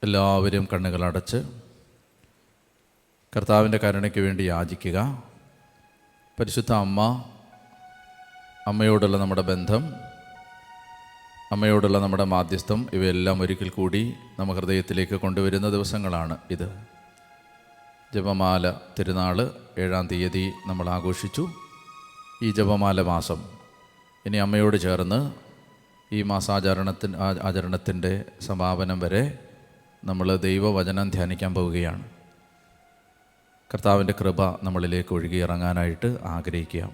എല്ലാവരും കണ്ണുകളടച്ച് കർത്താവിൻ്റെ കരുണയ്ക്ക് വേണ്ടി യാചിക്കുക. പരിശുദ്ധ അമ്മയോടുള്ള നമ്മുടെ ബന്ധം, അമ്മയോടുള്ള നമ്മുടെ മാധ്യസ്ഥം, ഇവയെല്ലാം ഒരിക്കൽ കൂടി നമ്മ ഹൃദയത്തിലേക്ക് കൊണ്ടുവരുന്ന ദിവസങ്ങളാണ് ഇത്. ജപമാല തിരുനാൾ 7-ാം തീയതി നമ്മൾ ആഘോഷിച്ചു. ഈ ജപമാല മാസം ഇനി അമ്മയോട് ചേർന്ന് ഈ ആചരണത്തിൻ്റെ സമാപനം വരെ നമ്മൾ ദൈവവചനം ധ്യാനിക്കാൻ പോവുകയാണ്. കർത്താവിൻ്റെ കൃപ നമ്മളിലേക്ക് ഒഴുകിയിറങ്ങാനായിട്ട് ആഗ്രഹിക്കുക.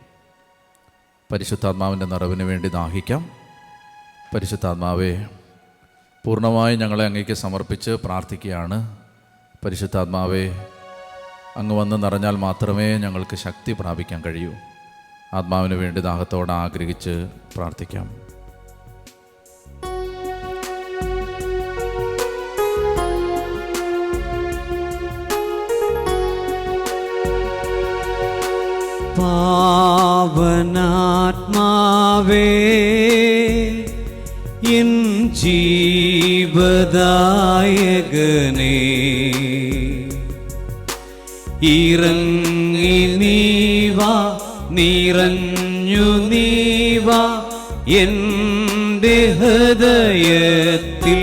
പരിശുദ്ധാത്മാവിൻ്റെ നിറവിന് വേണ്ടി ദാഹിക്കാം. പരിശുദ്ധാത്മാവേ, പൂർണ്ണമായി ഞങ്ങളെ അങ്ങേക്ക് സമർപ്പിച്ച് പ്രാർത്ഥിക്കുകയാണ്. പരിശുദ്ധാത്മാവേ, അങ്ങ് വന്ന് നിറഞ്ഞാൽ മാത്രമേ ഞങ്ങൾക്ക് ശക്തി പ്രാപിക്കാൻ കഴിയൂ. ആത്മാവിന് വേണ്ടി ദാഹത്തോടെ ആഗ്രഹിച്ച് പ്രാർത്ഥിക്കാം. പാവനാത്മാവേ, എൻ ജീവദായകനേ, ഇറങ്ങി നീവാ, നിറഞ്ഞു നീവാ എൻ്റെ ഹൃദയത്തിൽ.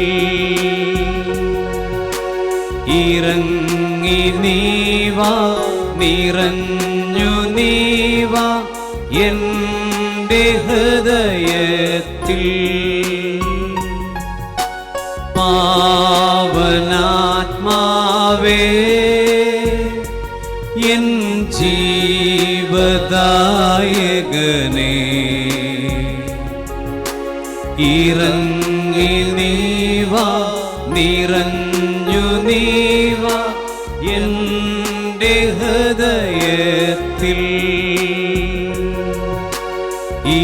ഇറങ്ങി നീവാ, നിറഞ്ഞു നീവാ എൻ്റെ ഹൃദയത്തിൽ. പാവനാത്മാവേ, എൻ ജീവദായകനേ, ഇറങ്ങി നീവാ, നിറഞ്ഞു നീവാ എൻ്റെ ഹൃദയത്തിൽ.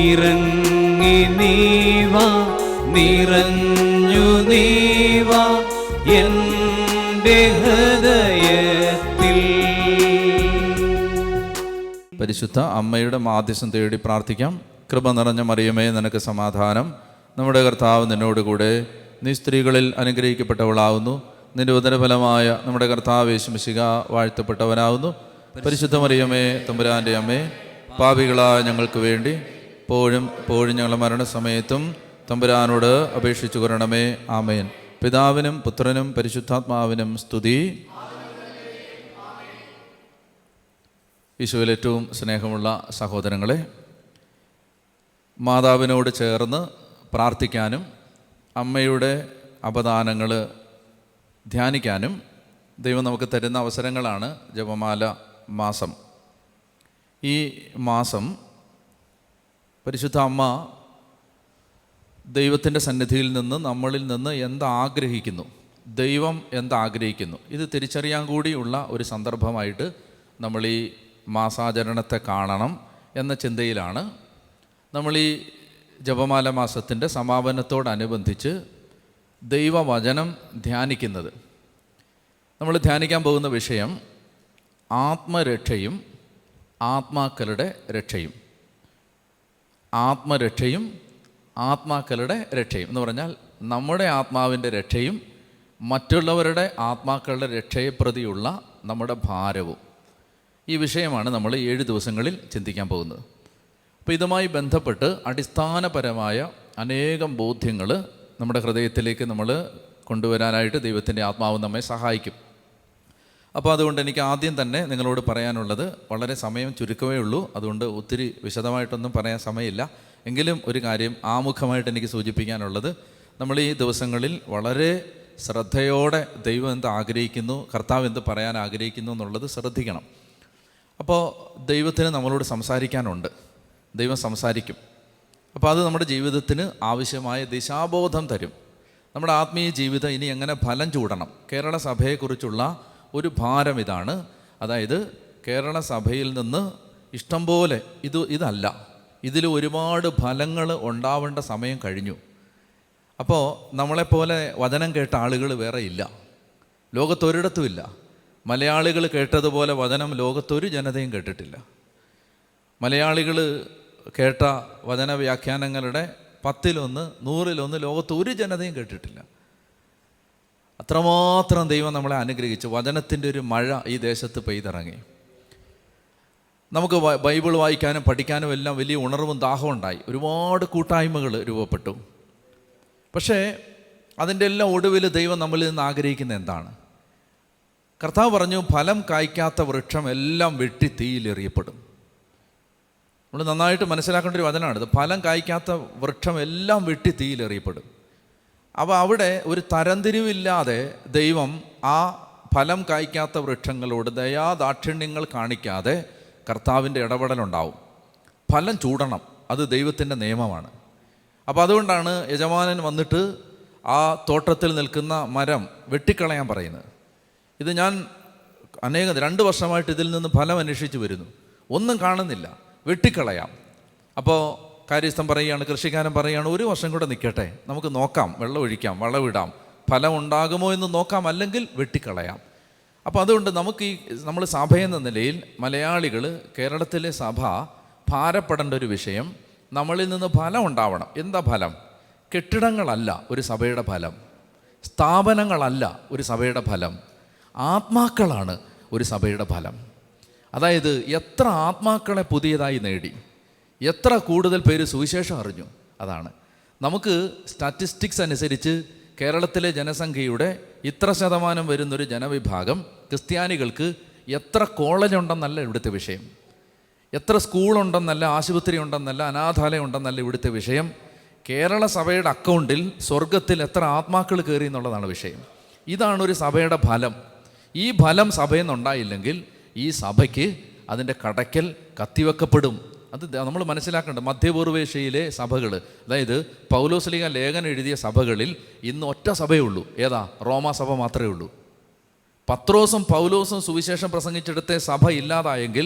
ഇറങ്ങി നീവാ, നിറഞ്ഞു നീവാ എൻ്റെ ഹൃദയത്തിൽ. പരിശുദ്ധ അമ്മയുടെ മാധ്യസ്ഥം തേടി പ്രാർത്ഥിക്കാം. കൃപ നിറഞ്ഞ മറിയമേ, നിനക്ക് സമാധാനം. നമ്മുടെ കർത്താവ് നിന്നോടുകൂടെ, നീ സ്ത്രീകളിൽ അനുഗ്രഹിക്കപ്പെട്ടവളാവുന്നു. നിന്റെ ഉദരഫലമായ നമ്മുടെ കർത്താവ് യേശു മിശിഹ വാഴ്ത്തപ്പെട്ടവനാവുന്നു. പരിശുദ്ധ മറിയമേ, തമ്പുരാൻ്റെ അമ്മേ, പാപികളായ ഞങ്ങൾക്ക് വേണ്ടി എപ്പോഴും ഞങ്ങളുടെ മരണസമയത്തും തമ്പുരാനോട് അപേക്ഷിച്ചു കൊള്ളണമേ. ആമേൻ. പിതാവിനും പുത്രനും പരിശുദ്ധാത്മാവിനും സ്തുതി. ഈശോയിൽ ഏറ്റവും സ്നേഹമുള്ള സഹോദരങ്ങളെ, മാതാവിനോട് ചേർന്ന് പ്രാർത്ഥിക്കാനും അമ്മയുടെ അപദാനങ്ങൾ ധ്യാനിക്കാനും ദൈവം നമുക്ക് തരുന്ന അവസരങ്ങളാണ് ജപമാല മാസം. ഈ മാസം പരിശുദ്ധ അമ്മ ദൈവത്തിൻ്റെ സന്നിധിയിൽ നിന്ന്, നമ്മളിൽ നിന്ന് എന്താഗ്രഹിക്കുന്നു, ദൈവം എന്താഗ്രഹിക്കുന്നു, ഇത് തിരിച്ചറിയാൻ കൂടിയുള്ള ഒരു സന്ദർഭമായിട്ട് നമ്മൾ ഈ മാസാചരണത്തെ കാണണം എന്ന ചിന്തയിലാണ് നമ്മൾ ഈ ജപമാല മാസത്തിൻ്റെ സമാപനത്തോടനുബന്ധിച്ച് ദൈവവചനം ധ്യാനിക്കുന്നത്. നമ്മൾ ധ്യാനിക്കാൻ പോകുന്ന വിഷയം ആത്മരക്ഷയും ആത്മാക്കളുടെ രക്ഷയും. ആത്മരക്ഷയും ആത്മാക്കളുടെ രക്ഷയും എന്ന് പറഞ്ഞാൽ നമ്മുടെ ആത്മാവിൻ്റെ രക്ഷയും മറ്റുള്ളവരുടെ ആത്മാക്കളുടെ രക്ഷയെ പ്രതിയുള്ള നമ്മുടെ ഭാരവും. ഈ വിഷയമാണ് നമ്മൾ 7 ദിവസങ്ങളിൽ ചിന്തിക്കാൻ പോകുന്നത്. അപ്പോൾ ഇതുമായി ബന്ധപ്പെട്ട് അടിസ്ഥാനപരമായ അനേകം ബോധ്യങ്ങൾ നമ്മുടെ ഹൃദയത്തിലേക്ക് നമ്മൾ കൊണ്ടുവരാനായിട്ട് ദൈവത്തിൻ്റെ ആത്മാവ് നമ്മെ സഹായിക്കും. അപ്പോൾ അതുകൊണ്ട് എനിക്ക് ആദ്യം തന്നെ നിങ്ങളോട് പറയാനുള്ളത്, വളരെ സമയം ചുരുക്കമേ ഉള്ളൂ, അതുകൊണ്ട് ഒത്തിരി വിശദമായിട്ടൊന്നും പറയാൻ സമയമില്ല. എങ്കിലും ഒരു കാര്യം ആമുഖമായിട്ട് എനിക്ക് സൂചിപ്പിക്കാനുള്ളത്, നമ്മൾ ഈ ദിവസങ്ങളിൽ വളരെ ശ്രദ്ധയോടെ ദൈവം എന്ത് ആഗ്രഹിക്കുന്നു, കർത്താവ് എന്ത് പറയാൻ ആഗ്രഹിക്കുന്നു എന്നുള്ളത് ശ്രദ്ധിക്കണം. അപ്പോൾ ദൈവത്തിന് നമ്മളോട് സംസാരിക്കാനുണ്ട്, ദൈവം സംസാരിക്കും. അപ്പോൾ അത് നമ്മുടെ ജീവിതത്തിന് ആവശ്യമായ ദിശാബോധം തരും. നമ്മുടെ ആത്മീയ ജീവിതം ഇനി എങ്ങനെ ഫലം ചൂടണം, കേരള സഭയെക്കുറിച്ചുള്ള ഒരു ഭാരം ഇതാണ്. അതായത് കേരള സഭയിൽ നിന്ന് ഇഷ്ടംപോലെ ഇതല്ല, ഇതിൽ ഒരുപാട് ഫലങ്ങൾ ഉണ്ടാവേണ്ട സമയം കഴിഞ്ഞു. അപ്പോൾ നമ്മളെപ്പോലെ വചനം കേട്ട ആളുകൾ വേറെ ഇല്ല. ലോകത്തൊരിടത്തുമില്ല. മലയാളികൾ കേട്ടതുപോലെ വചനം ലോകത്തൊരു ജനതയും കേട്ടിട്ടില്ല. മലയാളികൾ കേട്ട വചന വ്യാഖ്യാനങ്ങളുടെ 10-1, 100-1 ലോകത്ത് ഒരു ജനതയും കേട്ടിട്ടില്ല. അത്രമാത്രം ദൈവം നമ്മളെ അനുഗ്രഹിച്ചു. വചനത്തിൻ്റെ ഒരു മഴ ഈ ദേശത്ത് പെയ്തിറങ്ങി. നമുക്ക് ബൈബിൾ വായിക്കാനും പഠിക്കാനും എല്ലാം വലിയ ഉണർവും ദാഹവും ഉണ്ടായി. ഒരുപാട് കൂട്ടായ്മകൾ രൂപപ്പെട്ടു. പക്ഷേ അതിൻ്റെ എല്ലാം ഒടുവിൽ ദൈവം നമ്മളിൽ നിന്ന് ആഗ്രഹിക്കുന്നത് എന്താണ്? കർത്താവ് പറഞ്ഞു, ഫലം കായ്ക്കാത്ത വൃക്ഷം എല്ലാം വെട്ടി തീയിലെറിയപ്പെടും. നമ്മൾ നന്നായിട്ട് മനസ്സിലാക്കേണ്ട ഒരു വചനമാണിത്. ഫലം കായ്ക്കാത്ത വൃക്ഷം എല്ലാം വെട്ടി തീയിലെറിയപ്പെടും. അപ്പോൾ അവിടെ ഒരു തരംതിരിവില്ലാതെ ദൈവം ആ ഫലം കായ്ക്കാത്ത വൃക്ഷങ്ങളോട് ദയാദാക്ഷിണ്യങ്ങൾ കാണിക്കാതെ കർത്താവിൻ്റെ ഇടപെടലുണ്ടാവും. ഫലം ചൂടണം, അത് ദൈവത്തിൻ്റെ നിയമമാണ്. അപ്പോൾ അതുകൊണ്ടാണ് യജമാനൻ വന്നിട്ട് ആ തോട്ടത്തിൽ നിൽക്കുന്ന മരം വെട്ടിക്കളയാൻ പറയുന്നത്. ഇത് ഞാൻ 2 വർഷമായിട്ട് ഇതിൽ നിന്ന് ഫലം അന്വേഷിച്ച് വരുന്നു, ഒന്നും കാണുന്നില്ല, വെട്ടിക്കളയാം. അപ്പോൾ കാര്യസ്ഥൻ പറയുകയാണ്, കൃഷിക്കാരൻ പറയുകയാണ്, 1 വർഷം കൂടെ നിൽക്കട്ടെ, നമുക്ക് നോക്കാം, വെള്ളം ഒഴിക്കാം, വളമിടാം, ഫലം ഉണ്ടാകുമോ എന്ന് നോക്കാം, അല്ലെങ്കിൽ വെട്ടിക്കളയാം. അപ്പോൾ അതുകൊണ്ട് നമുക്ക് നമ്മൾ സഭയെന്ന നിലയിൽ മലയാളികൾ, കേരളത്തിലെ സഭ ഭാരപ്പെടേണ്ട ഒരു വിഷയം, നമ്മളിൽ നിന്ന് ഫലം ഉണ്ടാവണം. എന്താ ഫലം? കെട്ടിടങ്ങളല്ല ഒരു സഭയുടെ ഫലം, സ്ഥാപനങ്ങളല്ല ഒരു സഭയുടെ ഫലം, ആത്മാക്കളാണ് ഒരു സഭയുടെ ഫലം. അതായത് എത്ര ആത്മാക്കളെ പുതിയതായി നേടി, എത്ര കൂടുതൽ പേര് സുവിശേഷം അറിഞ്ഞു. അതാണ് നമുക്ക് സ്റ്റാറ്റിസ്റ്റിക്സ് അനുസരിച്ച് കേരളത്തിലെ ജനസംഖ്യയുടെ ഇത്ര ശതമാനം വരുന്നൊരു ജനവിഭാഗം ക്രിസ്ത്യാനികൾക്ക് എത്ര കോളേജ് ഉണ്ടെന്നല്ല ഇവിടുത്തെ വിഷയം, എത്ര സ്കൂളുണ്ടെന്നല്ല, ആശുപത്രി ഉണ്ടെന്നല്ല, അനാഥാലയം ഉണ്ടെന്നല്ല ഇവിടുത്തെ വിഷയം. കേരള സഭയുടെ അക്കൗണ്ടിൽ സ്വർഗത്തിൽ എത്ര ആത്മാക്കൾ കയറി എന്നുള്ളതാണ് വിഷയം. ഇതാണ് ഒരു സഭയുടെ ഫലം. ഈ ഫലം സഭയിൽ നിന്നുണ്ടായില്ലെങ്കിൽ ഈ സഭയ്ക്ക് അതിൻ്റെ കടയ്ക്കൽ കത്തിവെക്കപ്പെടും. അത് നമ്മൾ മനസ്സിലാക്കേണ്ട. മധ്യപൂർവേഷ്യയിലെ സഭകൾ, അതായത് പൗലോസ്ലീഹ ലേഖനം എഴുതിയ സഭകളിൽ ഇന്ന് ഒറ്റ സഭയേ ഉള്ളൂ. ഏതാ? റോമാ സഭ മാത്രമേ ഉള്ളൂ. പത്രോസും പൗലോസും സുവിശേഷം പ്രസംഗിച്ചെടുത്ത സഭ ഇല്ലാതായെങ്കിൽ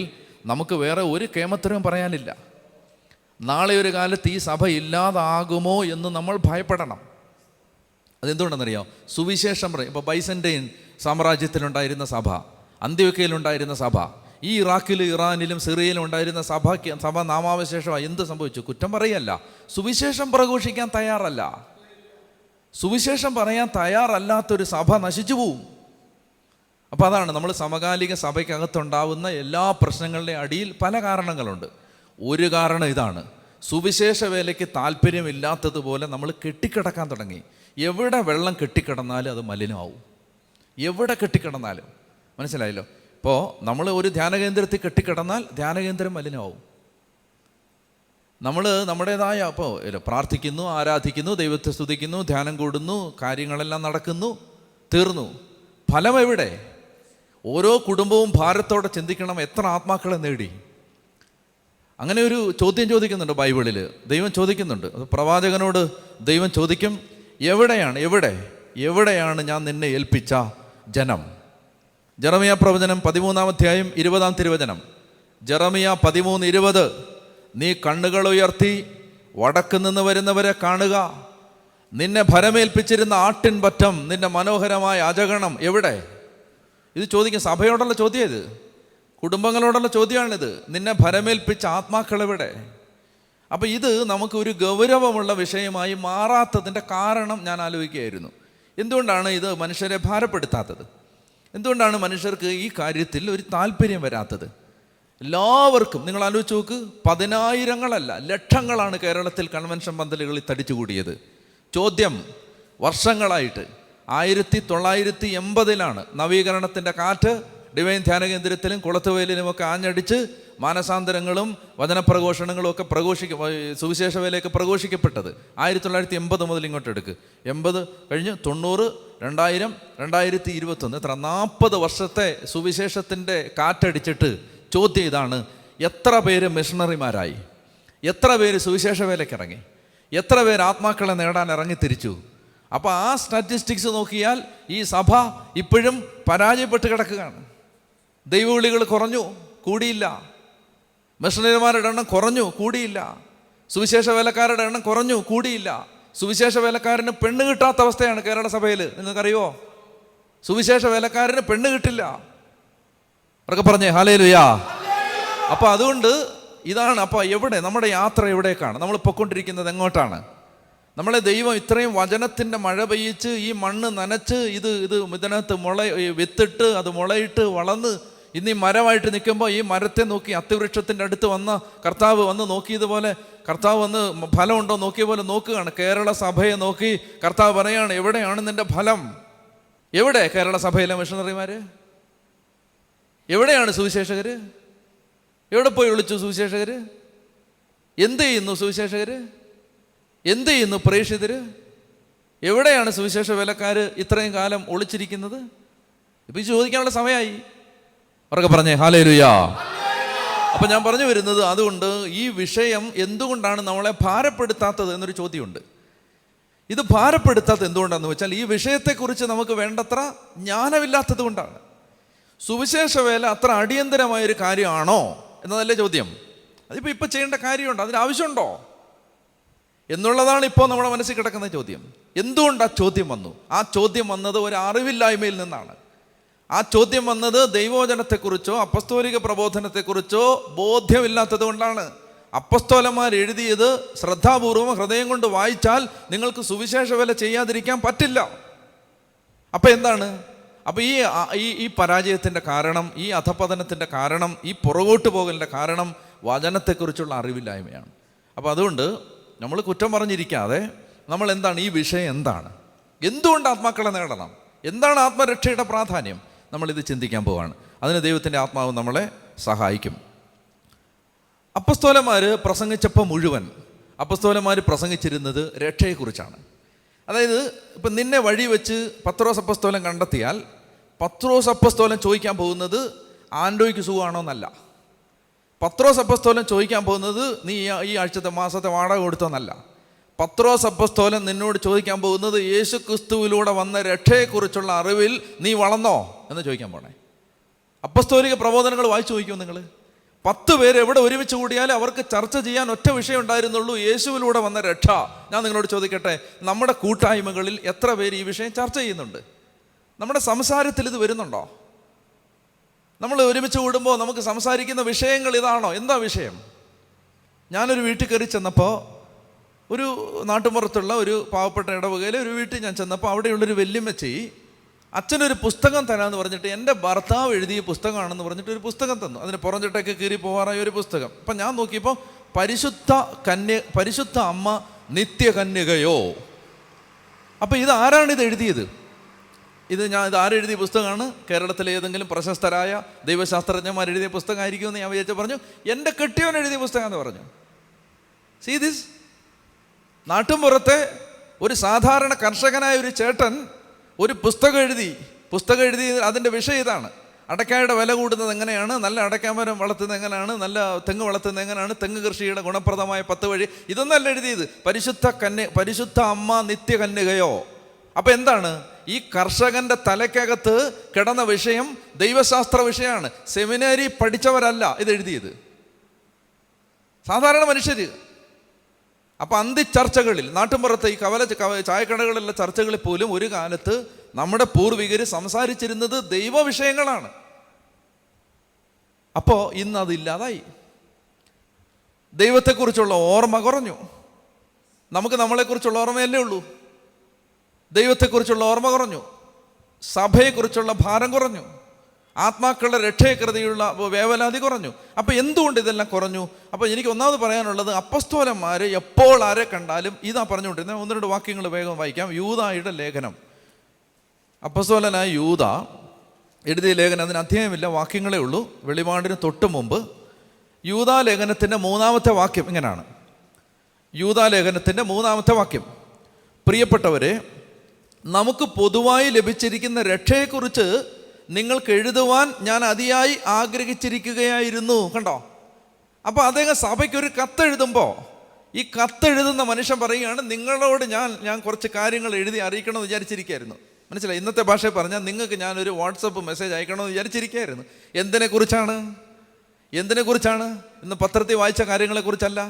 നമുക്ക് വേറെ ഒരു കേമത്തരവും പറയാനില്ല. നാളെ ഒരു കാലത്ത് ഈ സഭ ഇല്ലാതാകുമോ എന്ന് നമ്മൾ ഭയപ്പെടണം. അതെന്തുകൊണ്ടെന്നറിയാം? സുവിശേഷം ഇപ്പോൾ ബൈസൻ്റെയിൻ സാമ്രാജ്യത്തിലുണ്ടായിരുന്ന സഭ, അന്ത്യോക്യയിലുണ്ടായിരുന്ന സഭ, ഈ ഇറാഖിലും ഇറാനിലും സിറിയയിലും ഉണ്ടായിരുന്ന സഭ നാമാവശേഷമായി. എന്ത് സംഭവിച്ചു? കുറ്റം പറയല്ല, സുവിശേഷം പ്രഘോഷിക്കാൻ തയ്യാറല്ല. സുവിശേഷം പറയാൻ തയ്യാറല്ലാത്തൊരു സഭ നശിച്ചു പോവും. അപ്പോൾ അതാണ് നമ്മൾ സമകാലിക സഭയ്ക്കകത്തുണ്ടാവുന്ന എല്ലാ പ്രശ്നങ്ങളുടെയും അടിയിൽ പല കാരണങ്ങളുണ്ട്. ഒരു കാരണം ഇതാണ്, സുവിശേഷ വേലയ്ക്ക് താല്പര്യമില്ലാത്തതുപോലെ നമ്മൾ കെട്ടിക്കിടക്കാൻ തുടങ്ങി. എവിടെ വെള്ളം കെട്ടിക്കിടന്നാലും അത് മലിനമാവും. എവിടെ കെട്ടിക്കിടന്നാലും, മനസ്സിലായല്ലോ? ഇപ്പോൾ നമ്മൾ ഒരു ധ്യാനകേന്ദ്രത്തിൽ കെട്ടിക്കിടന്നാൽ ധ്യാനകേന്ദ്രം മലിനമാവും. നമ്മൾ നമ്മുടേതായ അപ്പോൾ പ്രാർത്ഥിക്കുന്നു, ആരാധിക്കുന്നു, ദൈവത്തെ സ്തുതിക്കുന്നു, ധ്യാനം കൂടുന്നു, കാര്യങ്ങളെല്ലാം നടക്കുന്നു, തീർന്നു. ഫലം എവിടെ? ഓരോ കുടുംബവും ഭാരത്തോടെ ചിന്തിക്കണം, എത്ര ആത്മാക്കളെ നേടി. അങ്ങനെ ഒരു ചോദ്യം ചോദിക്കുന്നുണ്ട് ബൈബിളിൽ. ദൈവം ചോദിക്കുന്നുണ്ട്, അത് പ്രവാചകനോട് ദൈവം ചോദിക്കും, എവിടെയാണ് ഞാൻ നിന്നെ ഏൽപ്പിച്ച ജനം? ജെറമിയ പ്രവചനം 13-ാം അധ്യായം 20-ാം തിരുവചനം. ജെറമിയ 13:20. നീ കണ്ണുകൾ ഉയർത്തി വടക്ക് നിന്ന് വരുന്നവരെ കാണുക, നിന്നെ ഭരമേൽപ്പിച്ചിരുന്ന ആട്ടിൻ പറ്റം, നിന്റെ മനോഹരമായ അജഗണം എവിടെ? ഇത് ചോദിക്കും. സഭയോടുള്ള ചോദ്യം ഇത്, കുടുംബങ്ങളോടുള്ള ചോദ്യമാണിത്. നിന്നെ ഭരമേൽപ്പിച്ച ആത്മാക്കൾ എവിടെ? അപ്പം ഇത് നമുക്ക് ഒരു ഗൗരവമുള്ള വിഷയമായി മാറാത്തതിൻ്റെ കാരണം ഞാൻ ആലോചിക്കുകയായിരുന്നു. എന്തുകൊണ്ടാണ് ഇത് മനുഷ്യരെ ഭാരപ്പെടുത്താത്തത്? എന്തുകൊണ്ടാണ് മനുഷ്യർക്ക് ഈ കാര്യത്തിൽ ഒരു താല്പര്യം വരാത്തത്? എല്ലാവർക്കും നിങ്ങൾ ആലോചിച്ച് നോക്ക്, 10,000-ങ്ങളല്ല ലക്ഷങ്ങളാണ് കേരളത്തിൽ കൺവെൻഷൻ പന്തലുകളിൽ തടിച്ചുകൂടിയത്. ചോദ്യം, വർഷങ്ങളായിട്ട് 1980-ലാണ് നവീകരണത്തിൻ്റെ കാറ്റ് ഡിവൈൻ ധ്യാനകേന്ദ്രത്തിലും കുളത്തുവയലിലുമൊക്കെ ആഞ്ഞടിച്ച് മാനസാന്തരങ്ങളും വചനപ്രഘോഷണങ്ങളും ഒക്കെ സുവിശേഷ വേലയൊക്കെ പ്രഘോഷിക്കപ്പെട്ടത്. 1980 മുതൽ ഇങ്ങോട്ട് എടുക്ക്. 80 കഴിഞ്ഞ് 90, 2000, 2021, എത്ര 40 വർഷത്തെ സുവിശേഷത്തിൻ്റെ കാറ്റടിച്ചിട്ട് ചോദ്യം ഇതാണ്, എത്ര പേര് മിഷണറിമാരായി? എത്ര പേര് സുവിശേഷ വേലയ്ക്ക് ഇറങ്ങി? എത്ര പേര് ആത്മാക്കളെ നേടാൻ ഇറങ്ങി തിരിച്ചു? അപ്പോൾ ആ സ്റ്റാറ്റിസ്റ്റിക്സ് നോക്കിയാൽ ഈ സഭ ഇപ്പോഴും പരാജയപ്പെട്ട് കിടക്കുകയാണ്. ദൈവവിളികൾ കുറഞ്ഞു, കൂടിയില്ല. മിഷണറിമാരുടെ എണ്ണം കുറഞ്ഞു, കൂടിയില്ല. സുവിശേഷ വേലക്കാരുടെ എണ്ണം കുറഞ്ഞു, കൂടിയില്ല. സുവിശേഷ വേലക്കാരന് പെണ്ണ് കിട്ടാത്ത അവസ്ഥയാണ് കേരള സഭയിൽ. നിങ്ങൾക്കറിയുമോ? സുവിശേഷ വേലക്കാരന് പെണ്ണ് കിട്ടില്ല. അവരൊക്കെ പറഞ്ഞേ ഹല്ലേലൂയാ. അപ്പോൾ അതുകൊണ്ട് ഇതാണ്. അപ്പോൾ എവിടെ നമ്മുടെ യാത്ര എവിടേക്കാണ്? നമ്മൾ പൊയ്ക്കൊണ്ടിരിക്കുന്നത് എങ്ങോട്ടാണ്? നമ്മളെ ദൈവം ഇത്രയും വചനത്തിൻ്റെ മഴ പെയ്യിച്ച് ഈ മണ്ണ് നനച്ച് ഇതിനകത്ത് വിത്തിട്ട് അത് മുളയിട്ട് വളർന്ന് ഇന്ന് ഈ മരമായിട്ട് നിൽക്കുമ്പോൾ ഈ മരത്തെ നോക്കി അത്തിവൃക്ഷത്തിൻ്റെ അടുത്ത് വന്ന കർത്താവ് വന്ന് നോക്കിയതുപോലെ, കർത്താവ് വന്ന് ഫലമുണ്ടോ നോക്കിയ പോലെ നോക്കുകയാണ്. കേരള സഭയെ നോക്കി കർത്താവ് പറയുകയാണ്, എവിടെയാണ് നിൻ്റെ ഫലം? എവിടെ കേരള സഭയിലെ മിഷണറിമാർ? എവിടെയാണ് സുവിശേഷകർ? എവിടെ പോയി വിളിച്ചു സുവിശേഷകർ? എന്ത് ചെയ്യുന്നു സുവിശേഷകർ? എന്ത് ചെയ്യുന്നു പ്രേക്ഷിതർ? എവിടെയാണ് സുവിശേഷ വേലക്കാർ ഇത്രയും കാലം ഒളിച്ചിരിക്കുന്നത്? ഇപ്പം ചോദിക്കാനുള്ള സമയമായി. അവരൊക്കെ പറഞ്ഞേ ഹല്ലേലൂയാ. അപ്പം ഞാൻ പറഞ്ഞു വരുന്നത്, അതുകൊണ്ട് ഈ വിഷയം എന്തുകൊണ്ടാണ് നമ്മളെ ഭാരപ്പെടുത്താത്തത് എന്നൊരു ചോദ്യമുണ്ട്. ഇത് ഭാരപ്പെടുത്താത്തത് എന്തുകൊണ്ടാണെന്ന് വെച്ചാൽ ഈ വിഷയത്തെക്കുറിച്ച് നമുക്ക് വേണ്ടത്ര ജ്ഞാനമില്ലാത്തത് കൊണ്ടാണ്. സുവിശേഷ വേല അത്ര അടിയന്തരമായൊരു കാര്യമാണോ എന്നതല്ലേ ചോദ്യം. അതിപ്പോൾ ഇപ്പം ചെയ്യേണ്ട കാര്യമുണ്ടോ? അതിന് ആവശ്യമുണ്ടോ എന്നുള്ളതാണ് ഇപ്പോൾ നമ്മുടെ മനസ്സിൽ കിടക്കുന്ന ചോദ്യം. എന്തുകൊണ്ട് ആ ചോദ്യം വന്നു? ആ ചോദ്യം വന്നത് ഒരു അറിവില്ലായ്മയിൽ നിന്നാണ്. ആ ചോദ്യം വന്നത് ദൈവവചനത്തെക്കുറിച്ചോ അപ്പസ്തോലിക പ്രബോധനത്തെക്കുറിച്ചോ ബോധ്യമില്ലാത്തത് കൊണ്ടാണ്. അപ്പസ്തോലന്മാർ എഴുതിയത് ശ്രദ്ധാപൂർവം ഹൃദയം കൊണ്ട് വായിച്ചാൽ നിങ്ങൾക്ക് സുവിശേഷ വേല ചെയ്യാതിരിക്കാൻ പറ്റില്ല. അപ്പം എന്താണ്? അപ്പോൾ ഈ പരാജയത്തിൻ്റെ കാരണം, ഈ അധപതനത്തിൻ്റെ കാരണം, ഈ പുറകോട്ട് പോകലിൻ്റെ കാരണം വചനത്തെക്കുറിച്ചുള്ള അറിവില്ലായ്മയാണ്. അപ്പോൾ അതുകൊണ്ട് നമ്മൾ കുറ്റം പറഞ്ഞിരിക്കാതെ നമ്മൾ എന്താണ്, ഈ വിഷയം എന്താണ്, എന്തുകൊണ്ട് ആത്മാക്കളെ നേടണം, എന്താണ് ആത്മരക്ഷയുടെ പ്രാധാന്യം, നമ്മളിത് ചിന്തിക്കാൻ പോവുകയാണ്. അതിന് ദൈവത്തിൻ്റെ ആത്മാവ് നമ്മളെ സഹായിക്കും. അപ്പസ്തോലന്മാർ പ്രസംഗിച്ചപ്പോൾ മുഴുവൻ അപ്പസ്തോലന്മാർ പ്രസംഗിച്ചിരുന്നത് രക്ഷയെക്കുറിച്ചാണ്. അതായത് ഇപ്പം നിന്നെ വഴി വെച്ച് പത്രോസ് അപ്പസ്തോലൻ കണ്ടെത്തിയാൽ പത്രോസ് അപ്പസ്തോലൻ ചോദിക്കാൻ പോകുന്നത് ആൻഡോയ്ക്ക് സുഖമാണോ എന്നല്ല. പത്രോസ് അപ്പസ്തോലൻ ചോദിക്കാൻ പോകുന്നത് നീ ഈ ആഴ്ചത്തെ മാസത്തെ വാടക കൊടുത്തോന്നല്ല. പത്രോസ് അപ്പസ്തോലൻ നിന്നോട് ചോദിക്കാൻ പോകുന്നത് യേശു ക്രിസ്തുവിലൂടെ വന്ന രക്ഷയെക്കുറിച്ചുള്ള അറിവിൽ നീ വളർന്നോ എന്ന് ചോദിക്കാൻ പോണേ. അപ്പസ്തോലിക പ്രബോധനങ്ങൾ വായിച്ചു നോക്കിയോ നിങ്ങൾ? 10 പേര് എവിടെ ഒരുമിച്ച് കൂടിയാലും അവർക്ക് ചർച്ച ചെയ്യാൻ ഒറ്റ വിഷയം ഉണ്ടായിരുന്നുള്ളൂ, യേശുവിലൂടെ വന്ന രക്ഷ. ഞാൻ നിങ്ങളോട് ചോദിക്കട്ടെ, നമ്മുടെ കൂട്ടായ്മകളിൽ എത്ര പേര് ഈ വിഷയം ചർച്ച ചെയ്യുന്നുണ്ട്? നമ്മുടെ സംസാരത്തിൽ ഇത് വരുന്നുണ്ടോ? നമ്മൾ ഒരുമിച്ച് കൂടുമ്പോൾ നമുക്ക് സംസാരിക്കുന്ന വിഷയങ്ങൾ ഇതാണോ? എന്താ വിഷയം? ഞാനൊരു വീട്ടിൽ കയറി ചെന്നപ്പോൾ, ഒരു നാട്ടുമ്പുറത്തുള്ള ഒരു പാവപ്പെട്ട ഇടവകയിലെ ഒരു വീട്ടിൽ ഞാൻ ചെന്നപ്പോൾ അവിടെയുള്ളൊരു വല്യമ്മച്ചി അച്ഛനൊരു പുസ്തകം തരാമെന്ന് പറഞ്ഞിട്ട് എൻ്റെ ഭർത്താവ് എഴുതിയ പുസ്തകമാണെന്ന് പറഞ്ഞിട്ട് ഒരു പുസ്തകം തന്നു. അതിന് പുറഞ്ചിട്ടൊക്കെ കീറി പോകാറായ ഒരു പുസ്തകം. അപ്പം ഞാൻ നോക്കിയപ്പോൾ പരിശുദ്ധ അമ്മ നിത്യകന്യകയോ. അപ്പം ഇത് ആരാണിത് എഴുതിയത്? ഇത് ആരെഴുതിയ പുസ്തകമാണ്? കേരളത്തിലെ ഏതെങ്കിലും പ്രശസ്തരായ ദൈവശാസ്ത്രജ്ഞന്മാർ എഴുതിയ പുസ്തകമായിരിക്കുമെന്ന് ഞാൻ വിചാരിച്ചു. പറഞ്ഞു എൻ്റെ കെട്ടിയവൻ എഴുതിയ പുസ്തകമാണെന്ന് പറഞ്ഞു. See this. നാട്ടുമ്പുറത്തെ ഒരു സാധാരണ കർഷകനായ ഒരു ചേട്ടൻ ഒരു പുസ്തകം എഴുതി അതിൻ്റെ വിഷയം ഇതാണ്: അടയ്ക്കായുടെ വില കൂടുന്നത് എങ്ങനെയാണ്, നല്ല അടയ്ക്കാമരം വളർത്തുന്നത് എങ്ങനെയാണ്, നല്ല തെങ്ങ് വളർത്തുന്നത് എങ്ങനെയാണ്, തെങ്ങ് കൃഷിയുടെ ഗുണപ്രദമായ 10 വഴി. ഇതൊന്നല്ല എഴുതിയത്. പരിശുദ്ധ അമ്മ നിത്യകന്യകയോ. അപ്പം എന്താണ്? ഈ കർഷകൻ്റെ തലയ്ക്കകത്ത് കിടന്ന വിഷയം ദൈവശാസ്ത്ര വിഷയമാണ്. സെമിനാരി പഠിച്ചവരല്ല ഇത് എഴുതിയത്, സാധാരണ മനുഷ്യർ. അപ്പം അന്തിച്ചർച്ചകളിൽ, നാട്ടുമ്പുറത്ത് ഈ ചായക്കടകളിലുള്ള ചർച്ചകളിൽ പോലും ഒരു കാലത്ത് നമ്മുടെ പൂർവികർ സംസാരിച്ചിരുന്നത് ദൈവ വിഷയങ്ങളാണ്. അപ്പോൾ ഇന്ന് അതില്ലാതായി. ദൈവത്തെക്കുറിച്ചുള്ള ഓർമ്മ കുറഞ്ഞു. നമുക്ക് നമ്മളെക്കുറിച്ചുള്ള ഓർമ്മയല്ലേ ഉള്ളൂ. ദൈവത്തെക്കുറിച്ചുള്ള ഓർമ്മ കുറഞ്ഞു, സഭയെക്കുറിച്ചുള്ള ഭാരം കുറഞ്ഞു, ആത്മാക്കളുടെ രക്ഷയെക്കൃതിയുള്ള വേവലാതി കുറഞ്ഞു. അപ്പോൾ എന്തുകൊണ്ട് ഇതെല്ലാം കുറഞ്ഞു? അപ്പോൾ എനിക്ക് ഒന്നാമത് പറയാനുള്ളത്, അപ്പസ്തോലന്മാർ എപ്പോൾ ആരെ കണ്ടാലും ഇതാ പറഞ്ഞുകൊണ്ടിരുന്നത്. 1-2 വാക്യങ്ങൾ വേഗം വായിക്കാം. യൂദായുടെ ലേഖനം, അപ്പസ്തോലനായ യൂദ എഴുതിയ ലേഖനം. അതിന് അധ്യായമില്ല, വാക്യങ്ങളേ ഉള്ളൂ. വെളിപാടിന് തൊട്ട് മുമ്പ് യൂദാ ലേഖനത്തിൻ്റെ 3-ാമത്തെ വാക്യം ഇങ്ങനെയാണ്. യൂദാ ലേഖനത്തിൻ്റെ 3-ാമത്തെ വാക്യം: പ്രിയപ്പെട്ടവരെ, നമുക്ക് പൊതുവായി ലഭിച്ചിരിക്കുന്ന രക്ഷയെക്കുറിച്ച് നിങ്ങൾക്ക് എഴുതുവാൻ ഞാൻ അതിയായി ആഗ്രഹിച്ചിരിക്കുകയായിരുന്നു. കണ്ടോ? അപ്പോൾ അദ്ദേഹം സഭയ്ക്കൊരു കത്തെഴുതുമ്പോൾ ഈ കത്തെഴുതുന്ന മനുഷ്യൻ പറയുകയാണ്, നിങ്ങളോട് ഞാൻ കുറച്ച് കാര്യങ്ങൾ എഴുതി അറിയിക്കണമെന്ന് വിചാരിച്ചിരിക്കുകയായിരുന്നു. മനസ്സിലായി? ഇന്നത്തെ ഭാഷയിൽ പറഞ്ഞാൽ നിങ്ങൾക്ക് ഞാനൊരു വാട്സപ്പ് മെസ്സേജ് അയക്കണമെന്ന് വിചാരിച്ചിരിക്കുകയായിരുന്നു. എന്തിനെക്കുറിച്ചാണ്? ഇന്ന് പത്രത്തിൽ വായിച്ച കാര്യങ്ങളെക്കുറിച്ചല്ല,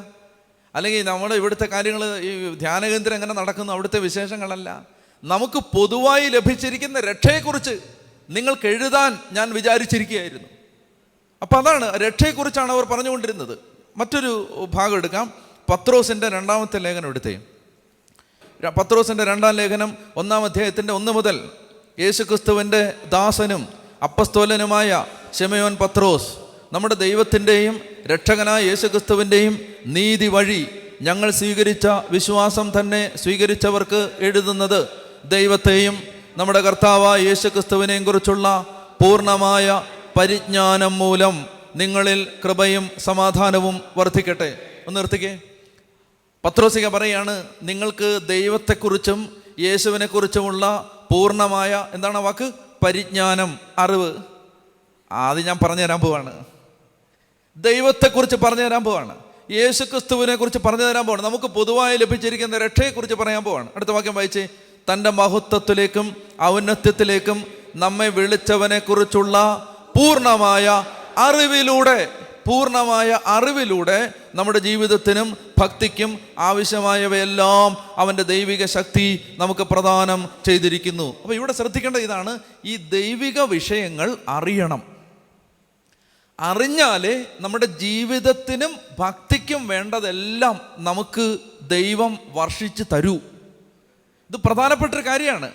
അല്ലെങ്കിൽ നമ്മുടെ ഇവിടുത്തെ കാര്യങ്ങൾ, ഈ ധ്യാനകേന്ദ്രം എങ്ങനെ നടക്കുന്നു അവിടുത്തെ വിശേഷങ്ങളല്ല. നമുക്ക് പൊതുവായി ലഭിച്ചിരിക്കുന്ന രക്ഷയെക്കുറിച്ച് നിങ്ങൾക്ക് എഴുതാൻ ഞാൻ വിചാരിച്ചിരിക്കുകയായിരുന്നു. അപ്പം അതാണ്, രക്ഷയെക്കുറിച്ചാണ് അവർ പറഞ്ഞുകൊണ്ടിരുന്നത്. മറ്റൊരു ഭാഗം എടുക്കാം. പത്രോസിൻ്റെ 2-ാമത്തെ ലേഖനം എടുത്തേ. പത്രോസിൻ്റെ 2-ാം ലേഖനം 1-ാം അധ്യായത്തിൻ്റെ 1 മുതൽ. യേശുക്രിസ്തുവിൻ്റെ ദാസനും അപ്പസ്തോലനുമായ ശിമയോൻ പത്രോസ്, നമ്മുടെ ദൈവത്തിൻ്റെയും രക്ഷകനായ യേശുക്രിസ്തുവിൻ്റെയും നീതി വഴി ഞങ്ങൾ സ്വീകരിച്ച വിശ്വാസം തന്നെ സ്വീകരിച്ചവർക്ക് എഴുതുന്നത്, ദൈവത്തെയും നമ്മുടെ കർത്താവായ യേശുക്രിസ്തുവിനെയും കുറിച്ചുള്ള പൂർണ്ണമായ പരിജ്ഞാനം മൂലം നിങ്ങളിൽ കൃപയും സമാധാനവും വർദ്ധിക്കട്ടെ. ഒന്ന് നിർത്തിക്കേ. പത്രോസിക പറയാണ്, നിങ്ങൾക്ക് ദൈവത്തെക്കുറിച്ചും യേശുവിനെക്കുറിച്ചുമുള്ള പൂർണ്ണമായ, എന്താണ് വാക്ക്, പരിജ്ഞാനം, അറിവ്. ആദ്യം ഞാൻ പറഞ്ഞു തരാൻ പോവാണ്. ദൈവത്തെക്കുറിച്ച് പറഞ്ഞു തരാൻ പോവാണ്. യേശുക്രിസ്തുവിനെ കുറിച്ച് പറഞ്ഞു തരാൻ പോവാണ്. നമുക്ക് പൊതുവായി ലഭിച്ചിരിക്കുന്ന രക്ഷയെക്കുറിച്ച് പറയാൻ പോവാണ്. അടുത്ത വാക്യം വായിച്ചേ. തൻ്റെ മഹത്വത്തിലേക്കും ഔന്നത്യത്തിലേക്കും നമ്മെ വിളിച്ചവനെ കുറിച്ചുള്ള പൂർണ്ണമായ അറിവിലൂടെ നമ്മുടെ ജീവിതത്തിനും ഭക്തിക്കും ആവശ്യമായവയെല്ലാം അവൻ്റെ ദൈവിക ശക്തി നമുക്ക് പ്രദാനം ചെയ്തിരിക്കുന്നു. അപ്പോൾ ഇവിടെ ശ്രദ്ധിക്കേണ്ട ഇതാണ്, ഈ ദൈവിക വിഷയങ്ങൾ അറിയണം. അറിഞ്ഞാലേ നമ്മുടെ ജീവിതത്തിനും ഭക്തിക്കും വേണ്ടതെല്ലാം നമുക്ക് ദൈവം വർഷിച്ച് തരൂ. ഇത് പ്രധാനപ്പെട്ടൊരു കാര്യമാണ്.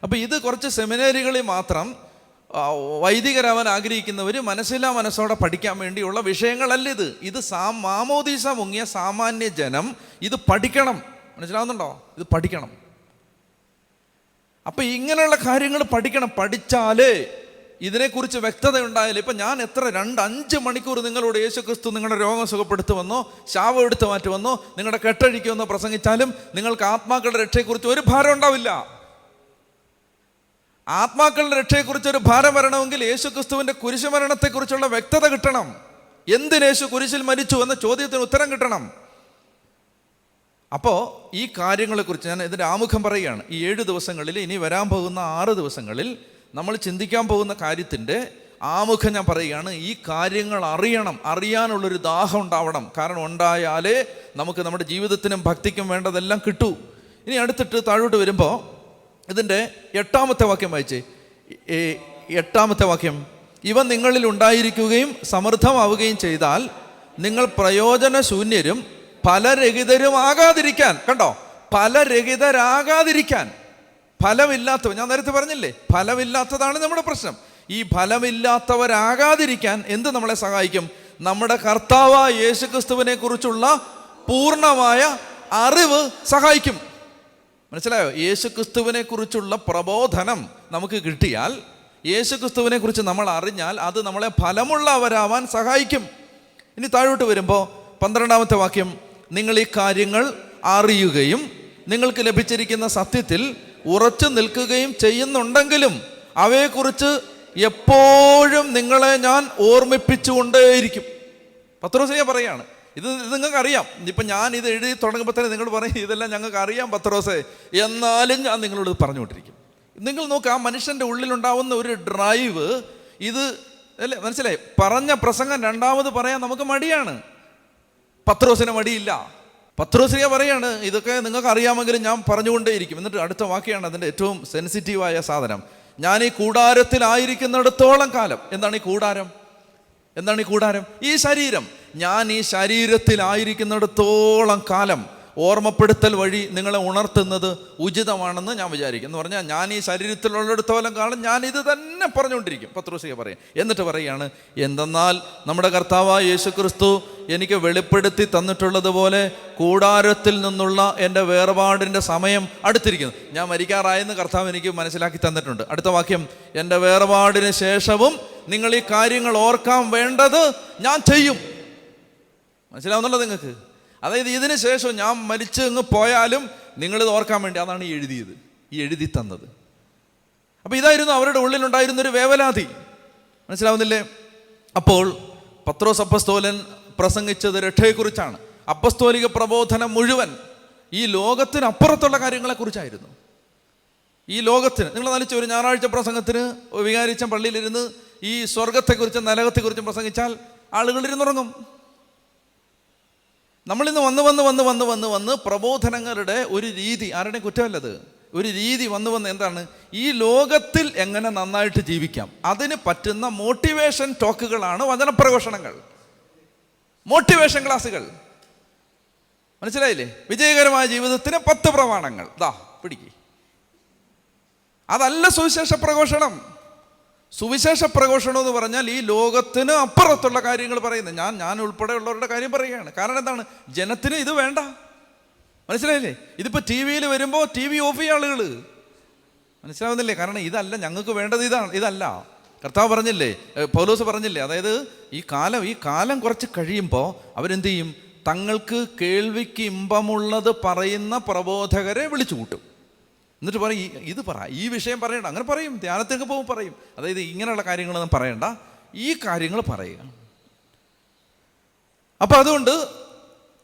അപ്പോൾ ഇത് കുറച്ച് സെമിനാരികളിൽ മാത്രം വൈദികരാവാൻ ആഗ്രഹിക്കുന്നവർ മനസ്സില്ലാ മനസ്സോടെ പഠിക്കാൻ വേണ്ടിയുള്ള വിഷയങ്ങളല്ല ഇത്. ഇത് മാമോദീസ മുങ്ങിയ സാമാന്യ ജനം ഇത് പഠിക്കണം. മനസ്സിലാവുന്നുണ്ടോ? ഇത് പഠിക്കണം. അപ്പം ഇങ്ങനെയുള്ള കാര്യങ്ങൾ പഠിക്കണം. പഠിച്ചാലേ ഇതിനെക്കുറിച്ച് വ്യക്തത ഉണ്ടായാലും. ഇപ്പം ഞാൻ എത്ര 2-5 മണിക്കൂർ നിങ്ങളോട് യേശുക്രിസ്തു നിങ്ങളുടെ രോഗം സുഖപ്പെടുത്തുമെന്നോ ശാപം എടുത്തു മാറ്റുമെന്നോ നിങ്ങളുടെ കെട്ടഴിക്കുമെന്നോ പ്രസംഗിച്ചാലും നിങ്ങൾക്ക് ആത്മാക്കളുടെ രക്ഷയെക്കുറിച്ച് ഒരു ഭാരം ഉണ്ടാവില്ല. ആത്മാക്കളുടെ രക്ഷയെക്കുറിച്ച് ഒരു ഭാരം വരണമെങ്കിൽ യേശുക്രിസ്തുവിൻ്റെ കുരിശുമരണത്തെക്കുറിച്ചുള്ള വ്യക്തത കിട്ടണം. എന്തിന് യേശു കുരിശിൽ മരിച്ചു എന്ന ചോദ്യത്തിന് ഉത്തരം കിട്ടണം. അപ്പോൾ ഈ കാര്യങ്ങളെക്കുറിച്ച് ഞാൻ ഇതിൻ്റെ ആമുഖം പറയുകയാണ്. ഈ 7 ദിവസങ്ങളിൽ, ഇനി വരാൻ പോകുന്ന 6 ദിവസങ്ങളിൽ നമ്മൾ ചിന്തിക്കാൻ പോകുന്ന കാര്യത്തിൻ്റെ ആമുഖം ഞാൻ പറയുകയാണ്. ഈ കാര്യങ്ങൾ അറിയാനുള്ളൊരു ദാഹം ഉണ്ടാവണം. കാരണം ഉണ്ടായാലേ നമുക്ക് നമ്മുടെ ജീവിതത്തിനും ഭക്തിക്കും വേണ്ടതെല്ലാം കിട്ടൂ. ഇനി അടുത്തിട്ട് താഴോട്ട് വരുമ്പോൾ ഇതിൻ്റെ 8-ാമത്തെ വാക്യം വായിച്ചേ. 8-ാമത്തെ വാക്യം, ഇവ നിങ്ങളിൽ ഉണ്ടായിരിക്കുകയും സമൃദ്ധമാവുകയും ചെയ്താൽ നിങ്ങൾ പ്രയോജനശൂന്യരും ഫലരഹിതരുമാകാതിരിക്കാൻ. കണ്ടോ, ഫലരഹിതരാകാതിരിക്കാൻ. ഫലമില്ലാത്തവർ, ഞാൻ നേരത്തെ പറഞ്ഞില്ലേ, ഫലമില്ലാത്തതാണ് നമ്മുടെ പ്രശ്നം. ഈ ഫലമില്ലാത്തവരാകാതിരിക്കാൻ എന്ത് നമ്മളെ സഹായിക്കും? നമ്മുടെ കർത്താവായ യേശുക്രിസ്തുവിനെ കുറിച്ചുള്ള പൂർണ്ണമായ അറിവ് സഹായിക്കും. മനസ്സിലായോ? യേശുക്രിസ്തുവിനെ കുറിച്ചുള്ള പ്രബോധനം നമുക്ക് കിട്ടിയാൽ, യേശുക്രിസ്തുവിനെ കുറിച്ച് നമ്മൾ അറിഞ്ഞാൽ അത് നമ്മളെ ഫലമുള്ളവരാവാൻ സഹായിക്കും. ഇനി താഴോട്ട് വരുമ്പോൾ 12-ാമത്തെ വാക്യം, നിങ്ങൾ ഈ കാര്യങ്ങൾ അറിയുകയും നിങ്ങൾക്ക് ലഭിച്ചിരിക്കുന്ന സത്യത്തിൽ ഉറച്ചു നിൽക്കുകയും ചെയ്യുന്നുണ്ടെങ്കിലും അവയെക്കുറിച്ച് എപ്പോഴും നിങ്ങളെ ഞാൻ ഓർമ്മിപ്പിച്ചുകൊണ്ടേയിരിക്കും. പത്രോസിനെ പറയാണ്, ഇത് നിങ്ങൾക്കറിയാം. ഇപ്പം ഞാൻ ഇത് എഴുതി തുടങ്ങുമ്പോൾ തന്നെ നിങ്ങൾ പറയും ഇതെല്ലാം ഞങ്ങൾക്ക് അറിയാം പത്രോസേ, എന്നാലും ഞാൻ നിങ്ങളോട് പറഞ്ഞുകൊണ്ടിരിക്കും. നിങ്ങൾ നോക്കുക, ആ മനുഷ്യൻ്റെ ഉള്ളിലുണ്ടാവുന്ന ഒരു ഡ്രൈവ് ഇത് അല്ലേ? മനസ്സിലായി? പറഞ്ഞ പ്രസംഗം രണ്ടാമത് പറയാൻ നമുക്ക് മടിയാണ്. പത്രോസിന് മടിയില്ല. പത്രോസിനെ പറയാണ്, ഇതൊക്കെ നിങ്ങൾക്ക് അറിയാമെങ്കിലും ഞാൻ പറഞ്ഞുകൊണ്ടേയിരിക്കും. എന്നിട്ട് അടുത്ത വാക്യാണ് അതിൻ്റെ ഏറ്റവും സെൻസിറ്റീവായ സാധനം. ഞാൻ ഈ കൂടാരത്തിലായിരിക്കുന്നിടത്തോളം കാലം. എന്താണ് ഈ കൂടാരം? എന്താണ് ഈ കൂടാരം? ഈ ശരീരം. ഞാൻ ഈ ശരീരത്തിലായിരിക്കുന്നിടത്തോളം കാലം ഓർമ്മപ്പെടുത്തൽ വഴി നിങ്ങളെ ഉണർത്തുന്നത് ഉചിതമാണെന്ന് ഞാൻ വിചാരിക്കും. എന്ന് പറഞ്ഞാൽ ഞാൻ ഈ ശരീരത്തിലുള്ളിടത്തോളം കാലം ഞാൻ ഇത് തന്നെ പറഞ്ഞുകൊണ്ടിരിക്കും. പത്രോസിക പറയും. എന്നിട്ട് പറയുകയാണ്, എന്തെന്നാൽ നമ്മുടെ കർത്താവായ യേശുക്രിസ്തു എനിക്ക് വെളിപ്പെടുത്തി തന്നിട്ടുള്ളതുപോലെ കൂടാരത്തിൽ നിന്നുള്ള എൻ്റെ വേർപാടിൻ്റെ സമയം അടുത്തിരിക്കുന്നു. ഞാൻ മരിക്കാറായെന്ന് കർത്താവ് എനിക്ക് മനസ്സിലാക്കി തന്നിട്ടുണ്ട്. അടുത്ത വാക്യം, എൻ്റെ വേർപാടിന് ശേഷവും നിങ്ങൾ ഈ കാര്യങ്ങൾ ഓർക്കാൻ വേണ്ടത് ഞാൻ ചെയ്യും. മനസ്സിലാവുന്നുണ്ടോ നിങ്ങൾക്ക്? അതായത് ഇതിന് ശേഷം ഞാൻ മരിച്ച് അങ്ങ് പോയാലും നിങ്ങളിത് ഓർക്കാൻ വേണ്ടി അതാണ് ഈ എഴുതിയത്, ഈ എഴുതി തന്നത്. അപ്പോൾ ഇതായിരുന്നു അവരുടെ ഉള്ളിലുണ്ടായിരുന്നൊരു വേവലാതി. മനസ്സിലാവുന്നില്ലേ? അപ്പോൾ പത്രോസ് അപ്പസ്തോലൻ പ്രസംഗിച്ചത് രക്ഷയെക്കുറിച്ചാണ്. അപ്പസ്തോലിക പ്രബോധനം മുഴുവൻ ഈ ലോകത്തിനപ്പുറത്തുള്ള കാര്യങ്ങളെക്കുറിച്ചായിരുന്നു. ഈ ലോകത്തിന്, നിങ്ങൾ നലിച്ച ഒരു ഞായറാഴ്ച പ്രസംഗത്തിന് വികാരിച്ച പള്ളിയിലിരുന്ന് ഈ സ്വർഗത്തെക്കുറിച്ചും നരകത്തെക്കുറിച്ചും പ്രസംഗിച്ചാൽ ആളുകൾ ഇരുന്നുറങ്ങും. നമ്മളിന്ന് വന്ന് പ്രബോധനങ്ങളുടെ ഒരു രീതി, ആരുടെയും കുറ്റമല്ലത്, ഒരു രീതി വന്ന് എന്താണ്, ഈ ലോകത്തിൽ എങ്ങനെ നന്നായിട്ട് ജീവിക്കാം അതിന് പറ്റുന്ന മോട്ടിവേഷൻ ടോക്കുകളാണ് വചനപ്രഘോഷണങ്ങൾ, മോട്ടിവേഷൻ ക്ലാസ്സുകൾ. മനസ്സിലായില്ലേ? വിജയകരമായ ജീവിതത്തിന് 10 പ്രമാണങ്ങൾ ദാ പിടിക്ക്. അതല്ല സുവിശേഷ പ്രഘോഷണം. സുവിശേഷ പ്രഘോഷണം എന്ന് പറഞ്ഞാൽ ഈ ലോകത്തിന് അപ്പുറത്തുള്ള കാര്യങ്ങൾ പറയുന്നത്. ഞാൻ ഉൾപ്പെടെയുള്ളവരുടെ കാര്യം പറയുകയാണ്. കാരണം എന്താണ്, ജനത്തിന് ഇത് വേണ്ട. മനസ്സിലായില്ലേ? ഇതിപ്പോൾ ടി വിയിൽ വരുമ്പോൾ TV ഓഫ് ചെയ്യുക ആളുകൾ. മനസ്സിലാവുന്നില്ലേ? കാരണം ഇതല്ല ഞങ്ങൾക്ക് വേണ്ടത്, ഇതല്ല. കർത്താവ് പറഞ്ഞില്ലേ, പൗലോസ് പറഞ്ഞില്ലേ, അതായത് ഈ കാലം കുറച്ച് കഴിയുമ്പോൾ അവരെന്ത് ചെയ്യും, തങ്ങൾക്ക് കേൾവിക്ക് ഇമ്പമുള്ളത് പറയുന്ന പ്രബോധകരെ വിളിച്ചു കൂട്ടും. എന്നിട്ട് പറയും, ഇത് പറ, ഈ വിഷയം പറയണ്ട. അങ്ങനെ പറയും, ധ്യാനത്തേക്ക് പോകുമ്പോൾ പറയും. അതായത് ഇങ്ങനെയുള്ള കാര്യങ്ങളൊന്നും പറയണ്ട, ഈ കാര്യങ്ങൾ പറയുക. അപ്പം അതുകൊണ്ട്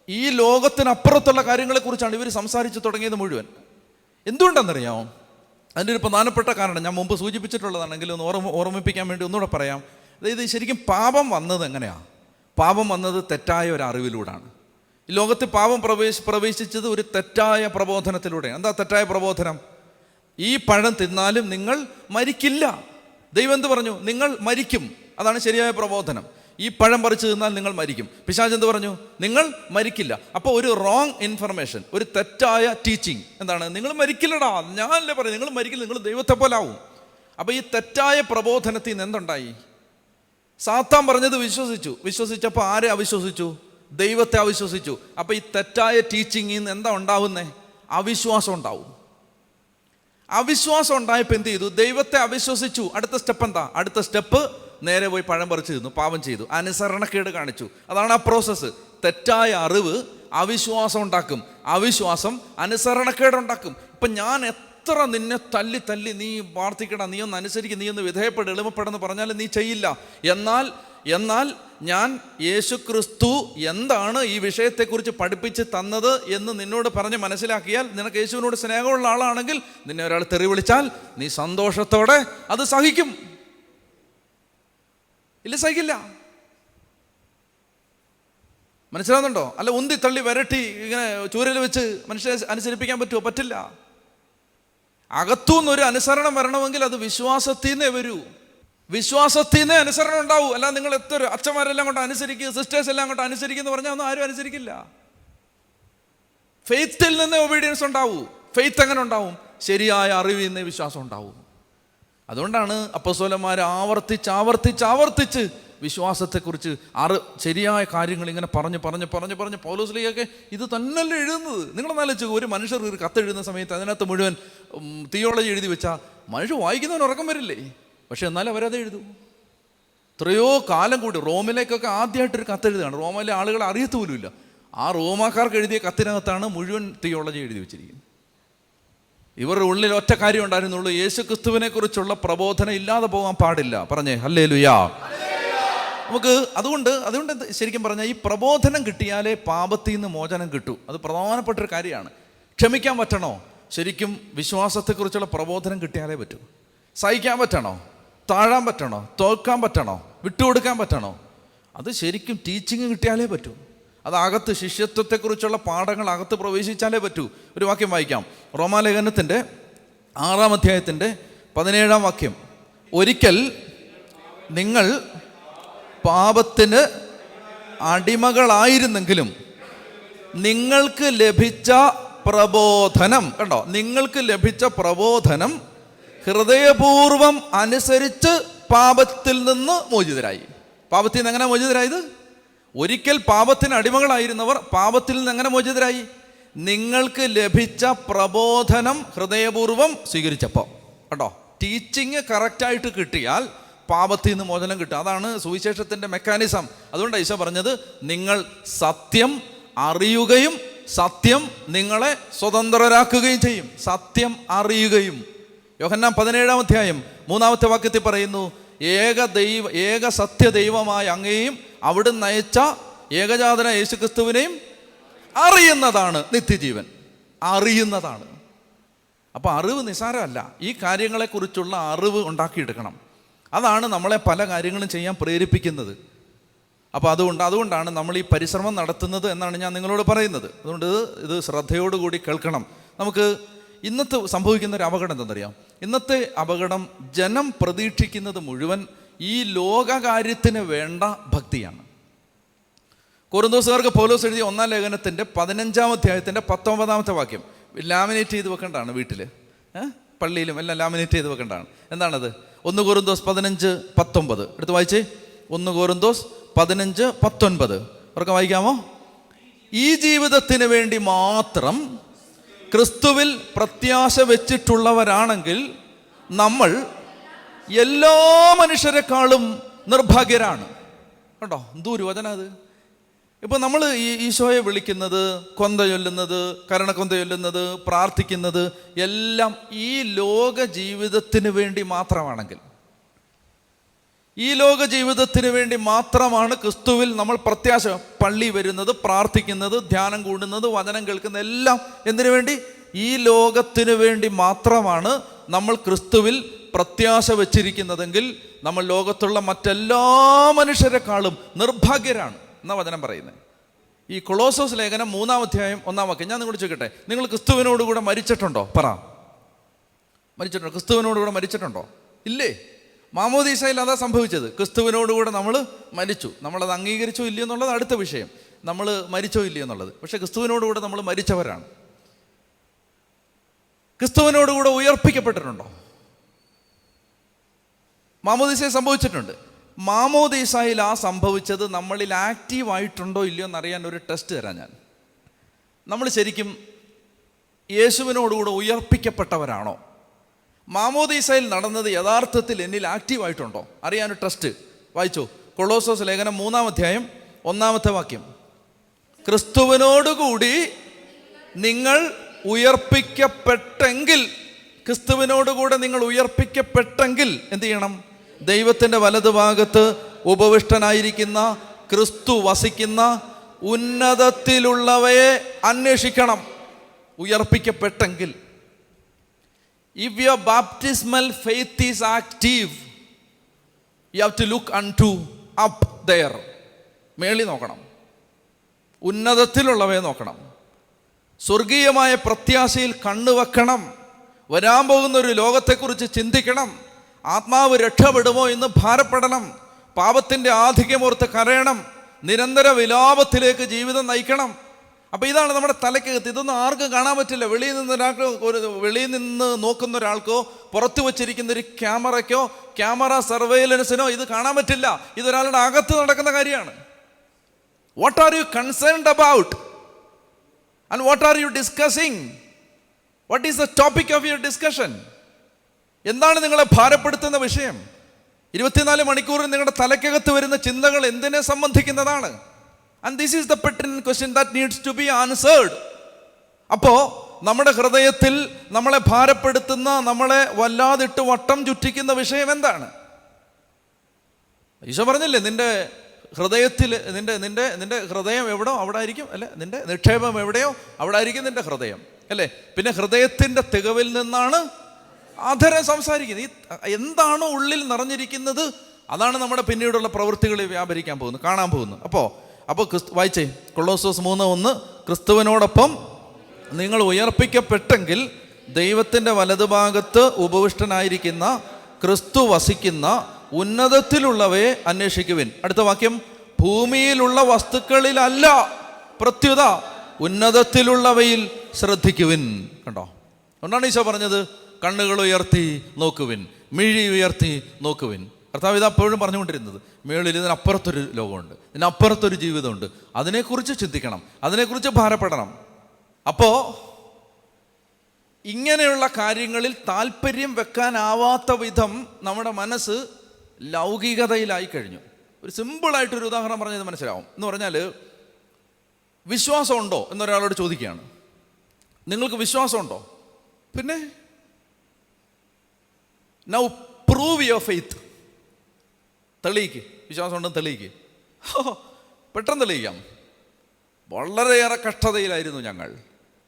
ഈ ലോകത്തിനപ്പുറത്തുള്ള കാര്യങ്ങളെക്കുറിച്ചാണ് ഇവർ സംസാരിച്ച് തുടങ്ങിയത് മുഴുവൻ. എന്തുകൊണ്ടാണെന്നറിയാമോ? അതിൻ്റെ ഒരു പ്രധാനപ്പെട്ട കാരണം ഞാൻ മുമ്പ് സൂചിപ്പിച്ചിട്ടുള്ളതാണെങ്കിൽ ഒന്ന് ഓർമ്മിപ്പിക്കാൻ വേണ്ടി ഒന്നുകൂടെ പറയാം. അതായത് ശരിക്കും പാപം വന്നത് എങ്ങനെയാണ്? പാപം വന്നത് തെറ്റായ ഒരു അറിവിലൂടെയാണ്. ഈ ലോകത്തിൽ പാപം പ്രവേശിച്ചത് ഒരു തെറ്റായ പ്രബോധനത്തിലൂടെയാണ്. എന്താ തെറ്റായ പ്രബോധനം? ഈ പഴം തിന്നാലും നിങ്ങൾ മരിക്കില്ല. ദൈവം എന്ത് പറഞ്ഞു? നിങ്ങൾ മരിക്കും. അതാണ് ശരിയായ പ്രബോധനം. ഈ പഴം പറിച്ച് തിന്നാൽ നിങ്ങൾ മരിക്കും. പിശാച് എന്ത് പറഞ്ഞു? നിങ്ങൾ മരിക്കില്ല. അപ്പോൾ ഒരു റോങ് ഇൻഫർമേഷൻ, ഒരു തെറ്റായ ടീച്ചിങ് എന്താണ്? നിങ്ങൾ മരിക്കില്ലടാ, ഞാനല്ലേ പറയും, നിങ്ങൾ മരിക്കില്ല, നിങ്ങൾ ദൈവത്തെ പോലെ ആവും. അപ്പോൾ ഈ തെറ്റായ പ്രബോധനത്തിൽ നിന്ന് എന്തുണ്ടായി? സാത്താൻ പറഞ്ഞത് വിശ്വസിച്ചപ്പോൾ ആരെ അവിശ്വസിച്ചു? ദൈവത്തെ അവിശ്വസിച്ചു. അപ്പോൾ ഈ തെറ്റായ ടീച്ചിങ്ങിൽ നിന്ന് എന്താ ഉണ്ടാവുന്നേ? അവിശ്വാസം ഉണ്ടാവും. അവിശ്വാസം ഉണ്ടായപ്പോൾ എന്ത് ചെയ്തു? ദൈവത്തെ അവിശ്വസിച്ചു. അടുത്ത സ്റ്റെപ്പ് എന്താ? അടുത്ത സ്റ്റെപ്പ് നേരെ പോയി പഴം പറിച്ചു തിന്നു, പാപം ചെയ്തു, അനുസരണക്കേട് കാണിച്ചു. അതാണ് ആ പ്രോസസ്സ്. തെറ്റായ അറിവ് അവിശ്വാസം ഉണ്ടാക്കും, അവിശ്വാസം അനുസരണക്കേടുണ്ടാക്കും. ഇപ്പം ഞാൻ എത്ര നിന്നെ തല്ലി നീ പ്രാർത്ഥിക്കണം, നീ ഒന്ന് അനുസരിക്കും, നീ ഒന്ന് വിധേയപ്പെട്, എളിമപ്പെടുന്ന് പറഞ്ഞാലും നീ ചെയ്യില്ല. എന്നാൽ ഞാൻ യേശുക്രിസ്തു എന്താണ് ഈ വിഷയത്തെക്കുറിച്ച് പഠിപ്പിച്ച് തന്നത് എന്ന് നിന്നോട് പറഞ്ഞ് മനസ്സിലാക്കിയാൽ, നിനക്ക് യേശുവിനോട് സ്നേഹമുള്ള ആളാണെങ്കിൽ നിന്നെ ഒരാൾ തെറി വിളിച്ചാൽ നീ സന്തോഷത്തോടെ അത് സഹിക്കും. ഇല്ല, സഹിക്കില്ല. മനസ്സിലാവുന്നുണ്ടോ? അല്ല ഉന്തി തള്ളി വരട്ടി ഇങ്ങനെ ചൂരൽ വെച്ച് മനുഷ്യരെ അനുസരിപ്പിക്കാൻ പറ്റുമോ? പറ്റില്ല. അകത്തുനിന്നൊരു അനുസരണം വരണമെങ്കിൽ അത് വിശ്വാസത്തിൽ നിന്നേ വരൂ. വിശ്വാസത്തിൽ നിന്നേ അനുസരണം ഉണ്ടാവൂ. അല്ല നിങ്ങൾ എത്ര അച്ഛന്മാരെല്ലാം കൊണ്ട് അനുസരിക്കുക, സിസ്റ്റേഴ്സ് എല്ലാം കൊണ്ട് അനുസരിക്കുക എന്ന് പറഞ്ഞാൽ ഒന്നും ആരും അനുസരിക്കില്ല. ഫെയ്ത്തിൽ നിന്നേ ഒബീഡിയൻസ് ഉണ്ടാവൂ. ഫെയ്ത്ത് എങ്ങനെ ഉണ്ടാവും? ശരിയായ അറിവിൽ നിന്നേ വിശ്വാസം ഉണ്ടാവും. അതുകൊണ്ടാണ് അപ്പോസ്തലന്മാർ ആവർത്തിച്ച് വിശ്വാസത്തെക്കുറിച്ച് ശരിയായ കാര്യങ്ങൾ ഇങ്ങനെ പറഞ്ഞ് പൗലോസ്ലീഹയൊക്കെ ഇത് തന്നെയല്ലേ എഴുതുന്നത്. നിങ്ങളൊന്നാലോചിച്ച്, ഒരു മനുഷ്യർ ഒരു കത്തെഴുതുന്ന സമയത്ത് അതിനകത്ത് മുഴുവൻ തിയോളജി എഴുതി വെച്ചാൽ മനുഷ്യർ വായിക്കുന്നവന് ഉറക്കം വരില്ലേ? പക്ഷെ എന്നാലും അവരത് എഴുതും. എത്രയോ കാലം കൂടി റോമിലേക്കൊക്കെ ആദ്യമായിട്ടൊരു കത്തെഴുതുകയാണ്. റോമിലെ ആളുകളെ അറിയത്ത് പോലുമില്ല. ആ റോമാക്കാർക്ക് എഴുതിയ കത്തിനകത്താണ് മുഴുവൻ തിയോളജി എഴുതി വെച്ചിരിക്കുന്നത്. ഇവരുടെ ഉള്ളിൽ ഒറ്റ കാര്യം ഉണ്ടായിരുന്നുള്ളൂ, യേശുക്രിസ്തുവിനെ കുറിച്ചുള്ള പ്രബോധനം ഇല്ലാതെ പോകാൻ പാടില്ല. പറഞ്ഞേ ഹല്ലേലൂയാ. നമുക്ക് അതുകൊണ്ട് ശരിക്കും പറഞ്ഞാൽ ഈ പ്രബോധനം കിട്ടിയാലേ പാപത്തിൽ നിന്ന് മോചനം കിട്ടൂ. അത് പ്രധാനപ്പെട്ടൊരു കാര്യമാണ്. ക്ഷമിക്കാൻ പറ്റണോ? ശരിക്കും വിശ്വാസത്തെക്കുറിച്ചുള്ള പ്രബോധനം കിട്ടിയാലേ പറ്റൂ. സഹിക്കാൻ പറ്റണോ? താഴാൻ പറ്റണോ? തോൽക്കാൻ പറ്റണോ? വിട്ടുകൊടുക്കാൻ പറ്റണോ? അത് ശരിക്കും ടീച്ചിങ് കിട്ടിയാലേ പറ്റൂ. അതകത്ത് ശിഷ്യത്വത്തെക്കുറിച്ചുള്ള പാഠങ്ങൾ അകത്ത് പ്രവേശിച്ചാലേ പറ്റൂ. ഒരു വാക്യം വായിക്കാം. റോമാലേഖനത്തിൻ്റെ 6-ാം അധ്യായത്തിൻ്റെ 17-ാം വാക്യം. ഒരിക്കൽ നിങ്ങൾ പാപത്തിന് അടിമകളായിരുന്നെങ്കിലും നിങ്ങൾക്ക് ലഭിച്ച പ്രബോധനം, കണ്ടോ, നിങ്ങൾക്ക് ലഭിച്ച പ്രബോധനം ഹൃദയപൂർവം അനുസരിച്ച് പാപത്തിൽ നിന്ന് മോചിതരായി. പാപത്തിൽ നിന്ന് എങ്ങനെ മോചിതരായത്? ഒരിക്കൽ പാപത്തിന് അടിമകളായിരുന്നവർ പാപത്തിൽ നിന്ന് എങ്ങനെ മോചിതരായി? നിങ്ങൾക്ക് ലഭിച്ച പ്രബോധനം ഹൃദയപൂർവം സ്വീകരിച്ചപ്പോൾ. കേട്ടോ, ടീച്ചിങ് കറക്റ്റായിട്ട് കിട്ടിയാൽ പാപത്തിൽ നിന്ന് മോചനം കിട്ടും. അതാണ് സുവിശേഷത്തിൻ്റെ മെക്കാനിസം. അതുകൊണ്ട് ഈശോ പറഞ്ഞത്, നിങ്ങൾ സത്യം അറിയുകയും സത്യം നിങ്ങളെ സ്വതന്ത്രരാക്കുകയും ചെയ്യും. സത്യം അറിയുകയും. യോഹന്നാൻ 17-ാം അധ്യായം 3-ാമത്തെ വാക്യത്തിൽ പറയുന്നു, ഏക സത്യ ദൈവമായ അങ്ങയെയും അവിടുന്ന് അയച്ച ഏകജാതന യേശുക്രിസ്തുവിനെയും അറിയുന്നതാണ് നിത്യജീവൻ. അറിയുന്നതാണ്. അപ്പോൾ അറിവ് നിസ്സാരമല്ല. ഈ കാര്യങ്ങളെക്കുറിച്ചുള്ള അറിവ് ഉണ്ടാക്കിയെടുക്കണം. അതാണ് നമ്മളെ പല കാര്യങ്ങളും ചെയ്യാൻ പ്രേരിപ്പിക്കുന്നത്. അപ്പോൾ അതുകൊണ്ടാണ് നമ്മൾ ഈ പരിശ്രമം നടത്തുന്നത് എന്നാണ് ഞാൻ നിങ്ങളോട് പറയുന്നത്. അതുകൊണ്ട് ഇത് ശ്രദ്ധയോടുകൂടി കേൾക്കണം. നമുക്ക് ഇന്നത്തെ സംഭവിക്കുന്ന ഒരു അപകടം എന്തെന്നറിയാം? ഇന്നത്തെ അപകടം, ജനം പ്രതീക്ഷിക്കുന്നത് മുഴുവൻ ഈ ലോകകാര്യത്തിന് വേണ്ട ഭക്തിയാണ്. കൊരിന്തോസുകാർക്ക് പൗലോസ് എഴുതിയ 1-ാം ലേഖനത്തിൻ്റെ 15-ാം അധ്യായത്തിൻ്റെ 19-ാമത്തെ വാക്യം ലാമിനേറ്റ് ചെയ്ത് വെക്കേണ്ടതാണ്. വീട്ടിൽ പള്ളിയിലും എല്ലാം ലാമിനേറ്റ് ചെയ്ത് വെക്കേണ്ടതാണ്. എന്താണത്? 1 കൊരിന്തോസ് 15:19 എടുത്ത് വായിച്ചേ. 1 കൊരിന്തോസ് 15:19 ഉറക്കെ വായിക്കാമോ? ഈ ജീവിതത്തിന് വേണ്ടി മാത്രം ക്രിസ്തുവിൽ പ്രത്യാശ വെച്ചിട്ടുള്ളവരാണെങ്കിൽ നമ്മൾ എല്ലാ മനുഷ്യരെക്കാളും നിർഭാഗ്യരാണ്. കേട്ടോ, എന്തോരു വചനം അത്! ഇപ്പോൾ നമ്മൾ ഈ ഈശോയെ വിളിക്കുന്നത്, കൊന്ത ചൊല്ലുന്നത്, കരുണക്കൊന്ത ചൊല്ലുന്നത്, പ്രാർത്ഥിക്കുന്നത് എല്ലാം ഈ ലോക ജീവിതത്തിന് വേണ്ടി മാത്രമാണെങ്കിൽ, ഈ ലോക ജീവിതത്തിന് വേണ്ടി മാത്രമാണ് ക്രിസ്തുവിൽ നമ്മൾ പ്രത്യാശ, പള്ളി വരുന്നത്, പ്രാർത്ഥിക്കുന്നത്, ധ്യാനം കൂടുന്നത്, വചനം കേൾക്കുന്നത് എല്ലാം എന്തിനു വേണ്ടി? ഈ ലോകത്തിന് വേണ്ടി മാത്രമാണ് നമ്മൾ ക്രിസ്തുവിൽ പ്രത്യാശ വെച്ചിരിക്കുന്നതെങ്കിൽ നമ്മൾ ലോകത്തുള്ള മറ്റെല്ലാ മനുഷ്യരെക്കാളും നിർഭാഗ്യരാണ് എന്നാ വചനം പറയുന്നത്. ഈ കൊളോസോസ് ലേഖനം 3-ാം അധ്യായം 1-ാം വാക്യം ഞാൻ നിങ്ങളോട് ചോദിക്കട്ടെ, നിങ്ങൾ ക്രിസ്തുവിനോടുകൂടെ മരിച്ചിട്ടുണ്ടോ? പറ, മരിച്ചിട്ടുണ്ടോ? ക്രിസ്തുവിനോടുകൂടെ മരിച്ചിട്ടുണ്ടോ? ഇല്ലേ? മാമോദീസയിൽ അതാ സംഭവിച്ചത്. ക്രിസ്തുവിനോടുകൂടെ നമ്മൾ മരിച്ചു. നമ്മളത് അംഗീകരിച്ചോ ഇല്ലയോ എന്നുള്ളത് അടുത്ത വിഷയം, നമ്മൾ മരിച്ചോ ഇല്ലയോ എന്നുള്ളത്. പക്ഷേ ക്രിസ്തുവിനോടുകൂടെ നമ്മൾ മരിച്ചവരാണ്. ക്രിസ്തുവിനോടുകൂടെ ഉയർപ്പിക്കപ്പെട്ടിട്ടുണ്ടോ? മാമോദീസയിൽ സംഭവിച്ചിട്ടുണ്ട്. മാമോദീസയിൽ സംഭവിച്ചത് നമ്മളിൽ ആക്റ്റീവായിട്ടുണ്ടോ ഇല്ലയോ എന്നറിയാൻ ഒരു ടെസ്റ്റ് തരാം ഞാൻ. നമ്മൾ ശരിക്കും യേശുവിനോടുകൂടെ ഉയർപ്പിക്കപ്പെട്ടവരാണോ? മാമോദീസയിൽ നടന്നത് യഥാർത്ഥത്തിൽ എന്നിൽ ആക്റ്റീവായിട്ടുണ്ടോ അറിയാനൊരു ടെസ്റ്റ്. വായിച്ചു കൊളോസോസ് ലേഖനം 3-ാം അധ്യായം 1-ാമത്തെ വാക്യം. ക്രിസ്തുവിനോടുകൂടി നിങ്ങൾ ഉയർപ്പിക്കപ്പെട്ടെങ്കിൽ, ക്രിസ്തുവിനോടുകൂടെ നിങ്ങൾ ഉയർപ്പിക്കപ്പെട്ടെങ്കിൽ എന്ത് ചെയ്യണം? ദൈവത്തിൻ്റെ വലതുഭാഗത്ത് ഉപവിഷ്ടനായിരിക്കുന്ന ക്രിസ്തു വസിക്കുന്ന ഉന്നതത്തിലുള്ളവയെ അന്വേഷിക്കണം. ഉയർപ്പിക്കപ്പെട്ടെങ്കിൽ, if your baptismal faith is active, you have to look unto up there. മേളി നോക്കണം, ഉന്നതത്തിലുള്ളവയെ നോക്കണം, സ്വർഗീയമായ പ്രത്യാശയിൽ കണ്ണുവെക്കണം, വരാൻ പോകുന്ന ഒരു ലോകത്തെക്കുറിച്ച് ചിന്തിക്കണം, ആത്മാവ് രക്ഷപ്പെടുമോ എന്ന് ഭാരപ്പെടണം, പാപത്തിൻ്റെ ആധിക്യമോർത്ത് കരയണം, നിരന്തര വിലാപത്തിലേക്ക് ജീവിതം നയിക്കണം. അപ്പോൾ ഇതാണ് നമ്മുടെ തലയ്ക്കകത്ത്. ഇതൊന്നും ആർക്കും കാണാൻ പറ്റില്ല. വെളിയിൽ നിന്ന് നോക്കുന്ന ഒരാൾക്കോ പുറത്തു വച്ചിരിക്കുന്ന ഒരു ക്യാമറയ്ക്കോ ക്യാമറ സർവൈലൻസിനോ ഇത് കാണാൻ പറ്റില്ല. ഇതൊരാളുടെ അകത്ത് നടക്കുന്ന കാര്യമാണ്. What are you concerned about and what are you discussing? What is the topic of your discussion? എന്താണ് നിങ്ങളെ ഭാരപ്പെടുത്തുന്ന വിഷയം? 24 മണിക്കൂറിൽ നിങ്ങളുടെ തലയ്ക്കകത്ത് വരുന്ന ചിന്തകൾ എന്തിനെ സംബന്ധിക്കുന്നതാണ്? And this is the pertinent question that needs to be answered. അപ്പോൾ നമ്മുടെ ഹൃദയത്തിൽ നമ്മളെ ഭാരപ്പെടുത്തുന്ന, നമ്മളെ വല്ലാതിട്ട് വട്ടം ചുറ്റിക്കുന്ന വിഷയം എന്താണ്? ഈശോ പറഞ്ഞില്ലേ, നിന്റെ ഹൃദയത്തിൽ നിന്റെ ഹൃദയം എവിടോ അവിടെ ആയിരിക്കും, അല്ലെ? നിന്റെ നിക്ഷേപം എവിടെയോ അവിടെ ആയിരിക്കും നിന്റെ ഹൃദയം, അല്ലേ? പിന്നെ ഹൃദയത്തിൻ്റെ തികവിൽ നിന്നാണ് അധരം സംസാരിക്കുന്നത്. എന്താണോ ഉള്ളിൽ നിറഞ്ഞിരിക്കുന്നത് അതാണ് നമ്മുടെ പിന്നീടുള്ള പ്രവൃത്തികളിൽ വ്യാപരിക്കാൻ പോകുന്നത്, കാണാൻ പോകുന്നത്. അപ്പോൾ വായിച്ചേ കൊളോസോസ് 3:1, ക്രിസ്തുവിനോടൊപ്പം നിങ്ങൾ ഉയർപ്പിക്കപ്പെട്ടെങ്കിൽ ദൈവത്തിൻ്റെ വലതുഭാഗത്ത് ഉപവിഷ്ടനായിരിക്കുന്ന ക്രിസ്തു വസിക്കുന്ന ഉന്നതത്തിലുള്ളവയെ അന്വേഷിക്കുവിൻ. അടുത്ത വാക്യം, ഭൂമിയിലുള്ള വസ്തുക്കളിലല്ല, പ്രത്യുത ഉന്നതത്തിലുള്ളവയിൽ ശ്രദ്ധിക്കുവിൻ. കണ്ടോ? അതുകൊണ്ടാണ് ഈശോ പറഞ്ഞത് കണ്ണുകൾ ഉയർത്തി നോക്കുവിൻ, മിഴി ഉയർത്തി നോക്കുവിൻ. കർത്താവ് ഇത് അപ്പോഴും പറഞ്ഞുകൊണ്ടിരുന്നത്, മേളിൽ ഇതിനപ്പുറത്തൊരു ലോകമുണ്ട്, ഇതിനപ്പുറത്തൊരു ജീവിതമുണ്ട്, അതിനെക്കുറിച്ച് ചിന്തിക്കണം, അതിനെക്കുറിച്ച് ഭാരപ്പെടണം. അപ്പോൾ ഇങ്ങനെയുള്ള കാര്യങ്ങളിൽ താല്പര്യം വെക്കാനാവാത്ത വിധം നമ്മുടെ മനസ്സ് ലൗകികതയിലായി കഴിഞ്ഞു. ഒരു സിമ്പിളായിട്ടൊരു ഉദാഹരണം പറഞ്ഞത് മനസ്സിലാവും. എന്ന് പറഞ്ഞാൽ, വിശ്വാസമുണ്ടോ എന്നൊരാളോട് ചോദിക്കുകയാണ്, നിങ്ങൾക്ക് വിശ്വാസമുണ്ടോ? പിന്നെ നൗ പ്രൂവ് യുവർ ഫെയ്ത്ത്. തെളിയിക്ക്, വിശ്വാസം ഉണ്ടെന്ന് തെളിയിക്ക്. പെട്ടെന്ന് തെളിയിക്കാം. വളരെയേറെ കഷ്ടതയിലായിരുന്നു ഞങ്ങൾ,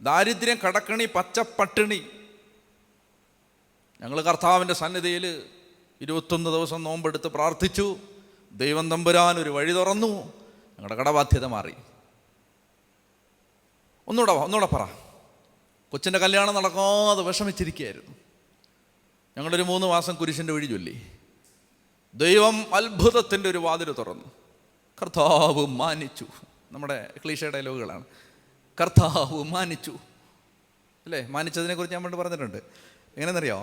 ദാരിദ്ര്യം, കടക്കണി, പച്ചപ്പട്ടിണി. ഞങ്ങൾ കർത്താവിൻ്റെ സന്നിധിയിൽ 21 ദിവസം നോമ്പെടുത്ത് പ്രാർത്ഥിച്ചു. ദൈവം തമ്പുരാൻ ഒരു വഴി തുറന്നു, ഞങ്ങളുടെ കടബാധ്യത മാറി. ഒന്നുകൂടെ പറ. കൊച്ചിൻ്റെ കല്യാണം നടക്കാതെ വിഷമിച്ചിരിക്കുകയായിരുന്നു. ഞങ്ങളൊരു 3 മാസം കുരിശിൻ്റെ വഴി ചൊല്ലി. ദൈവം അത്ഭുതത്തിൻ്റെ ഒരു വാതിൽ തുറന്നു. കർത്താവ് മാനിച്ചു. നമ്മുടെ ക്ലീഷേ ഡയലോഗുകളാണ്. കർത്താവ് മാനിച്ചു അല്ലേ? മാനിച്ചതിനെക്കുറിച്ച് ഞാൻ പണ്ട് പറഞ്ഞിട്ടുണ്ട്. എങ്ങനെയെന്നറിയോ?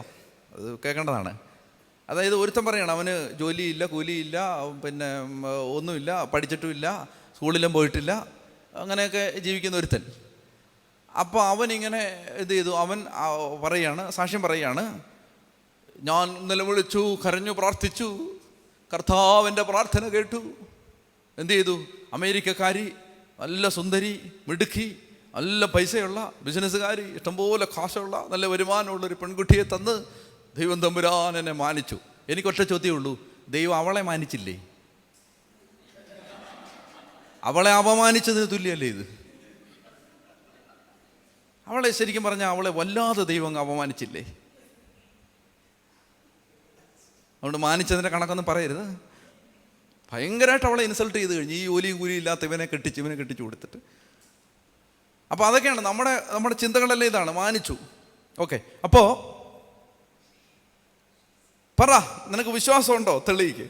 അത് കേൾക്കേണ്ടതാണ്. അതായത് ഒരുത്തൻ പറയണം, അവന് ജോലിയില്ല, കൂലിയില്ല, പിന്നെ ഒന്നുമില്ല, പഠിച്ചിട്ടുമില്ല, സ്കൂളിലും പോയിട്ടില്ല, അങ്ങനെയൊക്കെ ജീവിക്കുന്ന ഒരുത്തൻ. അപ്പോൾ അവനിങ്ങനെ ഇത് ചെയ്തു. അവൻ പറയാണ്, സാക്ഷ്യം പറയാണ്, ഞാൻ നിലവിളിച്ചു, കരഞ്ഞു, പ്രാർത്ഥിച്ചു, കർത്താവിൻ്റെ പ്രാർത്ഥന കേട്ടു. എന്ത് ചെയ്തു? അമേരിക്കക്കാരി, നല്ല സുന്ദരി, മിടുക്കി, നല്ല പൈസയുള്ള ബിസിനസ്സുകാരി, ഇഷ്ടംപോലെ കാശുള്ള നല്ല വരുമാനമുള്ളൊരു പെൺകുട്ടിയെ തന്ന് ദൈവം തമ്പുരാൻ എന്നെ മാനിച്ചു. എനിക്കൊറ്റ ചോദ്യമേ ഉള്ളൂ, ദൈവം അവളെ മാനിച്ചില്ലേ? അവളെ അപമാനിച്ചതിന് തുല്യമല്ലേ ഇത്? അവളെ ശരിക്കും പറഞ്ഞാൽ അവളെ വല്ലാതെ ദൈവം അപമാനിച്ചില്ലേ? അതുകൊണ്ട് മാനിച്ചതിൻ്റെ കണക്കൊന്നും പറയരുത്. ഭയങ്കരമായിട്ട് അവളെ ഇൻസൾട്ട് ചെയ്ത് കഴിഞ്ഞ്, ഈ ജോലിയും കൂലിയും ഇല്ലാത്ത ഇവനെ കെട്ടിച്ചു കൊടുത്തിട്ട്. അപ്പോൾ അതൊക്കെയാണ് നമ്മുടെ ചിന്തകളെല്ലാം ഇതാണ്, മാനിച്ചു. ഓക്കെ, അപ്പോൾ പറ, നിനക്ക് വിശ്വാസമുണ്ടോ? തെളിയിക്ക്.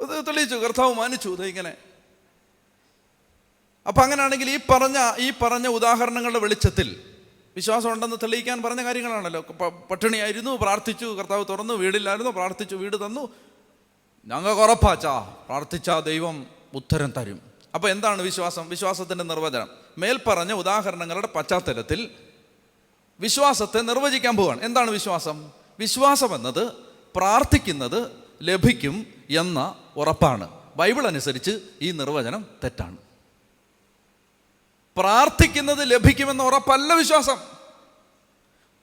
അത് തെളിയിച്ചു, കർത്താവ് മാനിച്ചു. ഇങ്ങനെ. അപ്പം അങ്ങനെയാണെങ്കിൽ ഈ പറഞ്ഞ ഉദാഹരണങ്ങളുടെ വെളിച്ചത്തിൽ വിശ്വാസം ഉണ്ടെന്ന് തെളിയിക്കാൻ പറഞ്ഞ കാര്യങ്ങളാണല്ലോ. പട്ടിണിയായിരുന്നു, പ്രാർത്ഥിച്ചു, കർത്താവ് തുറന്നു. വീടില്ലായിരുന്നു, പ്രാർത്ഥിച്ചു, വീട് തന്നു. ഞങ്ങൾക്ക് ഉറപ്പാച്ചാ, പ്രാർത്ഥിച്ചാൽ ദൈവം ഉത്തരം തരും. അപ്പോൾ എന്താണ് വിശ്വാസം? വിശ്വാസത്തിൻ്റെ നിർവചനം മേൽപ്പറഞ്ഞ ഉദാഹരണങ്ങളുടെ പശ്ചാത്തലത്തിൽ വിശ്വാസത്തെ നിർവചിക്കാൻ പോവുകയാണ്. എന്താണ് വിശ്വാസം? വിശ്വാസം എന്നത് പ്രാർത്ഥിക്കുന്നത് ലഭിക്കും എന്ന ഉറപ്പാണ്. ബൈബിൾ അനുസരിച്ച് ഈ നിർവചനം തെറ്റാണ്. പ്രാർത്ഥിക്കുന്നത് ലഭിക്കുമെന്ന ഉറപ്പല്ല വിശ്വാസം.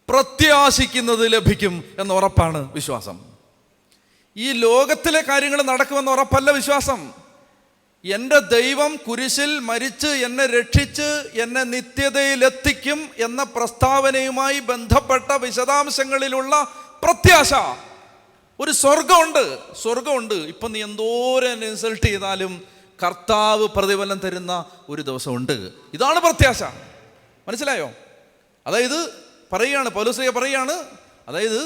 പ്രത്യാശിക്കുന്നത് ലഭിക്കും എന്ന ഉറപ്പാണ് വിശ്വാസം. ഈ ലോകത്തിലെ കാര്യങ്ങൾ നടക്കുമെന്ന ഉറപ്പല്ല വിശ്വാസം. എൻ്റെ ദൈവം കുരിശിൽ മരിച്ച് എന്നെ രക്ഷിച്ച് എന്നെ നിത്യതയിലെത്തിക്കും എന്ന പ്രസ്താവനയുമായി ബന്ധപ്പെട്ട വിശദാംശങ്ങളിലുള്ള പ്രത്യാശ. ഒരു സ്വർഗമുണ്ട്. ഇപ്പം നീ എന്തോരം ഇൻസൾട്ട് ചെയ്താലും കർത്താവ് പ്രതിഫലം തരുന്ന ഒരു ദിവസമുണ്ട്. ഇതാണ് പ്രത്യാശ. മനസ്സിലായോ? അതായത് പൗലോസ് പറയുകയാണ്, അതായത്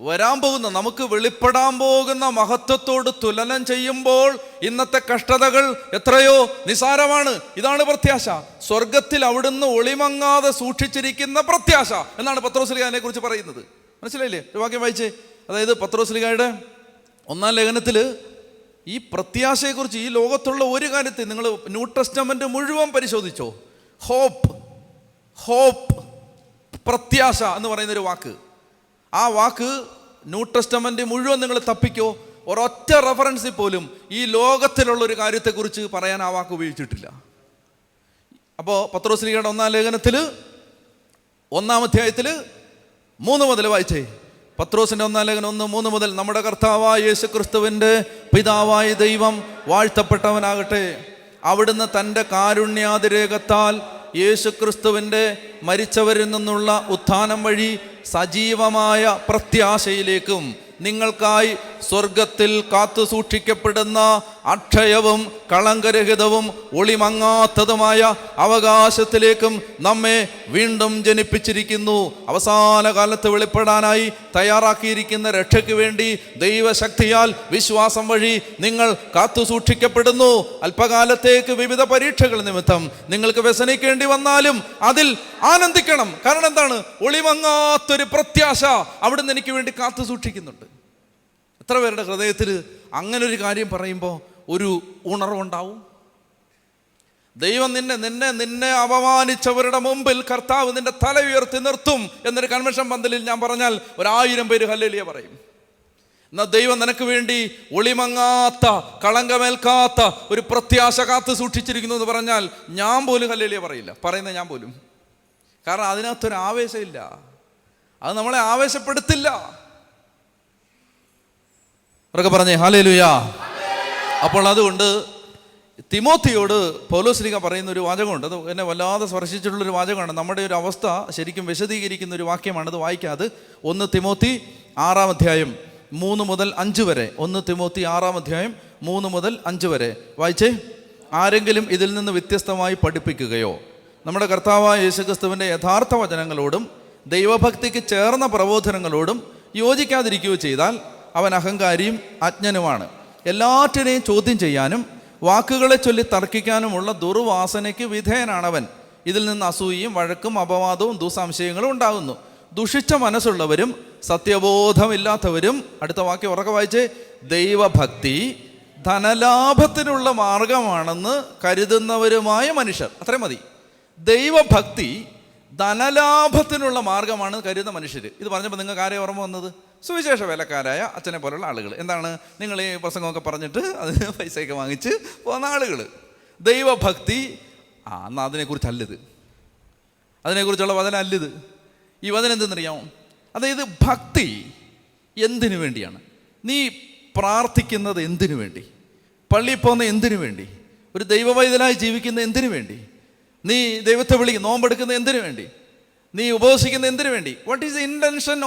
വരാൻ പോകുന്ന, നമുക്ക് വെളിപ്പെടാൻ പോകുന്ന മഹത്വത്തോട് തുലനം ചെയ്യുമ്പോൾ ഇന്നത്തെ കഷ്ടതകൾ എത്രയോ നിസാരമാണ്. ഇതാണ് പ്രത്യാശ. സ്വർഗത്തിൽ അവിടുന്ന് ഒളിമങ്ങാതെ സൂക്ഷിച്ചിരിക്കുന്ന പ്രത്യാശ എന്നാണ് പത്രോസ് അതിനെ കുറിച്ച് പറയുന്നത്. മനസ്സിലായില്ലേ? ഒരു വാക്യം വായിച്ചേ. അതായത് പത്രോസ് ലിഗായുടെ 1-ാം ലേഖനത്തിൽ ഈ പ്രത്യാശയെക്കുറിച്ച്, ഈ ലോകത്തുള്ള ഒരു കാര്യത്തിൽ നിങ്ങൾ ന്യൂ ടെസ്റ്റമെന്റ് മുഴുവൻ പരിശോധിച്ചോ, ഹോപ്പ്, പ്രത്യാശ എന്ന് പറയുന്നൊരു വാക്ക്. ആ വാക്ക് ന്യൂ ടെസ്റ്റമെന്റ് മുഴുവൻ നിങ്ങൾ തപ്പിക്കോ, ഒരൊറ്റ റെഫറൻസിൽ പോലും ഈ ലോകത്തിലുള്ള ഒരു കാര്യത്തെക്കുറിച്ച് പറയാൻ ആ വാക്ക് ഉപയോഗിച്ചിട്ടില്ല. അപ്പോൾ പത്രോസ് ലിഗായുടെ 1-ാം ലേഖനത്തിൽ 1-ാം അധ്യായത്തിൽ 3 മുതൽ വായിച്ചേ. പത്രോസിന്റെ 1-ാം ലേഖനം 1:3 മുതൽ. നമ്മുടെ കർത്താവായ യേശു ക്രിസ്തുവിൻ്റെ പിതാവായ ദൈവം വാഴ്ത്തപ്പെട്ടവനാകട്ടെ. അവിടുന്ന് തൻ്റെ കാരുണ്യാതിരേകത്താൽ യേശു ക്രിസ്തുവിൻ്റെ മരിച്ചവരിൽ നിന്നുള്ള ഉത്ഥാനം വഴി സജീവമായ പ്രത്യാശയിലേക്കും നിങ്ങൾക്കായി സ്വർഗത്തിൽ കാത്തു സൂക്ഷിക്കപ്പെടുന്ന അക്ഷയവും കളങ്കരഹിതവും ഒളിമങ്ങാത്തതുമായ അവകാശത്തിലേക്കും നമ്മെ വീണ്ടും ജനിപ്പിച്ചിരിക്കുന്നു. അവസാന കാലത്ത് വെളിപ്പെടാനായി തയ്യാറാക്കിയിരിക്കുന്ന രക്ഷയ്ക്ക് വേണ്ടി ദൈവശക്തിയാൽ വിശ്വാസം വഴി നിങ്ങൾ കാത്തു സൂക്ഷിക്കപ്പെടുന്നു. അല്പകാലത്തേക്ക് വിവിധ പരീക്ഷകൾ നിമിത്തം നിങ്ങൾക്ക് വ്യസനിക്കേണ്ടി വന്നാലും അതിൽ ആനന്ദിക്കണം. കാരണം എന്താണ്? ഒളിമങ്ങാത്തൊരു പ്രത്യാശ അവിടുന്ന് എനിക്ക് വേണ്ടി കാത്തു സൂക്ഷിക്കുന്നുണ്ട്. എത്ര പേരുടെ ഹൃദയത്തിൽ അങ്ങനൊരു കാര്യം പറയുമ്പോൾ ഒരു ഉണർവുണ്ടാവും? ദൈവം നിന്നെ അപമാനിച്ചവരുടെ മുമ്പിൽ കർത്താവ് നിന്റെ തല ഉയർത്തി നിർത്തും എന്നൊരു കൺവെൻഷൻ പന്തലിൽ ഞാൻ പറഞ്ഞാൽ 1000 പേര് ഹല്ലേലൂയ പറയും. എന്നാൽ ദൈവം നിനക്ക് വേണ്ടി ഒളിമങ്ങാത്ത, കളങ്കമേൽക്കാത്ത ഒരു പ്രത്യാശ കാത്തു സൂക്ഷിച്ചിരിക്കുന്നു എന്ന് പറഞ്ഞാൽ ഞാൻ പോലും ഹല്ലേലൂയ പറയില്ല. പറയുന്നത് ഞാൻ പോലും. കാരണം അതിനകത്തൊരു ആവേശമില്ല. അത് നമ്മളെ ആവേശപ്പെടുത്തില്ല. അവരൊക്കെ പറഞ്ഞേ ഹല്ലേലൂയ. അപ്പോൾ അതുകൊണ്ട് തിമോത്തിയോട് പൗലോസ് ശ്ലീഹ പറയുന്ന ഒരു വാചകമുണ്ട്. അത് എന്നെ വല്ലാതെ സ്പർശിച്ചിട്ടുള്ളൊരു വാചകമാണ്. നമ്മുടെ ഒരു അവസ്ഥ ശരിക്കും വിശദീകരിക്കുന്ന ഒരു വാക്യമാണ്. അത് വായിക്കാതെ 1 തിമോത്തി 6-ാം അധ്യായം 3 മുതൽ 5 വരെ. 1 തിമോത്തി 6-ാം അധ്യായം 3 മുതൽ 5 വരെ വായിച്ചേ. ആരെങ്കിലും ഇതിൽ നിന്ന് വ്യത്യസ്തമായി പഠിപ്പിക്കുകയോ നമ്മുടെ കർത്താവായ യേശുക്രിസ്തുവിൻ്റെ യഥാർത്ഥ വചനങ്ങളോടും ദൈവഭക്തിക്ക് ചേർന്ന പ്രബോധനങ്ങളോടും യോജിക്കാതിരിക്കുകയോ ചെയ്താൽ അവൻ അഹങ്കാരിയും അജ്ഞനുമാണ്. എല്ലാറ്റിനെയും ചോദ്യം ചെയ്യാനും വാക്കുകളെ ചൊല്ലി തർക്കിക്കാനുമുള്ള ദുർവാസനയ്ക്ക് വിധേയനാണവൻ. ഇതിൽ നിന്ന് അസൂയയും വഴക്കും അപവാദവും ദുസ്സംശയങ്ങളും ഉണ്ടാകുന്നു. ദുഷിച്ച മനസ്സുള്ളവരും സത്യബോധമില്ലാത്തവരും, അടുത്ത വാക്യം ഉറക്കെ വായിച്ച്, ദൈവഭക്തി ധനലാഭത്തിനുള്ള മാർഗമാണെന്ന് കരുതുന്നവരുമായ മനുഷ്യർ. അത്രയും മതി. ദൈവഭക്തി ധനലാഭത്തിനുള്ള മാർഗമാണ് കരുതുന്ന മനുഷ്യർ. ഇത് പറഞ്ഞപ്പോൾ നിങ്ങൾക്ക് ആരെയും ഓർമ്മ വന്നത്? സുവിശേഷ വേലക്കാരായ അച്ഛനെ പോലുള്ള ആളുകൾ. എന്താണ്? നിങ്ങൾ ഈ പ്രസംഗമൊക്കെ പറഞ്ഞിട്ട് അതിന് പൈസയൊക്കെ വാങ്ങിച്ച് പോകുന്ന ആളുകൾ. ദൈവഭക്തി എന്നാൽ അതിനെക്കുറിച്ചല്ലിത്, അതിനെക്കുറിച്ചുള്ള വചനം അല്ലിത്. ഈ വചനം എന്തെന്നറിയാമോ? അതായത് ഭക്തി എന്തിനു വേണ്ടിയാണ്? നീ പ്രാർത്ഥിക്കുന്നത് എന്തിനു വേണ്ടി? പള്ളിയിൽ പോകുന്ന എന്തിനു വേണ്ടി? ഒരു ദൈവവൈതലായി ജീവിക്കുന്ന എന്തിനു വേണ്ടി? നീ ദൈവത്തെ വിളിക്കുന്ന നോമ്പെടുക്കുന്ന എന്തിനു വേണ്ടി? നീ ഉപവസിക്കുന്ന എന്തിനു വേണ്ടി? What is the intention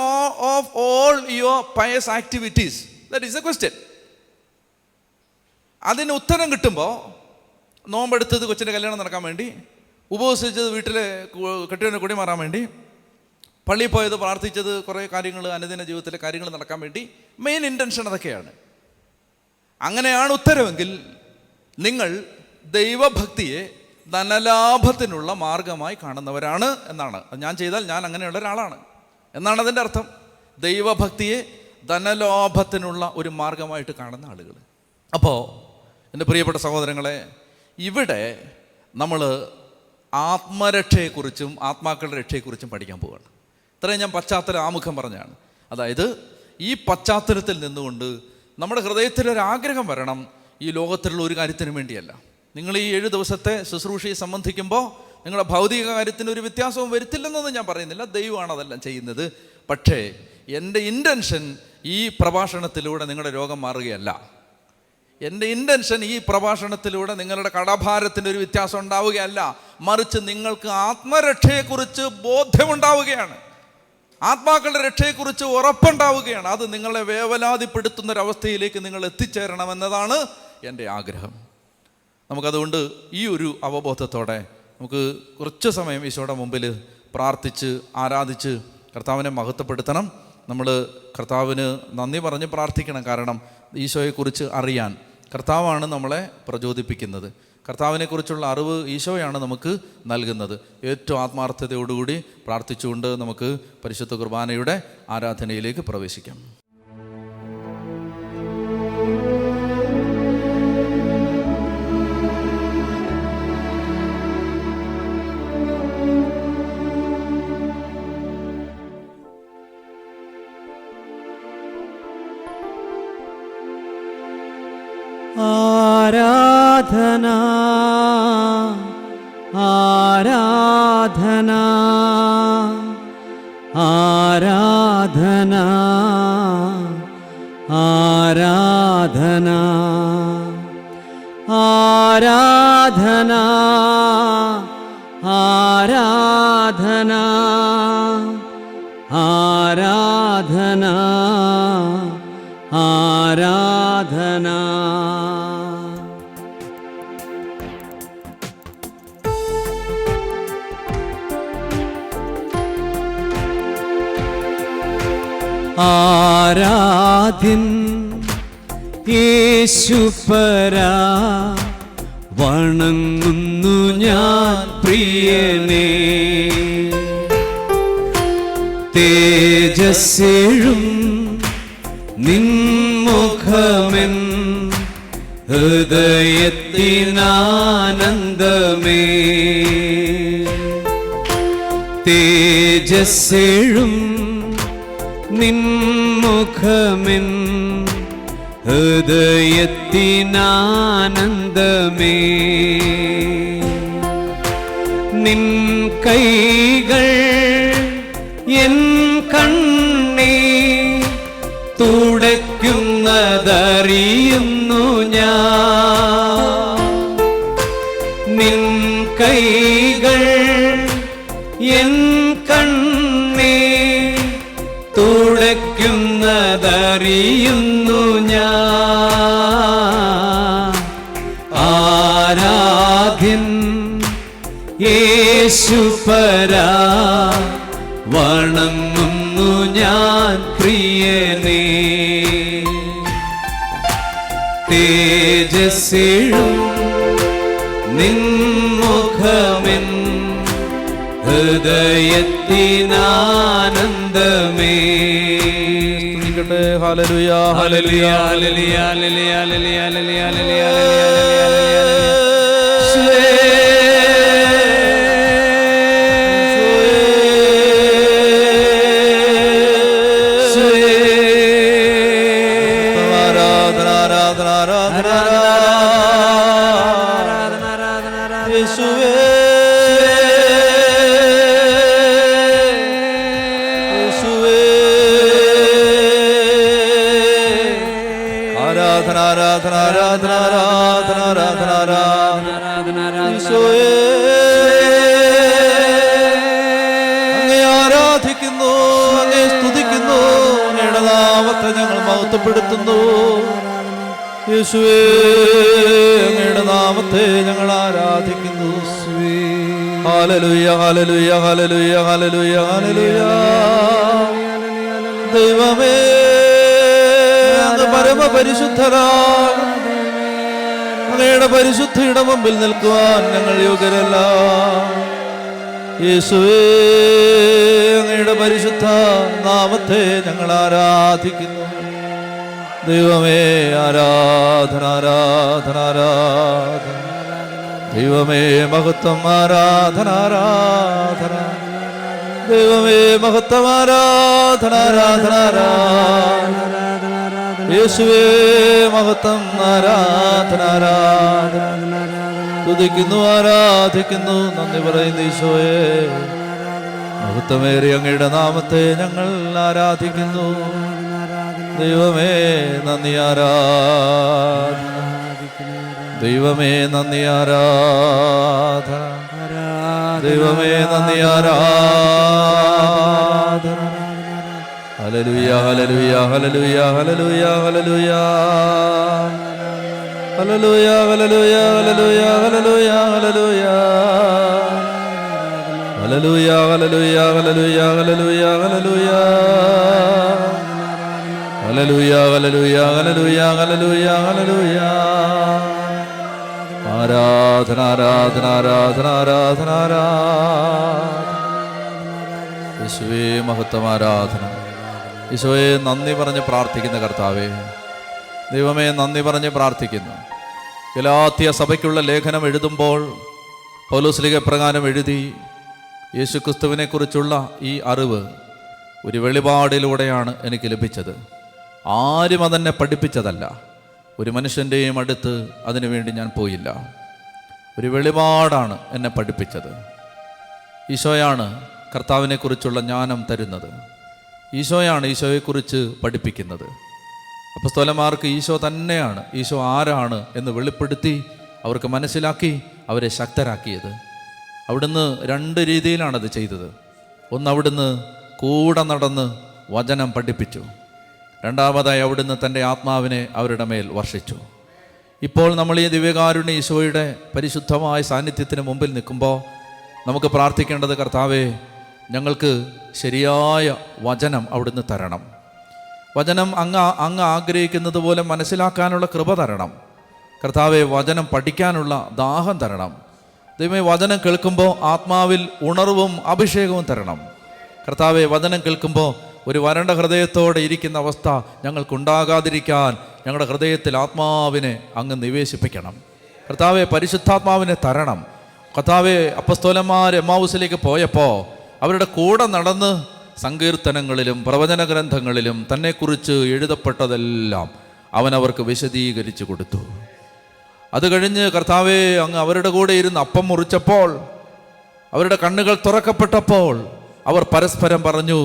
of all your Pius activities? That is A question. അതിന് ഉത്തരം കിട്ടുമ്പോൾ, നോമ്പെടുത്തത് കൊച്ചിൻ്റെ കല്യാണം നടക്കാൻ വേണ്ടി, ഉപവസിച്ചത് വീട്ടിലെ കെട്ടിയവനെ കുടി മാറാൻ വേണ്ടി, പള്ളിയിൽ പോയത് പ്രാർത്ഥിച്ചത് കുറേ കാര്യങ്ങൾ അനുദിന ജീവിതത്തിലെ കാര്യങ്ങൾ നടക്കാൻ വേണ്ടി, മെയിൻ ഇൻറ്റൻഷൻ അതൊക്കെയാണ്. അങ്ങനെയാണ് ഉത്തരവെങ്കിൽ നിങ്ങൾ ദൈവഭക്തിയെ ധനലാഭത്തിനുള്ള മാർഗമായി കാണുന്നവരാണ് എന്നാണ്. ഞാൻ ചെയ്താൽ ഞാൻ അങ്ങനെയുള്ള ഒരാളാണ് എന്നാണ് അതിൻ്റെ അർത്ഥം. ദൈവഭക്തിയെ ധനലാഭത്തിനുള്ള ഒരു മാർഗമായിട്ട് കാണുന്ന ആളുകൾ. അപ്പോൾ എൻ്റെ പ്രിയപ്പെട്ട സഹോദരങ്ങളെ, ഇവിടെ നമ്മൾ ആത്മരക്ഷയെക്കുറിച്ചും ആത്മാക്കളുടെ രക്ഷയെക്കുറിച്ചും പഠിക്കാൻ പോവുകയാണ്. ഇത്രയും ഞാൻ പശ്ചാത്തല ആമുഖം പറഞ്ഞാണ്. അതായത് ഈ പശ്ചാത്തലത്തിൽ നിന്നുകൊണ്ട് നമ്മുടെ ഹൃദയത്തിലൊരാഗ്രഹം വരണം, ഈ ലോകത്തിലുള്ള ഒരു കാര്യത്തിനും വേണ്ടിയല്ല. നിങ്ങൾ ഈ 7 ദിവസത്തെ ശുശ്രൂഷയെ സംബന്ധിക്കുമ്പോൾ നിങ്ങളുടെ ഭൗതിക കാര്യത്തിന് ഒരു വ്യത്യാസവും വരുത്തില്ലെന്നൊന്നും ഞാൻ പറയുന്നില്ല. ദൈവമാണ് അതെല്ലാം ചെയ്യുന്നത്. പക്ഷേ എൻ്റെ ഇൻറ്റൻഷൻ ഈ പ്രഭാഷണത്തിലൂടെ നിങ്ങളുടെ രോഗം മാറുകയല്ല. എൻ്റെ ഇൻറ്റൻഷൻ ഈ പ്രഭാഷണത്തിലൂടെ നിങ്ങളുടെ കടഭാരത്തിൻ്റെ ഒരു വ്യത്യാസം ഉണ്ടാവുകയല്ല. മറിച്ച് നിങ്ങൾക്ക് ആത്മരക്ഷയെക്കുറിച്ച് ബോധ്യമുണ്ടാവുകയാണ്, ആത്മാക്കളുടെ രക്ഷയെക്കുറിച്ച് ഉറപ്പുണ്ടാവുകയാണ്. അത് നിങ്ങളെ വേവലാതിപ്പെടുത്തുന്നൊരവസ്ഥയിലേക്ക് നിങ്ങൾ എത്തിച്ചേരണമെന്നതാണ് എൻ്റെ ആഗ്രഹം. നമുക്കതുകൊണ്ട് ഈ ഒരു അവബോധത്തോടെ നമുക്ക് കുറച്ച് സമയം ഈശോയുടെ മുമ്പിൽ പ്രാർത്ഥിച്ച് ആരാധിച്ച് കർത്താവിനെ മഹത്വപ്പെടുത്തണം. നമ്മൾ കർത്താവിന് നന്ദി പറഞ്ഞ് പ്രാർത്ഥിക്കണം. കാരണം ഈശോയെക്കുറിച്ച് അറിയാൻ കർത്താവാണ് നമ്മളെ പ്രചോദിപ്പിക്കുന്നത്. കർത്താവിനെക്കുറിച്ചുള്ള അറിവ് ഈശോയാണ് നമുക്ക് നൽകുന്നത്. ഏറ്റവും ആത്മാർത്ഥതയോടുകൂടി പ്രാർത്ഥിച്ചുകൊണ്ട് നമുക്ക് പരിശുദ്ധ കുർബാനയുടെ ആരാധനയിലേക്ക് പ്രവേശിക്കാം. ആരാധന ആരാധന ആരാധന ആരാധന ആരാധന ആരാധന ആരാധന ആരാധന. ആരാധ്യൻ യേശുപരാ, വണങ്ങുന്നു ഞാൻ പ്രിയനേ. തേജസ്സെഴും നിൻമുഖമെൻ ഹൃദയത്തിനാനന്ദമേ. തേജസ്സെഴും നിൻമുഖമെൻ ഹൃദയത്തിനാനന്ദമേ. നിൻ കൈകൾ എൻ കണ്ണീർ തുടയ്ക്കുന്നതറിയുന്നു ഞാൻ. നിൻ കൈകൾ എൻ കണ്ണീർ തുടയ്ക്കുന്നതറിയുന്നു ഞാൻ. ആരാധ്യൻ യേശുപരാ വണങ്ങുന്നു ഞാൻ പ്രിയനേ. തേജസ്സിലും നിൻമുഖമെൻ ഹൃദയത്തിനാനന്ദമേ. ഹല്ലേലൂയ ഹല്ലേലൂയ ഹല്ലേലൂയ ഹല്ലേലൂയ ഹല്ലേലൂയ ഹല്ലേലൂയ ഹല്ലേലൂയ ആരാധിക്കുന്നു, അങ്ങേ സ്തുതിക്കുന്നു, അങ്ങയുടെ നാമത്തെ ഞങ്ങൾ മഹത്വപ്പെടുത്തുന്നു. യേശുവേ, അങ്ങയുടെ നാമത്തെ ഞങ്ങൾ ആരാധിക്കുന്നു. ഹല്ലേലൂയ ഹല്ലേലൂയ ഹല്ലേലൂയ ഹല്ലേലൂയ ഹല്ലേലൂയ. ദൈവമേ, അങ്ങ് പരമപരിശുദ്ധനാണ്. അങ്ങയുടെ പരിശുദ്ധിയുടെ മുമ്പിൽ നിൽക്കുവാൻ ഞങ്ങൾ യോഗ്യരല്ല. യേശുവേ, അങ്ങയുടെ പരിശുദ്ധ നാമത്തെ ഞങ്ങൾ ആരാധിക്കുന്നു. ദൈവമേ, ആരാധന ആരാധന ആരാധന. ദൈവമേ, മഹത്വം ആരാധന ആരാധന. ദൈവമേ, മഹത്വം ആരാധന ആരാധന ആരാധന. യേശുവേ, മഹത്വം ആരാധന ആരാധന. സ്തുതിക്കുന്നു, ആരാധിക്കുന്നു, നന്ദി പറയുന്നു ഈശോയെ. മഹത്വമേറിയ അങ്ങയുടെ നാമത്തെ ഞങ്ങൾ ആരാധിക്കുന്നു. ദൈവമേ, നന്ദി ആരാധന. ദൈവമേ, നന്ദി ആരാധന. ദൈവമേ, നന്ദി ആരാധന. ഹല്ലേലൂയ ഹല്ലേലൂയ ഹല്ലേലൂയ ഹല്ലേലൂയ ഹല്ലേലൂയ. ഹല്ലേലൂയ ഹല്ലേലൂയ ഹല്ലേലൂയ ഹല്ലേലൂയ ഹല്ലേലൂയ. ഹല്ലേലൂയ ഹല്ലേലൂയ ഹല്ലേലൂയ ഹല്ലേലൂയ ഹല്ലേലൂയ. ഹല്ലേലൂയ ഹല്ലേലൂയ ഹല്ലേലൂയ ഹല്ലേലൂയ ഹല്ലേലൂയ. ആരാധന ആരാധന ആരാധന ആരാധന ആരാധന. യേശുവേ, മഹത്വം ആരാധന. ഈശോയെ, നന്ദി പറഞ്ഞ് പ്രാർത്ഥിക്കുന്ന കർത്താവേ, ദൈവമേ, നന്ദി പറഞ്ഞ് പ്രാർത്ഥിക്കുന്നു. ഗലാത്യ സഭയ്ക്കുള്ള ലേഖനം എഴുതുമ്പോൾ പൗലോസ്ലീഹ പ്രകാരം എഴുതി, യേശുക്രിസ്തുവിനെക്കുറിച്ചുള്ള ഈ അറിവ് ഒരു വെളിപാടിലൂടെയാണ് എനിക്ക് ലഭിച്ചത്. ആരും അതെന്നെ പഠിപ്പിച്ചതല്ല. ഒരു മനുഷ്യൻ്റെയും അടുത്ത് അതിനുവേണ്ടി ഞാൻ പോയില്ല. ഒരു വെളിപാടാണ് എന്നെ പഠിപ്പിച്ചത്. ഈശോയാണ് കർത്താവിനെക്കുറിച്ചുള്ള ജ്ഞാനം തരുന്നത്. ഈശോയാണ് ഈശോയെക്കുറിച്ച് പഠിപ്പിക്കുന്നത്. അപ്പോസ്തലന്മാർക്ക് ഈശോ തന്നെയാണ്, ഈശോ ആരാണ് എന്ന് വെളിപ്പെടുത്തി അവർക്ക് മനസ്സിലാക്കി അവരെ ശക്തരാക്കിയത്. അവിടുന്ന് രണ്ട് രീതിയിലാണത് ചെയ്തത്. ഒന്ന്, അവിടുന്ന് കൂടെ നടന്ന് വചനം പഠിപ്പിച്ചു. രണ്ടാമതായി, അവിടുന്ന് തൻ്റെ ആത്മാവിനെ അവരുടെ മേൽ വർഷിച്ചു. ഇപ്പോൾ നമ്മൾ ഈ ദിവ്യകാരുണ്യ ഈശോയുടെ പരിശുദ്ധമായ സാന്നിധ്യത്തിന് മുമ്പിൽ നിൽക്കുമ്പോൾ നമുക്ക് പ്രാർത്ഥിക്കേണ്ടത്, കർത്താവേ, ഞങ്ങൾക്ക് ശരിയായ വചനം അവിടുന്ന് തരണം. വചനം അങ്ങ് ആഗ്രഹിക്കുന്നത് പോലെ മനസ്സിലാക്കാനുള്ള കൃപ തരണം. കർത്താവെ, വചനം പഠിക്കാനുള്ള ദാഹം തരണം. ദൈവമേ, വചനം കേൾക്കുമ്പോൾ ആത്മാവിൽ ഉണർവും അഭിഷേകവും തരണം. കർത്താവെ, വചനം കേൾക്കുമ്പോൾ ഒരു വരണ്ട ഹൃദയത്തോടെ ഇരിക്കുന്ന അവസ്ഥ ഞങ്ങൾക്കുണ്ടാകാതിരിക്കാൻ ഞങ്ങളുടെ ഹൃദയത്തിൽ ആത്മാവിനെ അങ്ങ് നിവേശിപ്പിക്കണം. കർത്താവെ, പരിശുദ്ധാത്മാവിനെ തരണം. കർത്താവെ, അപ്പസ്തോലന്മാർ എമ്മാവുസിലേക്ക് പോയപ്പോൾ അവരുടെ കൂടെ നടന്ന് സങ്കീർത്തനങ്ങളിലും പ്രവചന ഗ്രന്ഥങ്ങളിലും തന്നെക്കുറിച്ച് എഴുതപ്പെട്ടതെല്ലാം അവനവർക്ക് വിശദീകരിച്ചു കൊടുത്തു. അത് കഴിഞ്ഞ് കർത്താവെ, അങ്ങ് അവരുടെ കൂടെ ഇരുന്ന് അപ്പം മുറിച്ചപ്പോൾ, അവരുടെ കണ്ണുകൾ തുറക്കപ്പെട്ടപ്പോൾ അവർ പരസ്പരം പറഞ്ഞു,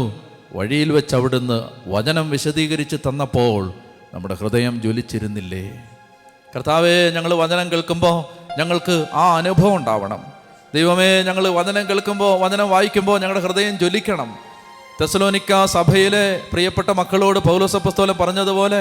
വഴിയിൽ വെച്ച് അവിടുന്ന് വചനം വിശദീകരിച്ച് തന്നപ്പോൾ നമ്മുടെ ഹൃദയം ജ്വലിച്ചിരുന്നില്ലേ? കർത്താവെ, ഞങ്ങൾ വചനം കേൾക്കുമ്പോൾ ഞങ്ങൾക്ക് ആ അനുഭവം ഉണ്ടാവണം. ദൈവമേ, ഞങ്ങൾ വചനം കേൾക്കുമ്പോൾ, വചനം വായിക്കുമ്പോൾ ഞങ്ങളുടെ ഹൃദയം ജ്വലിക്കണം. തെസ്സലോനിക്ക സഭയിലെ പ്രിയപ്പെട്ട മക്കളോട് പൗലോസ് അപ്പോസ്തലൻ പറഞ്ഞതുപോലെ,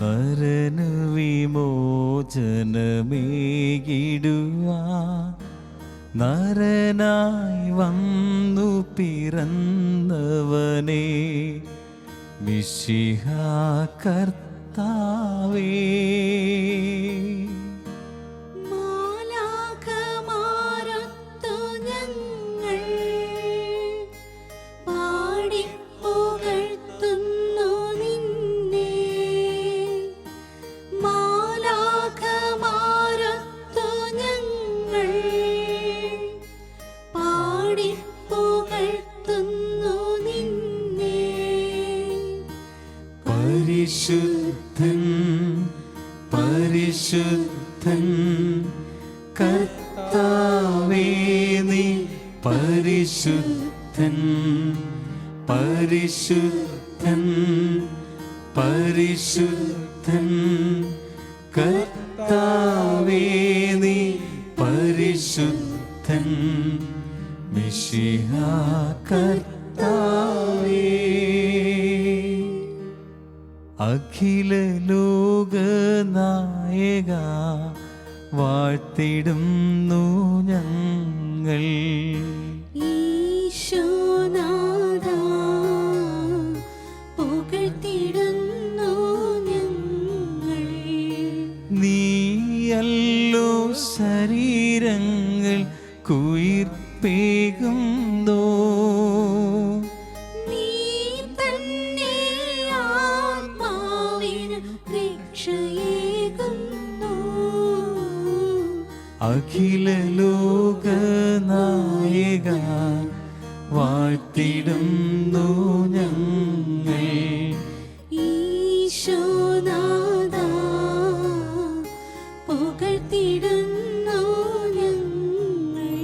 നരനു വിമോചനമേകിടുവാ നരനായി വന്നു പിറന്നവനെ മിശിഹാ കർത്താവേ. മാലാഖമാരൊത്തു ഞങ്ങൾ പാടിപ്പുകഴ്ത്തുന്നു നിന്നെ. മാലാഖമാരൊത്തു ഞങ്ങൾ പാടിപ്പുകഴ്ത്തുന്നു നിന്നെ. പരിശുദ്ധൻ പരിശുദ്ധൻ കർത്താവേ നീ പരിശുദ്ധൻ പരിശുദ്ധൻ പരിശുദ്ധൻ കർത്താവേ നീ പരിശുദ്ധൻ മിശിഹാ കർത്താവേ. അഖില ലോകനായക വാഴ്ത്തിടുന്നു ഞങ്ങൾ. ഈശോനാഥാ പുകഴ്ത്തിടുന്നു ഞങ്ങൾ. നീയല്ലോ ശരീരങ്ങൾ കുയിർപ്പേകുന്നോ നീ തന്നെ ആത്മാവിന് രക്ഷയേകുന്നു. അഖില ലോകനായക വാഴ്ത്തിടുന്നു ഞങ്ങൾ. ഈശോനാഥാ പുകഴ്ത്തിടുന്നു ഞങ്ങൾ.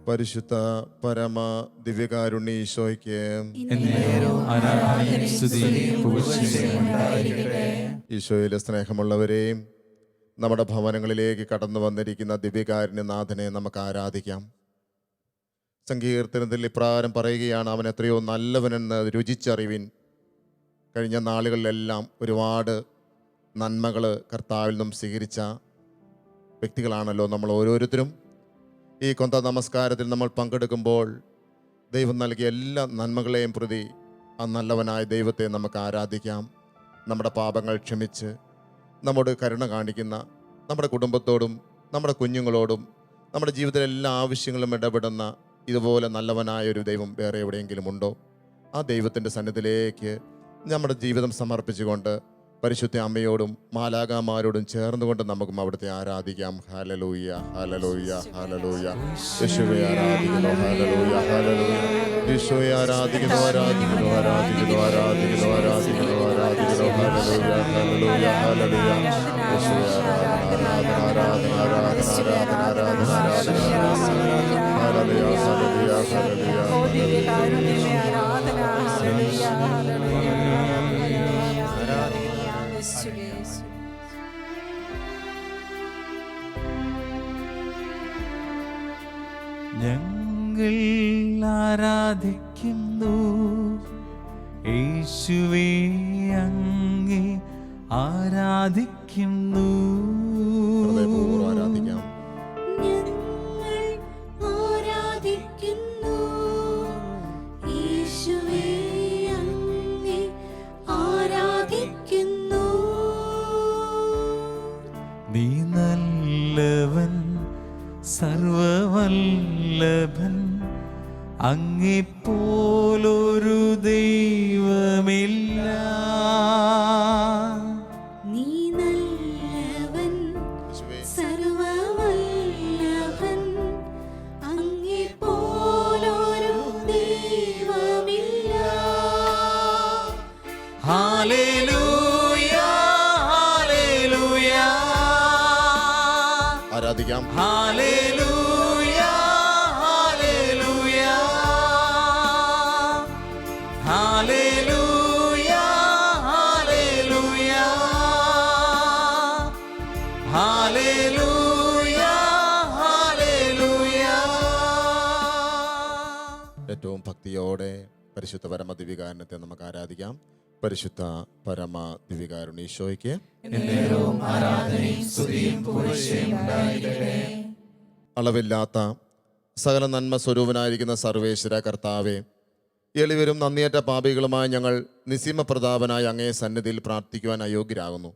പരിശുദ്ധ പരമ ദിവ്യകാരുണ്യ ഈശോയ്ക്ക് ആരാധനയും സ്തുതിയും പുകഴ്ചയും ഉണ്ടായിരിക്കട്ടെ. ഈശോയിലെ സ്നേഹമുള്ളവരെയും നമ്മുടെ ഭവനങ്ങളിലേക്ക് കടന്നു വന്നിരിക്കുന്ന ദിവ്യകാരുണ്യനാഥനെ നമുക്ക് ആരാധിക്കാം. സങ്കീർത്തനത്തിൽ ഇപ്രകാരം പറയുകയാണ്, അവൻ എത്രയോ നല്ലവനെന്ന് രുചിച്ചറിവിൻ. കഴിഞ്ഞ നാളുകളിലെല്ലാം ഒരുപാട് നന്മകൾ കർത്താവിൽ നിന്നും സ്വീകരിച്ച വ്യക്തികളാണല്ലോ നമ്മൾ ഓരോരുത്തരും. ഈ കൊന്ത നമസ്കാരത്തിൽ നമ്മൾ പങ്കെടുക്കുമ്പോൾ ദൈവം നൽകിയ എല്ലാ നന്മകളെയും പ്രതി ആ നല്ലവനായ ദൈവത്തെ നമുക്ക് ആരാധിക്കാം. നമ്മുടെ പാപങ്ങൾ ക്ഷമിച്ച് നമ്മോട് കരുണ കാണിക്കുന്ന, നമ്മുടെ കുടുംബത്തോടും നമ്മുടെ കുഞ്ഞുങ്ങളോടും നമ്മുടെ ജീവിതത്തിലെ എല്ലാ ആവശ്യങ്ങളും ഇടപെടുന്ന ഇതുപോലെ നല്ലവനായ ഒരു ദൈവം വേറെ എവിടെയെങ്കിലും ഉണ്ടോ? ആ ദൈവത്തിൻ്റെ സന്നിധിയിലേക്ക് നമ്മുടെ ജീവിതം സമർപ്പിച്ചുകൊണ്ട് പരിശുദ്ധ അമ്മയോടും മാലാഖമാരോടും ചേർന്നുകൊണ്ട് നമുക്കും അവിടുത്തെ ആരാധിക്കാം. ഹല്ലേലൂയ ഹല്ലേലൂയ ഹല്ലേലൂയ. യേശുവേ ആരാധിക്കുന്നു. Hallelujah hallelujah. യേശുവേ ആരാധിക്കുന്നു ആരാധിക്കുന്നു ആരാധിക്കുന്നു ആരാധിക്കുന്നു ആരാധിക്കുന്നു ആരാധിക്കുന്നു. ഹല്ലേലൂയ ഹല്ലേലൂയ ഹല്ലേലൂയ. യേശുവേ ആരാധന ആരാധന ആരാധന ആരാധന ആരാധന ആരാധന. ഹല്ലേലൂയ ഹല്ലേലൂയ ഞങ്ങൾ ആരാധിക്കുന്നു യേശുവേ, അങ്ങേ ആരാധിക്കുന്നു. ഹൃദയപൂർവ്വം ആരാധിക്കാം. ഞങ്ങൾ ആരാധിക്കുന്നു യേശുവേ, അങ്ങേ ആരാധിക്കുന്നു. നീ നല്ലവൻ സർവവല്ലഭൻ, അങ്ങെപ്പോലൊരു ദൈവമില്ല. നീ നല്ലവൻ സർവവല്ലഭൻ, അങ്ങെപ്പോലൊരു ദൈവമില്ല. ഹല്ലേലൂയ ഹല്ലേലൂയ ആരാധിക്കാം. ഹല്ലേലൂയ ഹല്ലേലൂയ ഹല്ലേലൂയ ഹല്ലേലൂയ ഹല്ലേലൂയ ഹല്ലേലൂയ. ഏറ്റവും ഭക്തിയോടെ പരിശുദ്ധ പരമദിവ്യകാരുണ്യത്തെ നമുക്ക് ആരാധിക്കാം. പരിശുദ്ധ പരമ ദിവ്യകാരുണ്യീശോയ്ക്ക് അളവില്ലാത്ത സകല നന്മ സ്വരൂപനായിരിക്കുന്ന സർവേശ്വര കർത്താവെ, എളിവരും നന്ദിയേറ്റ പാപികളുമായി ഞങ്ങൾ നിസീമപ്രതാപനായ അങ്ങേ സന്നിധിയിൽ പ്രാർത്ഥിക്കുവാൻ അയോഗ്യരാകുന്നു.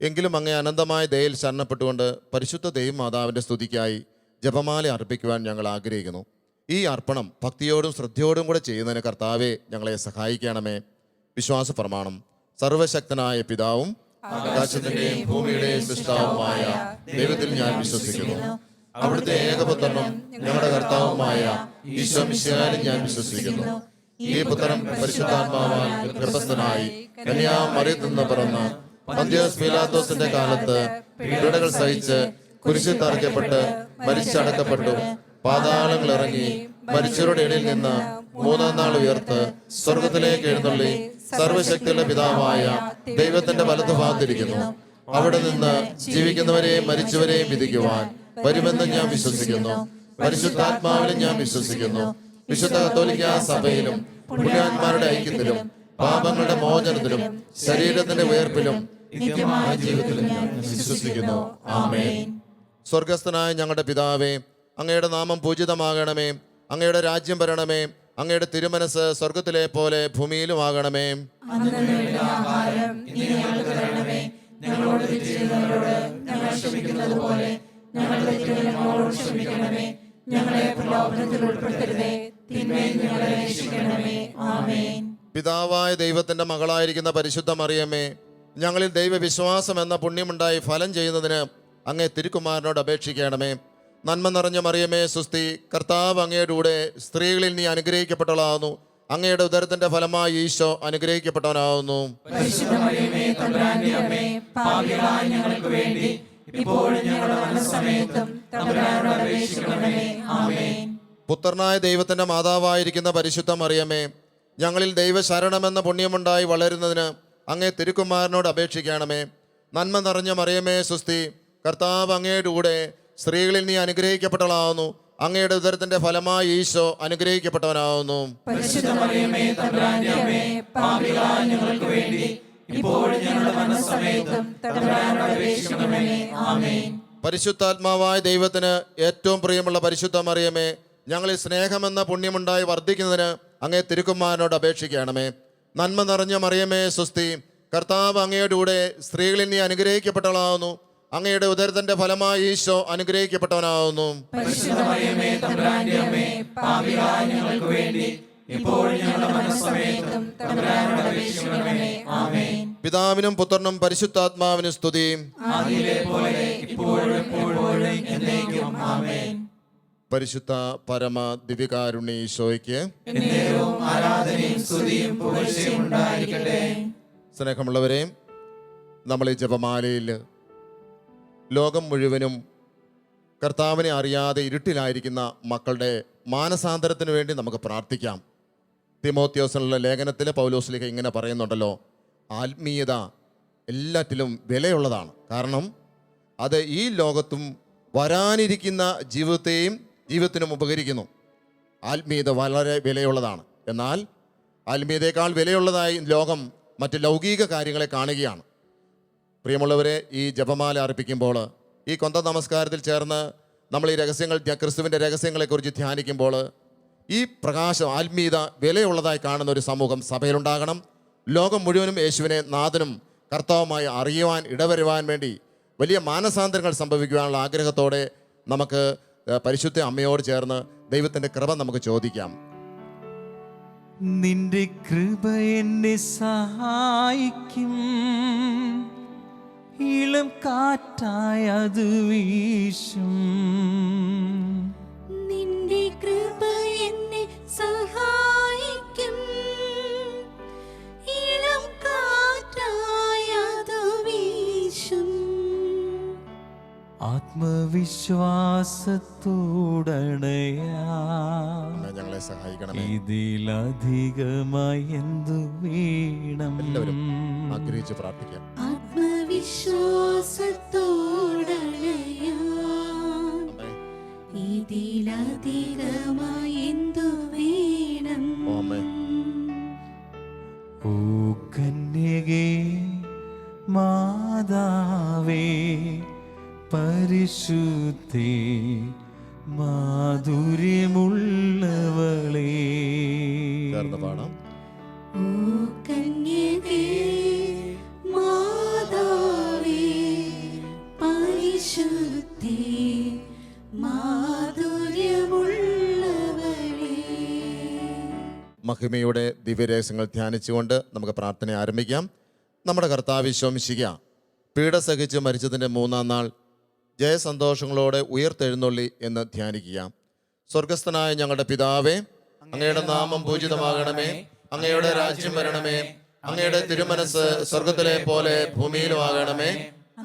എങ്കിലും അങ്ങേ അനന്തമായ ദയയിൽ ശരണപ്പെട്ടുകൊണ്ട് പരിശുദ്ധ ദൈവമാതാവിൻ്റെ സ്തുതിക്കായി ജപമാല അർപ്പിക്കുവാൻ ഞങ്ങൾ ആഗ്രഹിക്കുന്നു. ഈ അർപ്പണം ഭക്തിയോടും ശ്രദ്ധയോടും കൂടെ ചെയ്യുന്നതിന് കർത്താവെ ഞങ്ങളെ സഹായിക്കണമേ. വിശ്വാസ പ്രമാണം. സർവശക്തനായ പിതാവും ആകാശത്തിന്റെയും ഭൂമിയുടെയും സൃഷ്ടാവുമായ ദൈവത്തിൽ ഞാൻ വിശ്വസിക്കുന്നു. അവിടുത്തെ ഏകപുത്രനും ഞങ്ങളുടെ കർത്താവുമായ ഈശോ മിശിഹായിൽ ഞാൻ വിശ്വസിക്കുന്നു. ഈ പുത്രൻ പരിശുദ്ധാത്മാവാൽ ഗർഭസ്ഥനായി കന്യാമറിയത്തിൽ നിന്ന് പിറന്ന് പന്തിയോസ് പീലാത്തോസിന്റെ കാലത്ത് പീഡകൾ സഹിച്ച് കുരിശിൽ തറയ്ക്കപ്പെട്ട് മരിച്ചടക്കപ്പെട്ടു, പാതാളങ്ങൾ ഇറങ്ങി മരിച്ചവരുടെ ഇടയിൽ നിന്ന് മൂന്നാം നാൾ ഉയർത്ത് സ്വർഗത്തിലേക്ക് എഴുന്നള്ളി സർവശക്തിയുടെ പിതാവായ ദൈവത്തിന്റെ വലതുഭാഗത്തിരിക്കുന്നു. അവിടെ നിന്ന് ജീവിക്കുന്നവരെയും മരിച്ചവരെയും വിധിക്കുവാൻ വരുമെന്ന് ഞാൻ വിശ്വസിക്കുന്നു. പരിശുദ്ധാത്മാവിലും ഞാൻ വിശ്വസിക്കുന്നു. വിശുദ്ധ കത്തോലിക്കാ സഭയിലും പുണ്യാന്മാരുടെ ഐക്യത്തിലും പാപങ്ങളുടെ മോചനത്തിലും ശരീരത്തിന്റെ ഉയർപ്പിലും നിത്യമായ ജീവിതത്തിലും ഞാൻ വിശ്വസിക്കുന്നു. ആമേൻ. സ്വർഗസ്ഥനായ ഞങ്ങളുടെ പിതാവേ, അങ്ങയുടെ നാമം പൂജിതമാകണമേ. അങ്ങയുടെ രാജ്യം വരണമേ. അങ്ങയുടെ തിരുമനസ് സ്വർഗത്തിലെ പോലെ ഭൂമിയിലും ആകണമേ. പിതാവായ ദൈവത്തിന്റെ മകളായിരിക്കുന്ന പരിശുദ്ധ മറിയമ്മേ, ഞങ്ങളിൽ ദൈവവിശ്വാസം എന്ന പുണ്യമുണ്ടായി ഫലം ചെയ്യുന്നതിന് അങ്ങേ തിരുക്കുമാരനോട് അപേക്ഷിക്കണമേ. നന്മ നിറഞ്ഞ മറിയമേ സുസ്തി, കർത്താവ് അങ്ങയുടെ കൂടെ സ്ത്രീകളിൽ നീ അനുഗ്രഹിക്കപ്പെട്ടവളാകുന്നു. അങ്ങയുടെ ഉദരത്തിന്റെ ഫലമായി ഈശോ അനുഗ്രഹിക്കപ്പെട്ടവനാകുന്നു. പുത്രനായ ദൈവത്തിന്റെ മാതാവായിരിക്കുന്ന പരിശുദ്ധ മറിയമേ, ഞങ്ങളിൽ ദൈവശരണമെന്ന പുണ്യമുണ്ടായി വളരുന്നതിന് അങ്ങേ തിരുക്കുമാരനോട് അപേക്ഷിക്കണമേ. നന്മ നിറഞ്ഞ മറിയമേ സുസ്തി, കർത്താവ് അങ്ങയുടെ കൂടെ സ്ത്രീകളിൽ നീ അനുഗ്രഹിക്കപ്പെട്ടവളാകുന്നു. അങ്ങയുടെ ഉദരത്തിന്റെ ഫലമായി ഈശോ അനുഗ്രഹിക്കപ്പെട്ടവനാകുന്നു. പരിശുദ്ധാത്മാവായ ദൈവത്തിന് ഏറ്റവും പ്രിയമുള്ള പരിശുദ്ധ മറിയമേ, ഞങ്ങളിൽ സ്നേഹമെന്ന പുണ്യമുണ്ടായി വർദ്ധിക്കുന്നതിന് അങ്ങേ തിരുക്കുമാരനോട് അപേക്ഷിക്കണമേ. നന്മ നിറഞ്ഞ മറിയമേ സുസ്തി, കർത്താവ് അങ്ങയുടെ കൂടെ സ്ത്രീകളിൽ നീ അനുഗ്രഹിക്കപ്പെട്ടവളാകുന്നു. അങ്ങയുടെ ഉദരത്തിന്റെ ഫലമായി ഈശോ അനുഗ്രഹിക്കപ്പെട്ടവനാകുന്നു. പിതാവിനും പുത്രനും പരിശുദ്ധാത്മാവിനും സ്തുതി. പരിശുദ്ധ പരമ ദിവ്യകാരുണ്യ ഈശോയ്ക്ക് സ്നേഹമുള്ളവരെ, നമ്മൾ ഈ ജപമാലയിൽ ലോകം മുഴുവനും കർത്താവിനെ അറിയാതെ ഇരുട്ടിലായിരിക്കുന്ന മക്കളുടെ മാനസാന്തരത്തിന് വേണ്ടി നമുക്ക് പ്രാർത്ഥിക്കാം. തിമോത്തിയോസിനുള്ള ലേഖനത്തിൽ പൗലോസ്ലീഹ ഇങ്ങനെ പറയുന്നുണ്ടല്ലോ, ആത്മീയത എല്ലാറ്റിലും വിലയുള്ളതാണ്. കാരണം അത് ഈ ലോകത്തും വരാനിരിക്കുന്ന ജീവിതത്തിനും ഉപകരിക്കുന്നു. ആത്മീയത വളരെ വിലയുള്ളതാണ്. എന്നാൽ ആത്മീയതയേക്കാൾ വിലയുള്ളതായി ലോകം മറ്റ് ലൗകിക കാര്യങ്ങളെ കാണുകയാണ്. പ്രിയമുള്ളവരെ, ഈ ജപമാല അർപ്പിക്കുമ്പോൾ, ഈ കൊന്ത നമസ്കാരത്തിൽ ചേർന്ന് നമ്മൾ ഈ രഹസ്യങ്ങൾ, ക്രിസ്തുവിൻ്റെ രഹസ്യങ്ങളെക്കുറിച്ച് ധ്യാനിക്കുമ്പോൾ, ഈ പ്രകാശം, ആത്മീയത വിലയുള്ളതായി കാണുന്ന ഒരു സമൂഹം സഭയിലുണ്ടാകണം. ലോകം മുഴുവനും യേശുവിനെ നാഥനും കർത്താവുമായി അറിയുവാൻ ഇടവരുവാൻ വേണ്ടി വലിയ മാനസാന്തരങ്ങൾ സംഭവിക്കുവാനുള്ള ആഗ്രഹത്തോടെ നമുക്ക് പരിശുദ്ധ അമ്മയോട് ചേർന്ന് ദൈവത്തിൻ്റെ കൃപ നമുക്ക് ചോദിക്കാം. നിന്റെ കൃപ എന്നെ സഹായിക്കും, ഇളം കാറ്റായി അത് വീശും. നിന്റെ കൃപ എന്നെ സഹായിക്കും, ഇളം കാറ്റായി അത് വീശും. ആത്മവിശ്വാസത്തോടണയാ ഞങ്ങളെ സഹായിക്കണമേ. ഇതിലധികമായി എന്തു വീണം. എല്ലാവരും ആഗ്രഹിച്ച് പ്രാർത്ഥിക്കാം. ആത്മവിശ്വാസത്തോടണയാം, ഇതിലധികമായി എന്തു വേണം. ഓ പരിശുദ്ധേ മാധുര്യമുള്ളവളേ. ചേർന്ന് പാടാം. ഓ കന്യകേ മാതാവേ പരിശുദ്ധേ മാധുര്യമുള്ളവളേ. മഹിമയുടെ ദിവ്യരഹസ്യങ്ങൾ ധ്യാനിച്ചുകൊണ്ട് നമുക്ക് പ്രാർത്ഥന ആരംഭിക്കാം. നമ്മുടെ കർത്താവ് ശംസിക പീഡ സഹിച്ച് മരിച്ചതിൻ്റെ 3-ാം നാൾ ജയസന്തോഷങ്ങളോടെ ഉയർത്തെഴുന്നള്ളി എന്ന് ധ്യാനിക്കുക. സ്വർഗസ്ഥനായ ഞങ്ങളുടെ പിതാവേ, അങ്ങയുടെ നാമം പൂജിതമാകണമേ, അങ്ങയുടെ രാജ്യം വരണമേ, അങ്ങയുടെ തിരുമനസ് സ്വർഗത്തിലെ പോലെ ഭൂമിയിലും ആകണമേ.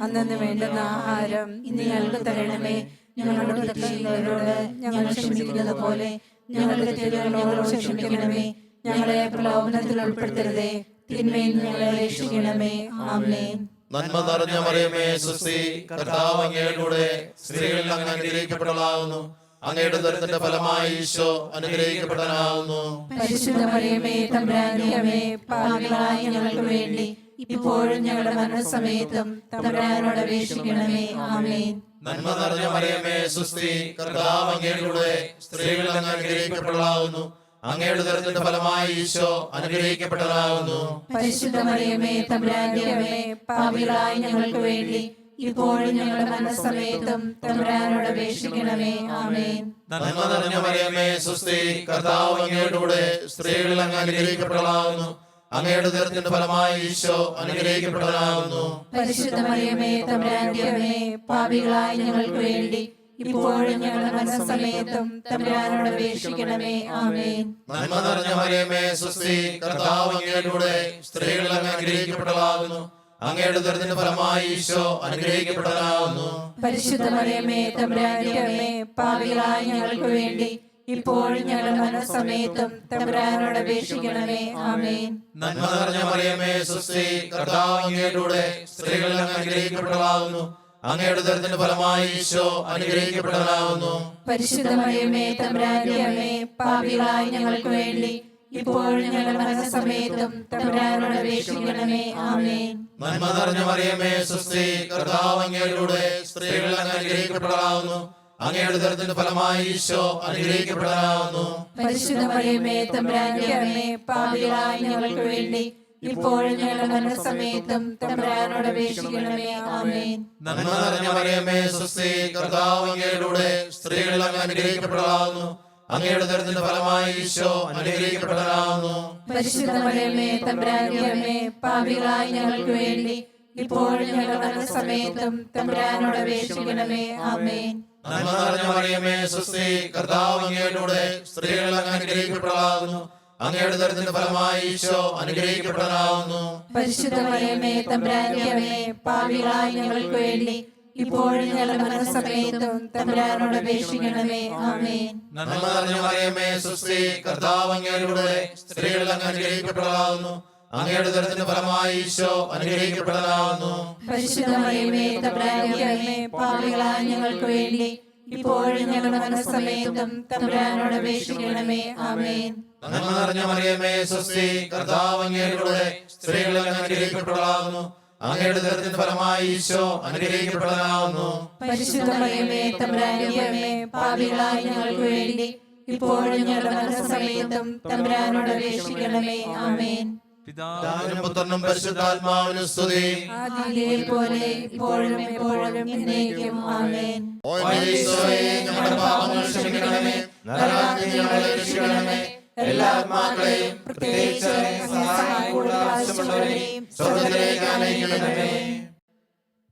അന്നു വേണ്ടുന്ന ആഹാരം ഇന്ന് ഞങ്ങൾക്ക് തരണമേ. ഞങ്ങളോട് തെറ്റ് ചെയ്യുന്നവരോട് ഞങ്ങൾ ക്ഷമിക്കുന്നത് പോലെ ഞങ്ങളുടെ തെറ്റുകളോട് ക്ഷമിക്കണമേ. ഞങ്ങളെ പ്രലോഭനത്തിൽ ഉൾപ്പെടുത്തരുതേ, തിന്മയിൽ ഞങ്ങളെ രക്ഷിക്കണമേ. ആമേൻ. നന്മ നിറഞ്ഞ മറിയമേ സുസ്തി, കർത്താവ് അങ്ങയുടെ കൂടെ സ്ത്രീകളിൽ അങ്ങ് അനുഗ്രഹിക്കപ്പെട്ടവളാകുന്നു. അങ്ങയുടെ ദുരിതത്തിന്റെ ഫലമായി ഈശോ അനുഗ്രഹിക്കപ്പെട്ടവനാകുന്നു. പരിശുദ്ധ മറിയമേ തമ്പുരാന്റെ അമ്മേ, പാപികളായ ഞങ്ങൾക്ക് വേണ്ടി ഇപ്പോഴും ഞങ്ങളുടെ മരണസമയത്തും തമ്പുരാനോട് അപേക്ഷിക്കണമേ. ആമേൻ. നന്മ നിറഞ്ഞ മറിയമേ സുസ്തി, കർത്താവ് അങ്ങയുടെ കൂടെ സ്ത്രീകളിൽ അങ്ങ് അനുഗ്രഹിക്കപ്പെട്ടവളാകുന്നു. അങ്ങയുടെ ദുരിതത്തിന്റെ ഫലമായി ഈശോ അനുഗ്രഹിക്കപ്പെട്ടവനാകുന്നു. പരിശുദ്ധ മറിയമേ തമ്പുരാന്റെ അമ്മേ, പാപികളായ ഞങ്ങൾക്ക് വേണ്ടി ഇപ്പോഴും ഞങ്ങളുടെ മരണസമയത്തും തമ്പുരാനോട് അപേക്ഷിക്കണമേ. ആമേൻ. നന്മ നിറഞ്ഞ മറിയമേ സുസ്തി, കർത്താവ് അങ്ങയുടെ കൂടെ സ്ത്രീകളിൽ അങ്ങ് അനുഗ്രഹിക്കപ്പെട്ടവളാകുന്നു. അങ്ങയുടെ ദുരിതത്തിന്റെ ഫലമായി ഈശോ അനുഗ്രഹിക്കപ്പെട്ടവനാകുന്നു. പരിശുദ്ധ മറിയമേ തമ്പുരാന്റെ അമ്മേ, പാപികളായ ഞങ്ങൾക്ക് വേണ്ടി ഇപ്പോഴും ഞങ്ങളുടെ മരണസമയത്തും തമ്പുരാനോട് അപേക്ഷിക്കണമേ. ആമേൻ. നന്മ നിറഞ്ഞ മറിയമേ സുസ്തി, കർത്താവ് അങ്ങയുടെ കൂടെ സ്ത്രീകളിൽ അങ്ങ് അനുഗ്രഹിക്കപ്പെട്ടവളാകുന്നു. അങ്ങയുടെ ദുരിതത്തിന്റെ ഫലമായി ഈശോ അനുഗ്രഹിക്കപ്പെട്ടവനാകുന്നു. പരിശുദ്ധ മറിയമേ തമ്പുരാന്റെ അമ്മേ, പാപികളായ ഞങ്ങൾക്ക് വേണ്ടി ഇപ്പോഴും ഞങ്ങളുടെ മരണസമയത്തും തമ്പുരാനോട് അപേക്ഷിക്കണമേ. ആമേൻ. നന്മ നിറഞ്ഞ മറിയമേ സുസ്തി, കർത്താവ് അങ്ങയുടെ കൂടെ സ്ത്രീകളിൽ അങ്ങ് അനുഗ്രഹിക്കപ്പെട്ടവളാകുന്നു. അങ്ങയുടെ ദുരിതത്തിന്റെ ഫലമായി ഈശോ അനുഗ്രഹിക്കപ്പെട്ടവനാകുന്നു. പരിശുദ്ധ മറിയമേ തമ്പുരാന്റെ അമ്മേ, പാപികളായ ഞങ്ങൾക്ക് വേണ്ടി ഇപ്പോഴും ഞങ്ങളുടെ മരണസമയത്തും തമ്പുരാനോട് അപേക്ഷിക്കണമേ. ആമേൻ. നന്മ നിറഞ്ഞ മറിയമേ സുസ്തി, കർത്താവ് അങ്ങയുടെ കൂടെ സ്ത്രീകളിൽ അങ്ങ് അനുഗ്രഹിക്കപ്പെട്ടവളാകുന്നു. അങ്ങയുടെ ദുരിതത്തിന്റെ ഫലമായി ഈശോ അനുഗ്രഹിക്കപ്പെട്ടവനാകുന്നു. പരിശുദ്ധ മറിയമേ തമ്പുരാന്റെ അമ്മേ, പാപികളായ ഞങ്ങൾക്ക് വേണ്ടി ഇപ്പോഴും ഞങ്ങളുടെ മരണസമയത്തും തമ്പുരാനോട് അപേക്ഷിക്കണമേ. ആമേൻ. നന്മ നിറഞ്ഞ മറിയമേ സുസ്തി, കർത്താവ് അങ്ങയുടെ കൂടെ സ്ത്രീകളിൽ അങ്ങ് അനുഗ്രഹിക്കപ്പെട്ടവളാകുന്നു. അങ്ങയുടെ ദുരിതത്തിന്റെ ഫലമായി ഈശോ അനുഗ്രഹിക്കപ്പെട്ടവനാകുന്നു. പരിശുദ്ധ മറിയമേ തമ്പുരാന്റെ അമ്മേ, പാപികളായ ഞങ്ങൾക്ക് വേണ്ടി ഇപ്പോഴും ഞങ്ങളുടെ മരണസമയത്തും തമ്പുരാനോട് അപേക്ഷിക്കണമേ. ആമേൻ. നന്മ നിറഞ്ഞ മറിയമേ സുസ്തി, കർത്താവ് അങ്ങയുടെ കൂടെ സ്ത്രീകളിൽ അങ്ങ് അനുഗ്രഹിക്കപ്പെട്ടവളാകുന്നു. അങ്ങയുടെ ദുരിതത്തിന്റെ ഫലമായി ഈശോ അനുഗ്രഹിക്കപ്പെട്ടവനാകുന്നു. പരിശുദ്ധ മറിയമേ തമ്പുരാന്റെ അമ്മേ, പാപികളായ ഞങ്ങൾക്ക് വേണ്ടി ഇപ്പോഴും ഞങ്ങളുടെ മരണസമയത്തും തമ്പുരാനോട് അപേക്ഷിക്കണമേ. ആമേൻ. നന്മ നിറഞ്ഞ മറിയമേ സുസ്തി, കർത്താവ് അങ്ങയുടെ കൂടെ സ്ത്രീകളിൽ അങ്ങ് അനുഗ്രഹിക്കപ്പെട്ടവളാകുന്നു. അങ്ങയുടെ ദുരിതത്തിന്റെ ഫലമായി ഈശോ അനുഗ്രഹിക്കപ്പെട്ടവനാകുന്നു. പരിശുദ്ധ മറിയമേ തമ്പുരാന്റെ അമ്മേ, പാപികളായ ഞങ്ങൾക്ക് വേണ്ടി ഇപ്പോഴും ഞങ്ങളുടെ മരണസമയത്തും തമ്പുരാനോട് അപേക്ഷിക്കണമേ. ആമേൻ. നന്മ നിറഞ്ഞ മറിയമേ സുസ്തി, കർത്താവ് അങ്ങയുടെ കൂടെ സ്ത്രീകളിൽ അങ്ങ് അനുഗ്രഹിക്കപ്പെട്ടവളാകുന്നു. അങ്ങയുടെ ദുരിതത്തിന്റെ ഫലമായി ഈശോ അനുഗ്രഹിക്കപ്പെട്ടവനാകുന്നു. പരിശുദ്ധ മറിയമേ തമ്പുരാന്റെ അമ്മേ, പാപികളായ ഞങ്ങൾക്ക് വേണ്ടി ഇപ്പോഴും ഞങ്ങളുടെ മരണസമയത്തും തമ്പുരാനോട് അപേക്ഷിക്കണമേ. ആമേൻ. പിതാവിനും പുത്രനും പരിശുദ്ധാത്മാവിനും സ്തുതി. ആദിയിലെ പോലെ ഇപ്പോഴും എപ്പോഴും എന്നേക്കും. ആമേൻ. ഓ എന്റെ ഈശോയേ, ഞങ്ങളുടെ പാപങ്ങൾ ക്ഷമിക്കണമേ, നരകാഗ്നി ഞങ്ങളെ രക്ഷിക്കണമേ. എല്ലാ ആത്മാക്കളെയും പ്രത്യേകിച്ച് സഹായം കൂടുതൽ ആവശ്യമുള്ളവരെയും സ്വർഗ്ഗത്തിലേക്ക് അനയിക്കണമേ.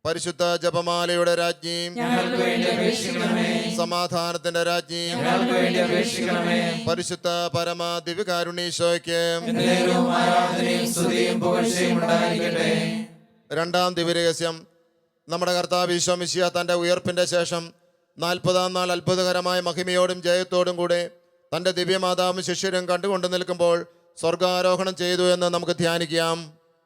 പരിശുദ്ധ ജപമാലയുടെ രാജ്ഞിയും ഞങ്ങൾക്ക് വേണ്ടി അപേക്ഷിക്കണമേ. സമാധാനത്തിന്റെ രാജ്ഞിയും ഞങ്ങൾക്ക് വേണ്ടി അപേക്ഷിക്കണമേ. പരിശുദ്ധ പരമ ദിവ്യകാരുണ്യീശോയ്ക്ക് എന്നേരവും ആരാധനയും സ്തുതിയും പുകഴ്ചയും ഉണ്ടായിരിക്കട്ടെ. രണ്ടാം ദിവ്യരഹസ്യം. നമ്മുടെ കർത്താവ് ഈശോ മിശിഹാ തൻ്റെ ഉയർപ്പിൻ്റെ ശേഷം 40-ാം നാൾ അത്ഭുതകരമായ മഹിമയോടും ജയത്തോടും കൂടെ തൻ്റെ ദിവ്യമാതാവും ശിഷ്യരും കണ്ടുകൊണ്ട് നിൽക്കുമ്പോൾ സ്വർഗാരോഹണം ചെയ്തു എന്ന് നമുക്ക് ധ്യാനിക്കാം.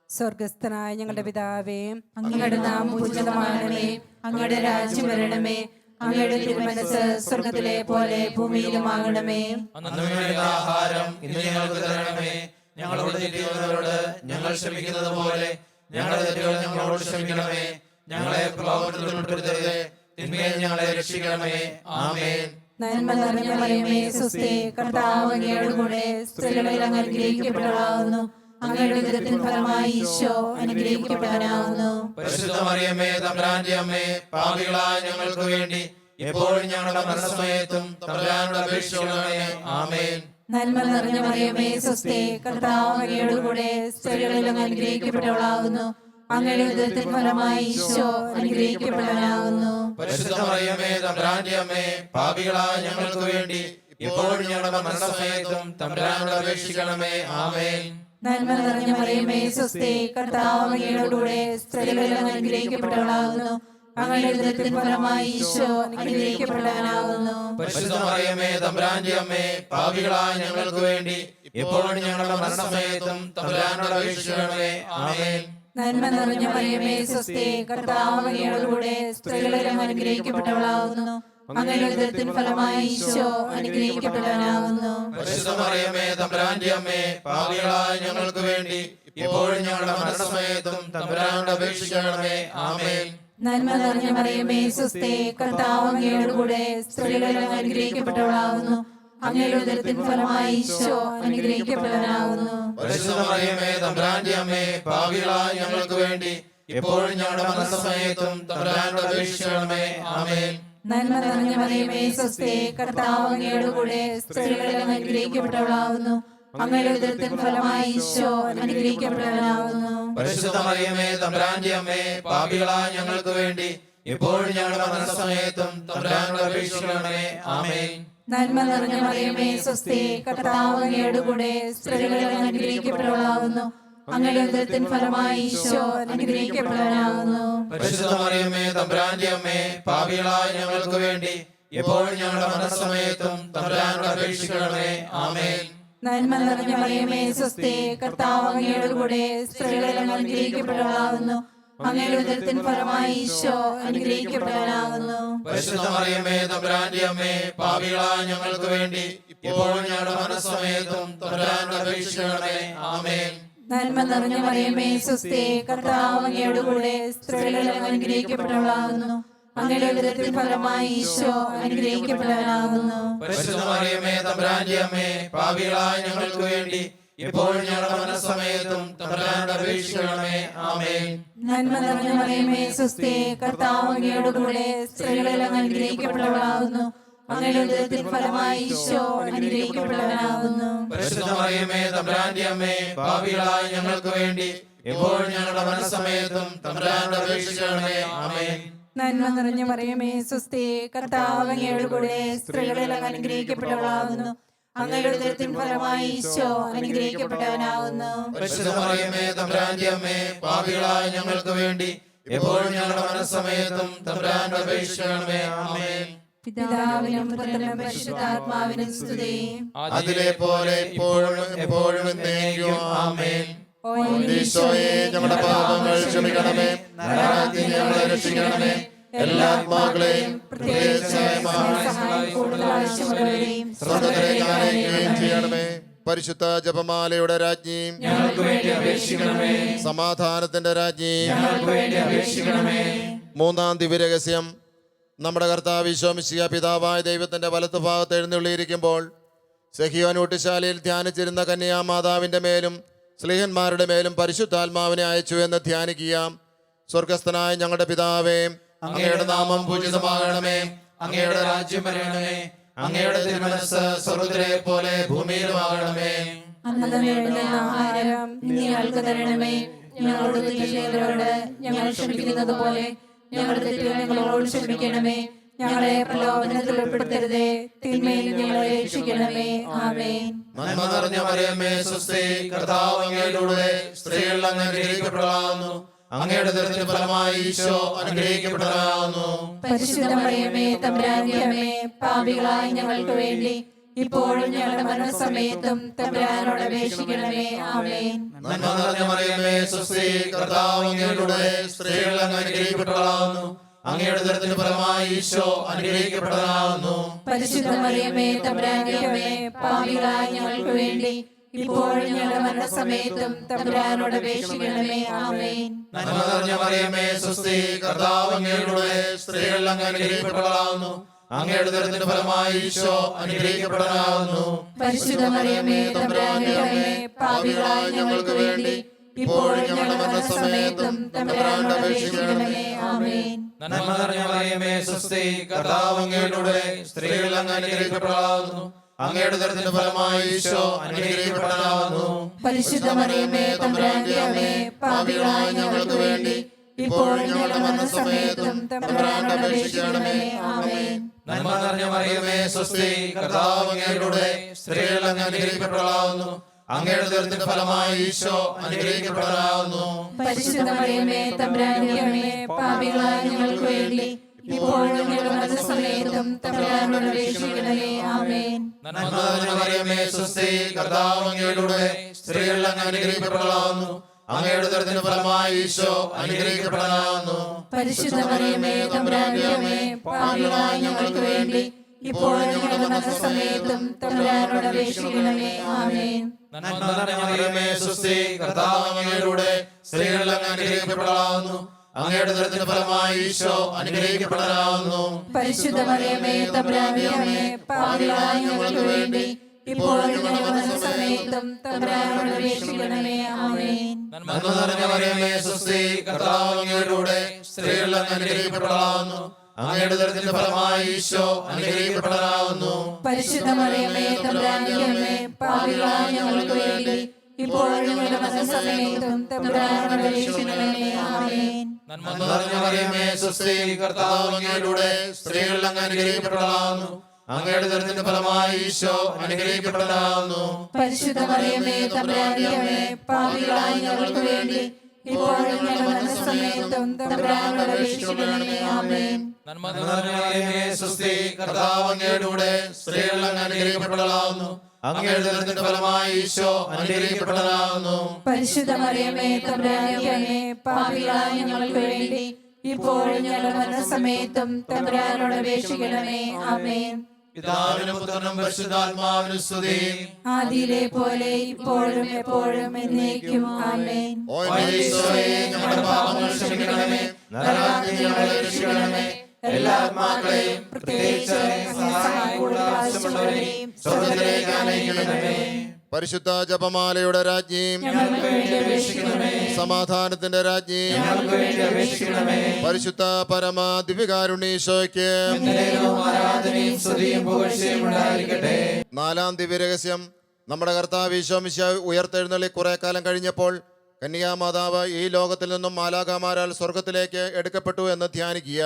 സ്വർഗസ്ഥനായ ഞങ്ങളുടെ പിതാവേ, അങ്ങയുടെ നാമം പൂജിതമാകണമേ. അങ്ങയുടെ രാജ്യം വരണമേ. അങ്ങയുടെ തിരുമനസ് സ്വർഗത്തിലെ പോലെ ഭൂമിയിലുമാകണമേ. അന്നു വേണ്ട ആഹാരം ഇന്ന് ഞങ്ങൾക്ക് തരണമേ. ഞങ്ങളോട് തെറ്റിയവരോട് ഞങ്ങൾ ക്ഷമിക്കുന്നത് പോലെ ഞങ്ങളുടെ തെറ്റുകൾ ഞങ്ങളോട് ക്ഷമിക്കണമേ. ഞങ്ങളെ പ്രലോഭനത്തിൽ ഉൾപ്പെടുത്തരുതേ, തിന്മയിൽ ഞങ്ങളെ രക്ഷിക്കണമേ. ആമേൻ. നന്മ നിറഞ്ഞ മറിയമേ സ്വസ്തി, കർത്താവ് അങ്ങയോട് കൂടെ സ്ത്രീകളിൽ അങ്ങ് അനുഗ്രഹിക്കപ്പെട്ടവളാകുന്നു. അങ്ങയുടെ ഉദരത്തിൻ ഫലമായി ഈശോ അനുഗ്രഹിക്കപ്പെട്ടവനാകുന്നു. പരിശുദ്ധ മറിയമേ തമ്പുരാന്റെ അമ്മേ, പാപികളായ ഞങ്ങൾക്ക് വേണ്ടി എപ്പോഴും ഞങ്ങളുടെ മരണസമയത്തും തമ്പുരാനോട് അപേക്ഷിക്കണമേ. ആമേൻ. നന്മ നിറഞ്ഞ മറിയമേ സ്വസ്തി, കർത്താവ് അങ്ങയോട് കൂടെ സ്ത്രീകളിൽ അങ്ങ് അനുഗ്രഹിക്കപ്പെട്ടവളാകുന്നു. അങ്ങയുടെ ഉദരത്തിൻ ഫലമായി ഈശോ അനുഗ്രഹിക്കപ്പെട്ടവനാകുന്നു. പരിശുദ്ധ മറിയമേ തമ്പുരാന്റെ അമ്മേ, പാപികളായ ഞങ്ങൾക്ക് വേണ്ടി എപ്പോഴും ഞങ്ങളുടെ മരണസമയത്തും തമ്പുരാനോട് അപേക്ഷിക്കണമേ. ആമേൻ. നന്മ നിറഞ്ഞ മറിയമേ സ്വസ്തി, കർത്താവ് അങ്ങയോട് കൂടെ സ്ത്രീകളിൽ അങ്ങ് അനുഗ്രഹിക്കപ്പെട്ടവളാകുന്നു. അങ്ങയുടെ ഉദരത്തിൻ ഫലമായി ഈശോ അനുഗ്രഹിക്കപ്പെട്ടവനാകുന്നു. പരിശുദ്ധ മറിയമേ തമ്പുരാന്റെ അമ്മേ, പാപികളായ ഞങ്ങൾക്ക് വേണ്ടി എപ്പോഴും ഞങ്ങളുടെ മരണസമയത്തും തമ്പുരാനോട് അപേക്ഷിക്കണമേ. ആമേൻ. നന്മ നിറഞ്ഞ മറിയമേ സ്വസ്തി, കർത്താവ് അങ്ങയോട് കൂടെ സ്ത്രീകളിൽ അങ്ങ് അനുഗ്രഹിക്കപ്പെട്ടവളാകുന്നു. അങ്ങയുടെ ഉദരത്തിൻ ഫലമായി ഈശോ അനുഗ്രഹിക്കപ്പെട്ടവനാകുന്നു. പരിശുദ്ധ മറിയമേ തമ്പുരാന്റെ അമ്മേ, പാപികളായ ഞങ്ങൾക്ക് വേണ്ടി എപ്പോഴും ഞങ്ങളുടെ മരണസമയത്തും തമ്പുരാനോട് അപേക്ഷിക്കണമേ. ആമേൻ. നന്മ നിറഞ്ഞ മറിയമേ സ്വസ്തി, കർത്താവ് അങ്ങയോട് കൂടെ സ്ത്രീകളിൽ അങ്ങ് അനുഗ്രഹിക്കപ്പെട്ടവളാകുന്നു. അങ്ങയുടെ ഉദരത്തിൻ ഫലമായി ഈശോ അനുഗ്രഹിക്കപ്പെട്ടവനാകുന്നു. പരിശുദ്ധ മറിയമേ തമ്പുരാന്റെ അമ്മേ, പാപികളായ ഞങ്ങൾക്ക് വേണ്ടി എപ്പോഴും ഞങ്ങളുടെ മരണസമയത്തും തമ്പുരാനോട് അപേക്ഷിക്കണമേ. ആമേൻ. നന്മ നിറഞ്ഞ മറിയമേ സ്വസ്തി, കർത്താവ് അങ്ങയോട് കൂടെ സ്ത്രീകളിൽ അങ്ങ് അനുഗ്രഹിക്കപ്പെട്ടവളാകുന്നു. അങ്ങയുടെ ഉദരത്തിൻ ഫലമായി ഈശോ അനുഗ്രഹിക്കപ്പെട്ടവനാകുന്നു. പരിശുദ്ധ മറിയമേ തമ്പുരാന്റെ അമ്മേ, പാപികളായ ഞങ്ങൾക്ക് വേണ്ടി എപ്പോഴും ഞങ്ങളുടെ മരണസമയത്തും തമ്പുരാനോട് അപേക്ഷിക്കണമേ. ആമേൻ. നന്മ നിറഞ്ഞ മറിയമേ സ്വസ്തി, കർത്താവ് അങ്ങയോട് കൂടെ സ്ത്രീകളിൽ അങ്ങ് അനുഗ്രഹിക്കപ്പെട്ടവളാകുന്നു. അങ്ങയുടെ ഉദരത്തിൻ ഫലമായി ഈശോ അനുഗ്രഹിക്കപ്പെട്ടവനാകുന്നു. പരിശുദ്ധ മറിയമേ തമ്പുരാന്റെ അമ്മേ, പാപികളായ ഞങ്ങൾക്ക് വേണ്ടി എപ്പോഴും ഞങ്ങളുടെ മരണസമയത്തും തമ്പുരാനോട് അപേക്ഷിക്കണമേ. ആമേൻ. നന്മ നിറഞ്ഞ മറിയമേ സ്വസ്തി, കർത്താവ് അങ്ങയോട് കൂടെ സ്ത്രീകളിൽ അങ്ങ് അനുഗ്രഹിക്കപ്പെട്ടവളാകുന്നു. അങ്ങയുടെ ഉദരത്തിൻ ഫലമായി ഈശോ അനുഗ്രഹിക്കപ്പെട്ടവനാകുന്നു. പരിശുദ്ധ മറിയമേ തമ്പുരാന്റെ അമ്മേ, പാപികളായ ഞങ്ങൾക്ക് വേണ്ടി എപ്പോഴും ഞങ്ങളുടെ മരണസമയത്തും തമ്പുരാനോട് അപേക്ഷിക്കണമേ. ആമേൻ. നന്മ നിറഞ്ഞ മറിയമേ സ്വസ്തി, കർത്താവ് അങ്ങയോട് കൂടെ സ്ത്രീകളിൽ അങ്ങ് അനുഗ്രഹിക്കപ്പെട്ടവളാകുന്നു. അങ്ങയുടെ ഉദരത്തിൻ ഫലമായി ഈശോ അനുഗ്രഹിക്കപ്പെട്ടവനാകുന്നു. പരിശുദ്ധ മറിയമേ തമ്പുരാന്റെ അമ്മേ, പാപികളായ ഞങ്ങൾക്ക് വേണ്ടി എപ്പോഴും ഞങ്ങളുടെ മരണസമയത്തും തമ്പുരാനോട് അപേക്ഷിക്കണമേ. ആമേൻ. നന്മ നിറഞ്ഞ മറിയമേ സ്വസ്തി, കർത്താവ് അങ്ങയോട് കൂടെ സ്ത്രീകളിൽ അങ്ങ് അനുഗ്രഹിക്കപ്പെട്ടവളാകുന്നു. അങ്ങയുടെ ഉദരത്തിൻ ഫലമായി ഈശോ അനുഗ്രഹിക്കപ്പെട്ടവനാകുന്നു. പരിശുദ്ധ മറിയമേ തമ്പുരാന്റെ അമ്മേ, പാപികളായ ഞങ്ങൾക്ക് വേണ്ടി എപ്പോഴും ഞങ്ങളുടെ മരണസമയത്തും തമ്പുരാനോട് അപേക്ഷിക്കണമേ. ആമേൻ. നന്മ നിറഞ്ഞ മറിയമേ സ്വസ്തി, കർത്താവ് അങ്ങയോട് കൂടെ സ്ത്രീകളിൽ അങ്ങ് അനുഗ്രഹിക്കപ്പെട്ടവളാകുന്നു. അങ്ങയുടെ ഉദരത്തിൻ ഫലമായി ഈശോ അനുഗ്രഹിക്കപ്പെട്ടവനാകുന്നു. പരിശുദ്ധ മറിയമേ തമ്പുരാന്റെ അമ്മേ, പാപികളായ ഞങ്ങൾക്ക് വേണ്ടി എപ്പോഴും ഞങ്ങളുടെ മരണസമയത്തും തമ്പുരാനോട് അപേക്ഷിക്കണമേ. ആമേൻ. പിതാവിനും പുത്രനും പരിശുദ്ധാത്മാവിനും സ്തുതി. അതിലെ പോലെ ഇപ്പോഴും എപ്പോഴും എന്നേക്കും. ആമേൻ. ഓ ഈശോയെ, ഞങ്ങളുടെ പാപങ്ങൾ ക്ഷമിക്കണമേ, നരകത്തിൽ നിന്ന് ഞങ്ങളെ രക്ഷിക്കണമേ, എല്ലാ ആത്മാക്കളെയും പ്രത്യേകിച്ച് കൂടുതൽ ആവശ്യമുള്ളവരെയും ശ്രദ്ധ ചെയ്യണമേ. പരിശുദ്ധ ജപമാലയുടെ രാജ്ഞിയും ഞങ്ങൾക്ക് വേണ്ടി അപേക്ഷിക്കണമേ. സമാധാനത്തിന്റെ രാജ്ഞിയും ഞങ്ങൾക്ക് വേണ്ടി അപേക്ഷിക്കണമേ. മൂന്നാം ദിവ്യരഹസ്യം. നമ്മുടെ കർത്താവ് ഈശോ മിശിഹാ പിതാവായ ദൈവത്തിന്റെ വലത്തുഭാഗത്ത് എഴുന്നള്ളിയിരിക്കുമ്പോൾ സഹീയോൻ ഊട്ടുശാലയിൽ ധ്യാനിച്ചിരുന്ന കന്യാമാതാവിന്റെ മേലും സ്ലീഹന്മാരുടെ മേലും പരിശുദ്ധാത്മാവിനെ അയച്ചു എന്ന് ധ്യാനിക്കുക. സ്വർഗസ്ഥനായ ഞങ്ങളുടെ പിതാവേ, അങ്ങയുടെ നാമം പൂജിതമാകണമേ. അങ്ങയുടെ രാജ്യം വരണമേ. അങ്ങയുടെ തിരുമനസ്സ് സ്വർഗ്ഗത്തിലെ പോലെ ഭൂമിയിലുമാകണമേ. അന്നു വേണ്ടുന്ന ആഹാരം ഇന്ന് ഞങ്ങൾക്ക് തരണമേ. ഞങ്ങളോട് തെറ്റ് ചെയ്തവരോട് ഞങ്ങൾ ക്ഷമിക്കുന്നത് പോലെ ഞങ്ങളുടെ തെറ്റുകൾ ഞങ്ങളോട് ക്ഷമിക്കണമേ. ഞങ്ങളെ പ്രലോഭനത്തിൽ ഉൾപ്പെടുത്തരുതേ, തിന്മയിൽ ഞങ്ങളെ രക്ഷിക്കണമേ. ആമേൻ. നന്മ നിറഞ്ഞ മറിയമേ സ്വസ്തി, കർത്താവ് അങ്ങയോടുകൂടെ സ്ത്രീകൾ അങ്ങ് അനുഗ്രഹിക്കപ്പെട്ടവളാകുന്നു. അങ്ങയുടെ ഉദരത്തിൻ ഫലമായി ഈശോ അനുഗ്രഹിക്കപ്പെട്ടവനാകുന്നു. പരിശുദ്ധ മറിയമേ തമ്പുരാന്റെ അമ്മേ, പാപികളായ ഞങ്ങൾക്ക് വേണ്ടി ഇപ്പോഴും ഞങ്ങളുടെ മരണസമയത്തും തമ്പുരാനോട് അപേക്ഷിക്കണമേ. ആമേൻ. നന്മ നിറഞ്ഞ മറിയമേ സ്വസ്തി, കർത്താവ് അങ്ങയോടുകൂടെ സ്ത്രീകൾ അങ്ങ് അനുഗ്രഹിക്കപ്പെട്ടവളാകുന്നു. അങ്ങയുടെ ഉദരത്തിൻ ഫലമായി ഈശോ അനുഗ്രഹിക്കപ്പെട്ടവനാകുന്നു. പരിശുദ്ധ മറിയമേ തമ്പുരാന്റെ അമ്മേ, പാപികളായ ഞങ്ങൾക്ക് വേണ്ടി ഇപ്പോഴും ഞങ്ങളുടെ മരണസമയത്തും തമ്പുരാനോട് അപേക്ഷിക്കണമേ. ആമേൻ. നന്മ നിറഞ്ഞ മറിയമേ സ്വസ്തി, കർത്താവ് അങ്ങയോടുകൂടെ സ്ത്രീകൾ അങ്ങ് അനുഗ്രഹിക്കപ്പെട്ടവളാകുന്നു. അങ്ങയുടെ ഉദരത്തിന്റെ ഫലമായി ഈശോ അനുഗ്രഹിക്കപ്പെട്ടവനാകുന്നു. പരിശുദ്ധ മറിയമേ തമ്പുരാന്റെ അമ്മേ, പാപികളായ ഞങ്ങൾക്ക് വേണ്ടി ഇപ്പോഴും ഞങ്ങളുടെ മരണസമയത്തും തമ്പുരാനോട് അപേക്ഷിക്കണമേ. ആമേൻ. നന്മ നിറഞ്ഞ മറിയമേ സ്വസ്തി, കർത്താവ് അങ്ങയോടുകൂടെ സ്ത്രീകൾ അങ്ങ് അനുഗ്രഹിക്കപ്പെട്ടവളാകുന്നു. അങ്ങയുടെ ഉദരത്തിന്റെ ഫലമായി ഈശോ അനുഗ്രഹിക്കപ്പെട്ടവനാകുന്നു. പരിശുദ്ധ മറിയമേ തമ്പുരാന്റെ അമ്മേ, പാപികളായ ഞങ്ങൾക്ക് വേണ്ടി ഇപ്പോഴും ഞങ്ങളുടെ മരണസമയത്തും തമ്പുരാനോട് അപേക്ഷിക്കണമേ. ആമേൻ. നന്മ നിറഞ്ഞ മറിയമേ സ്വസ്തി, കർത്താവ് അങ്ങയോടുകൂടെ സ്ത്രീകൾ അങ്ങ് അനുഗ്രഹിക്കപ്പെട്ടവളാകുന്നു. അങ്ങയുടെ ഉദരത്തിന്റെ ഫലമായി ഈശോ അനുഗ്രഹിക്കപ്പെട്ടവനാകുന്നു. പരിശുദ്ധ മറിയമേ തമ്പുരാന്റെ അമ്മേ, പാപികളായ ഞങ്ങൾക്ക് വേണ്ടി ഇപ്പോഴും ഞങ്ങളുടെ മരണസമയത്തും തമ്പുരാനോട് അപേക്ഷിക്കണമേ. ആമേൻ. നന്മ നിറഞ്ഞ മറിയമേ സ്വസ്തി, കർത്താവ് അങ്ങയോടുകൂടെ സ്ത്രീകൾ അങ്ങ് അനുഗ്രഹിക്കപ്പെട്ടവളാകുന്നു. അങ്ങയുടെ ഉദരത്തിന്റെ ഫലമായി ഈശോ അനുഗ്രഹിക്കപ്പെട്ടവനാകുന്നു. പരിശുദ്ധ മറിയമേ തമ്പുരാന്റെ അമ്മേ, പാപികളായ ഞങ്ങൾക്ക് വേണ്ടി ഇപ്പോഴും ഞങ്ങളുടെ മരണസമയത്തും തമ്പുരാനോട് അപേക്ഷിക്കണമേ. ആമേൻ. നന്മ നിറഞ്ഞ മറിയമേ സ്വസ്തി, കർത്താവ് അങ്ങയോടുകൂടെ സ്ത്രീകൾ അങ്ങ് അനുഗ്രഹിക്കപ്പെട്ടവളാകുന്നു. അങ്ങയുടെ ഉദരത്തിന്റെ ഫലമായി ഈശോ അനുഗ്രഹിക്കപ്പെട്ടവനാകുന്നു. പരിശുദ്ധ മറിയമേ തമ്പുരാന്റെ അമ്മേ, പാപികളായ ഞങ്ങൾക്ക് വേണ്ടി ഇപ്പോഴും ഞങ്ങളുടെ മരണസമയത്തും തമ്പുരാനോട് അപേക്ഷിക്കണമേ. ആമേൻ. നന്മ നിറഞ്ഞ മറിയമേ സ്വസ്തി, കർത്താവ് അങ്ങയോടുകൂടെ സ്ത്രീകൾ അങ്ങ് അനുഗ്രഹിക്കപ്പെട്ടവളാകുന്നു. അങ്ങയുടെ ഉദരത്തിന്റെ ഫലമായി ഈശോ അനുഗ്രഹിക്കപ്പെട്ടവനാകുന്നു. പരിശുദ്ധ മറിയമേ തമ്പുരാന്റെ അമ്മേ, പാപികളായ ഞങ്ങൾക്ക് വേണ്ടി ഇപ്പോഴും ഞങ്ങളുടെ മരണസമയത്തും തമ്പുരാനോട് അപേക്ഷിക്കണമേ. ആമേൻ. നന്മ നിറഞ്ഞ മറിയമേ സ്വസ്തി, കർത്താവ് അങ്ങയോടുകൂടെ സ്ത്രീകൾ അങ്ങ് അനുഗ്രഹിക്കപ്പെട്ടവളാകുന്നു. അങ്ങയുടെ ഉദരത്തിന്റെ ഫലമായി ഈശോ അനുഗ്രഹിക്കപ്പെട്ടവനാകുന്നു. പരിശുദ്ധ മറിയമേ തമ്പുരാന്റെ അമ്മേ, പാപികളായ ഞങ്ങൾക്ക് വേണ്ടി ഇപ്പോഴും ഞങ്ങളുടെ മരണസമയത്തും തമ്പുരാനോട് അപേക്ഷിക്കണമേ. ആമേൻ. നന്മ നിറഞ്ഞ മറിയമേ സ്വസ്തി, കർത്താവ് അങ്ങയോടുകൂടെ സ്ത്രീകൾ അങ്ങ് അനുഗ്രഹിക്കപ്പെട്ടവളാകുന്നു. അങ്ങയുടെ ഉദരത്തിന്റെ ഫലമായി ഈശോ അനുഗ്രഹിക്കപ്പെട്ടവനാകുന്നു. പരിശുദ്ധ മറിയമേ തമ്പുരാന്റെ അമ്മേ, പാപികളായ ഞങ്ങൾക്ക് വേണ്ടി ഇപ്പോഴും ഞങ്ങളുടെ മരണസമയത്തും തമ്പുരാനോട് അപേക്ഷിക്കണമേ. ആമേൻ. പിതാവിനും പുത്രനും പരിശുദ്ധാത്മാവിനും സ്തുതി. ആദിയിലെ പോലെ ഇപ്പോഴും എപ്പോഴും എന്നേക്കും. ആമേൻ. ഓ ഈശോയെ, ഞങ്ങളുടെ പാപങ്ങൾ ക്ഷമിക്കണമേ. നരകാഗ്നിയിൽ ഞങ്ങളെ രക്ഷിക്കണമേ. എല്ലാ ആത്മാക്കളെയും പ്രത്യേകിച്ച് സഹായം കൂടുതൽ ആവശ്യമുള്ളവരെയും സ്വർഗ്ഗത്തിലേക്ക് ആനയിക്കണമേ. പരിശുദ്ധ ജപമാലയുടെ രാജ്ഞിയും ഞങ്ങൾക്ക് വേണ്ടി അപേക്ഷിക്കണമേ. സമാധാനത്തിന്റെ രാജ്ഞിയും ഞങ്ങൾക്ക് വേണ്ടി അപേക്ഷിക്കണമേ. പരിശുദ്ധ പരമ ദിവ്യകാരുണ്യീശോയ്ക്ക് എന്നേരവും ആരാധനയും സ്തുതിയും പുകഴ്ചയും ഉണ്ടായിരിക്കട്ടെ. നാലാം ദിവ്യരഹസ്യം. നമ്മുടെ കർത്താവ് ഈശോ മിശിഹാ ഉയർത്തെഴുന്നള്ളി കുറെ കാലം കഴിഞ്ഞപ്പോൾ കന്യാമാതാവ് ഈ ലോകത്തിൽ നിന്നും മാലാഖമാരാൽ സ്വർഗത്തിലേക്ക് എടുക്കപ്പെട്ടു എന്ന് ധ്യാനിക്കുക.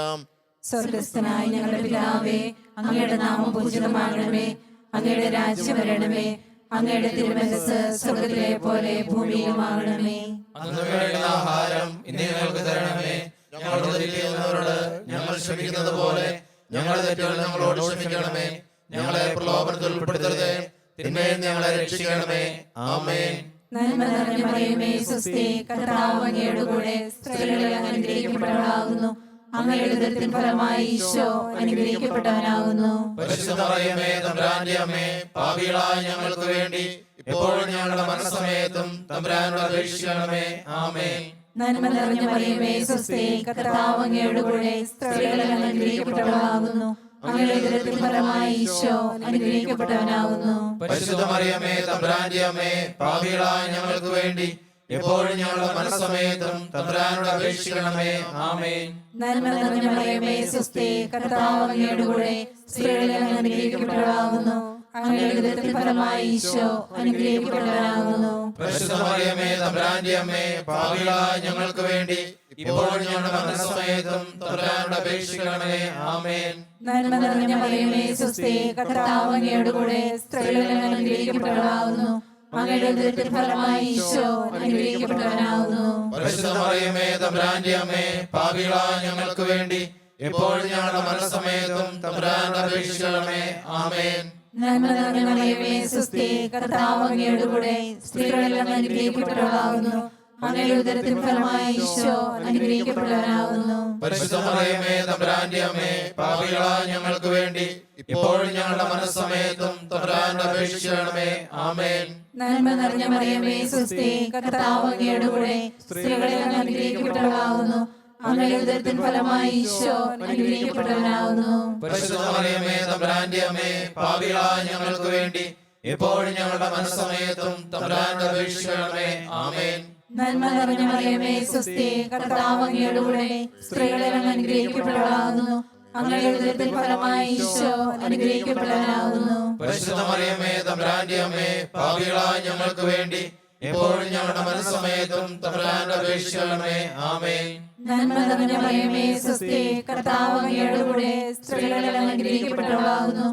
സ്വർഗസ്ഥനായ ഞങ്ങളുടെ പിതാവേ, അങ്ങയുടെ നാമം പൂജിതമാകണമേ. അങ്ങയുടെ രാജ്യം വരണമേ. അങ്ങയുടെ തിരുമനസ്സ് സ്വർഗത്തിലെ പോലെ ഭൂമിയിലുമാകണമേ. അന്നു വേണ്ട ആഹാരം ഇന്ന് ഞങ്ങൾക്ക് തരണമേ. ഞങ്ങളോട് തെറ്റ് ചെയ്യുന്നവരോട് ഞങ്ങൾ ക്ഷമിക്കുന്നത് പോലെ ഞങ്ങളുടെ തെറ്റുകൾ ഞങ്ങളോട് ക്ഷമിക്കണമേ. ഞങ്ങളെ പ്രലോഭനത്തിൽ ഉൾപ്പെടുത്തരുതേ, തിന്മയിൽ ഞങ്ങളെ രക്ഷിക്കണമേ. ആമേൻ. നന്മ നിറഞ്ഞ മറിയമേ സ്വസ്തി, കർത്താവ് അങ്ങയുടെ കൂടെ സ്ത്രീകളിൽ അങ്ങ് അനുഗ്രഹിക്കപ്പെട്ടവളാകുന്നു. അങ്ങയുടെ ഉദരത്തിൻ ഫലമായി ഈശോ അനുഗ്രഹിക്കപ്പെട്ടവനാകുന്നു. പരിശുദ്ധ മറിയമേ തമ്പുരാന്റെ അമ്മേ, പാപികളായ ഞങ്ങൾക്ക് വേണ്ടി ഇപ്പോഴും ഞങ്ങളുടെ മരണസമയത്തും തമ്പുരാനോട് അപേക്ഷിക്കണമേ. ആമേൻ. നന്മ നിറഞ്ഞ മറിയമേ സ്വസ്തി, കർത്താവ് അങ്ങയുടെ കൂടെ സ്ത്രീകളിൽ അങ്ങ് അനുഗ്രഹിക്കപ്പെട്ടവളാകുന്നു. അങ്ങയുടെ ഉദരത്തിൻ ഫലമായി ഈശോ അനുഗ്രഹിക്കപ്പെട്ടവനാകുന്നു. പരിശുദ്ധ മറിയമേ തമ്പുരാന്റെ അമ്മേ, പാപികളായ ഞങ്ങൾക്ക് വേണ്ടി എപ്പോഴും ഞങ്ങളുടെ മനസ്സമയത്തും തമ്പുരാനോട് അപേക്ഷിക്കണമേ. ആമേൻ. നന്മ നിറഞ്ഞ മറിയമേ സ്വസ്തി, കർത്താവ് അങ്ങയുടെ കൂടെ സ്ത്രീകളിൽ അങ്ങ് അനുഗ്രഹിക്കപ്പെട്ടവളാകുന്നു. അങ്ങയുടെ ഉദരത്തിൻ ഫലമായി ഈശോ അനുഗ്രഹിക്കപ്പെട്ടവനാകുന്നു. പരിശുദ്ധ മറിയമേ തമ്പുരാന്റെ അമ്മേ, പാപികളായ ഞങ്ങൾക്ക് വേണ്ടി ഇപ്പോഴും ഞങ്ങളുടെ മരണസമയത്തും തമ്പുരാനോട് അപേക്ഷിക്കണമേ. ആമേൻ. നന്മ നിറഞ്ഞ മറിയമേ സ്വസ്തി, കർത്താവ് അങ്ങയുടെ കൂടെ സ്ത്രീകളിൽ അങ്ങ് അനുഗ്രഹിക്കപ്പെട്ടവളാകുന്നു. അങ്ങയുടെ ഉദരത്തിൻ ഫലമായി ഈശോ അനുഗ്രഹിക്കപ്പെട്ടവനാകുന്നു. പരിശുദ്ധ മറിയമേ തമ്പുരാന്റെ അമ്മേ, പാപികളായ ഞങ്ങൾക്ക് വേണ്ടി എപ്പോഴും ഞങ്ങളുടെ മരണസമയത്തും തമ്പുരാനോട് അപേക്ഷിക്കണമേ. ആമേൻ. നന്മ നിറഞ്ഞ മറിയമേ സ്വസ്തി, കർത്താവ് അങ്ങയുടെ കൂടെ സ്ത്രീകളിൽ അങ്ങ് അനുഗ്രഹിക്കപ്പെട്ടവളാകുന്നു. അങ്ങയുടെ ഉദരത്തിൻ ഫലമായി ഈശോ അനുഗ്രഹിക്കപ്പെട്ടവനാകുന്നു. പരിശുദ്ധ മറിയമേ തമ്പുരാന്റെ അമ്മേ, പാപികളായ ഞങ്ങൾക്ക് വേണ്ടി ഇപ്പോഴും ഞങ്ങളുടെ മനസ്സമയത്തും തമ്പുരാനോട് അപേക്ഷിക്കണമേ. ആമേൻ. നന്മ നിറഞ്ഞ മറിയമേ സ്വസ്തി, കർത്താവ് അങ്ങയുടെ കൂടെ സ്ത്രീകളിൽ അങ്ങ് അനുഗ്രഹിക്കപ്പെട്ടവളാകുന്നു. അങ്ങയുടെ ഉദരത്തിൻ ഫലമായി ഈശോ അനുഗ്രഹിക്കപ്പെട്ടവനാകുന്നു. പരിശുദ്ധ മറിയമേ തമ്പുരാന്റെ അമ്മേ, പാപികളായ ഞങ്ങൾക്ക് വേണ്ടി ഇപ്പോഴും ഞങ്ങളുടെ മനസ്സമയത്തും തമ്പുരാനോട് അപേക്ഷിക്കണമേ. ആമേൻ. നന്മ നിറഞ്ഞ മറിയമേ സ്വസ്തി, കർത്താവ് അങ്ങയുടെ കൂടെ സ്ത്രീകളിൽ അങ്ങ് അനുഗ്രഹിക്കപ്പെട്ടവളാകുന്നു. അങ്ങയുടെ ഉദരത്തിൻ ഫലമായി ഈശോ അനുഗ്രഹിക്കപ്പെട്ടവനാകുന്നു. പരിശുദ്ധ മറിയമേ തമ്പുരാന്റെ അമ്മേ, പാപികളായ ഞങ്ങൾക്ക് വേണ്ടി ഇപ്പോഴും ഞങ്ങളുടെ മനസ്സമയത്തും തമ്പുരാനോട് അപേക്ഷിക്കണമേ. ആമേൻ. നന്മ നിറഞ്ഞ മറിയമേ സ്വസ്തി, കർത്താവ് അങ്ങയുടെ കൂടെ സ്ത്രീകളിൽ അങ്ങ് അനുഗ്രഹിക്കപ്പെട്ടവളാകുന്നു.